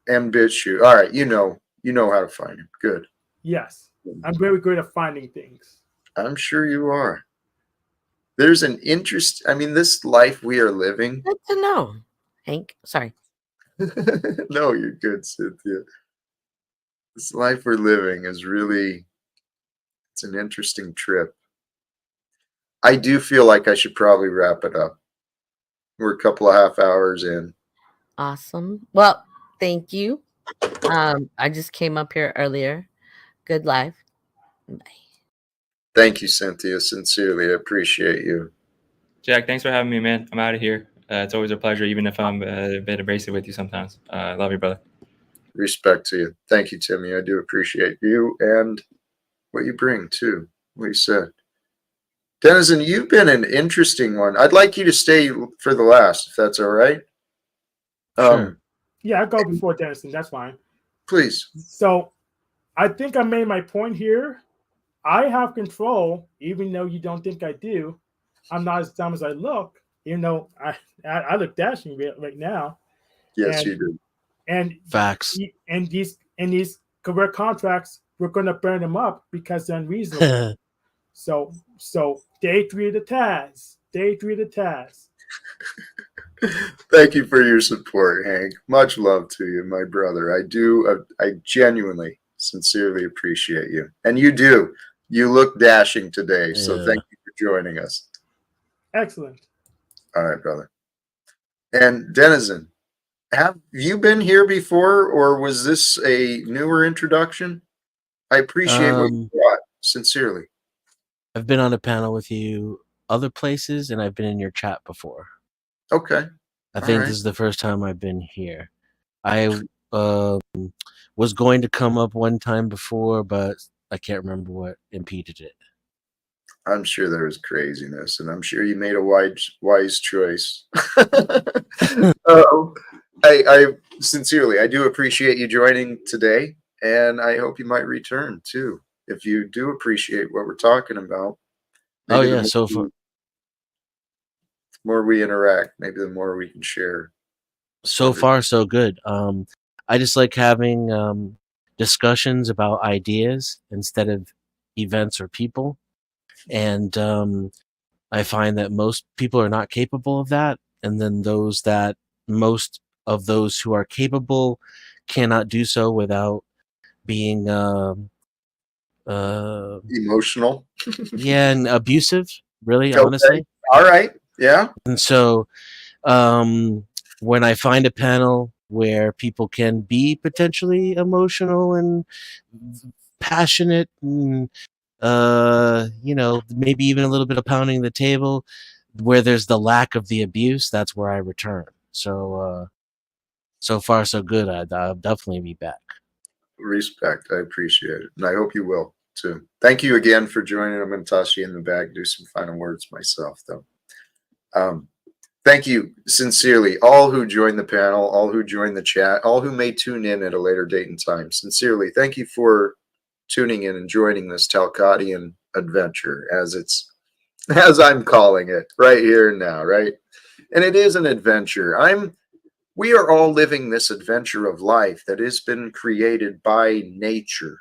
All right, you know how to find him. Good. Yes. I'm very good at finding things. I'm sure you are. There's an interest. I mean, this life we are living. Good to know, Hank. Sorry. No, you're good, Cynthia. This life we're living is it's an interesting trip. I do feel like I should probably wrap it up. We're a couple of half hours in. Awesome. Well, thank you. I just came up here earlier. Good life. Bye. Thank you, Cynthia. Sincerely, I appreciate you. Jack, thanks for having me, man. I'm out of here. It's always a pleasure, even if I'm a bit abrasive with you sometimes. I love you, brother. Respect to you. Thank you, Timmy. I do appreciate you and what you bring, too. What you said. Denizen, you've been an interesting one. I'd like you to stay for the last, if that's all right. Sure. Yeah, I'll go before Denizen. That's fine. Please. So I think I made my point here. I have control, even though you don't think I do. I'm not as dumb as I look, even though I look dashing right now. Yes, And you do. and Facts. and these career contracts, we're going to burn them up because they're unreasonable. So day 3 of the Taz. Day 3 of the Taz. Thank you for your support, Hank. Much love to you, my brother. I genuinely, sincerely appreciate you. And you do. You look dashing today. So Yeah. thank you for joining us. Excellent. All right, brother. And Denizen, have you been here before, or was this a newer introduction? I appreciate what you brought, sincerely. I've been on a panel with you other places, and I've been in your chat before. Okay. I think this is the first time I've been here. I was going to come up one time before, but I can't remember what impeded it. I'm sure there was craziness, and I'm sure you made a wise choice. I sincerely, I do appreciate you joining today, and I hope you might return too. If you do appreciate what we're talking about, Oh maybe yeah, the more we interact, maybe the more we can share. So far, so good. I just like having discussions about ideas instead of events or people. And I find that most people are not capable of that. And then most of those who are capable cannot do so without being Emotional. yeah, and abusive, really, Okay. honestly. All right. Yeah. And so when I find a panel where people can be potentially emotional and passionate and maybe even a little bit of pounding the table, where there's the lack of the abuse, that's where I return. So so far so good. I'll definitely be back. Respect. I appreciate it, and I hope you will too. Thank you again for joining. I'm going to toss you in the bag, do some final words myself, though. Thank you sincerely, all who joined the panel, all who joined the chat, all who may tune in at a later date and time. Sincerely, thank you for tuning in and joining this Talcottian adventure, as I'm calling it right here and now, right? And it is an adventure. We are all living this adventure of life that has been created by nature.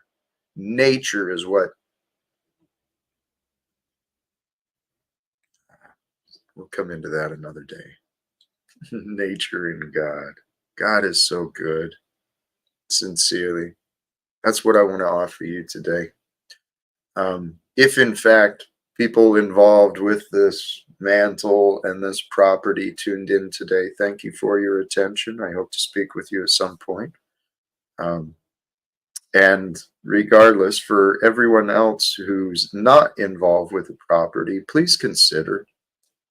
Nature is what we'll come into that another day. Nature and God. God is so good. Sincerely. That's what I want to offer you today. If in fact people involved with this mantle and this property tuned in today, thank you for your attention. I hope to speak with you at some point. And regardless, for everyone else who's not involved with the property, please consider,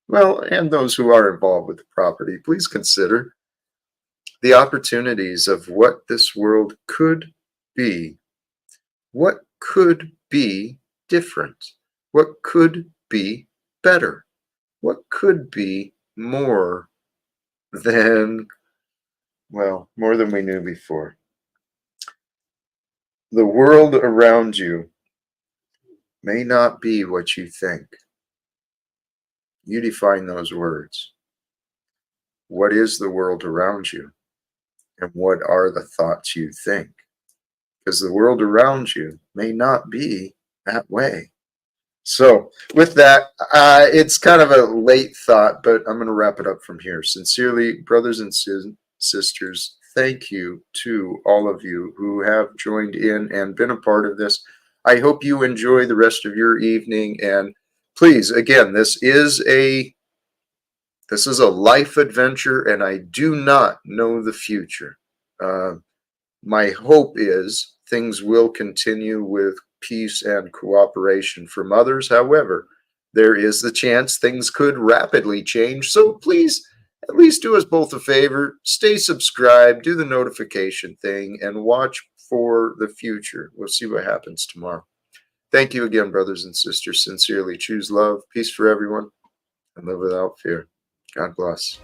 well, and those who are involved with the property, please consider the opportunities of what this world could be. What could be different? What could be better? What could be more than we knew before? The world around you may not be what you think. You define those words. What is the world around you? And what are the thoughts you think? Because the world around you may not be that way. So with that, it's kind of a late thought, but I'm going to wrap it up from here. Sincerely, brothers and sisters, thank you to all of you who have joined in and been a part of this. I hope you enjoy the rest of your evening. And please, again, this is a life adventure, and I do not know the future. My hope is things will continue with peace and cooperation from others. However, there is the chance things could rapidly change. So please, at least do us both a favor. Stay subscribed, do the notification thing, and watch for the future. We'll see what happens tomorrow. Thank you again, brothers and sisters. Sincerely, choose love, peace for everyone, and live without fear. God bless.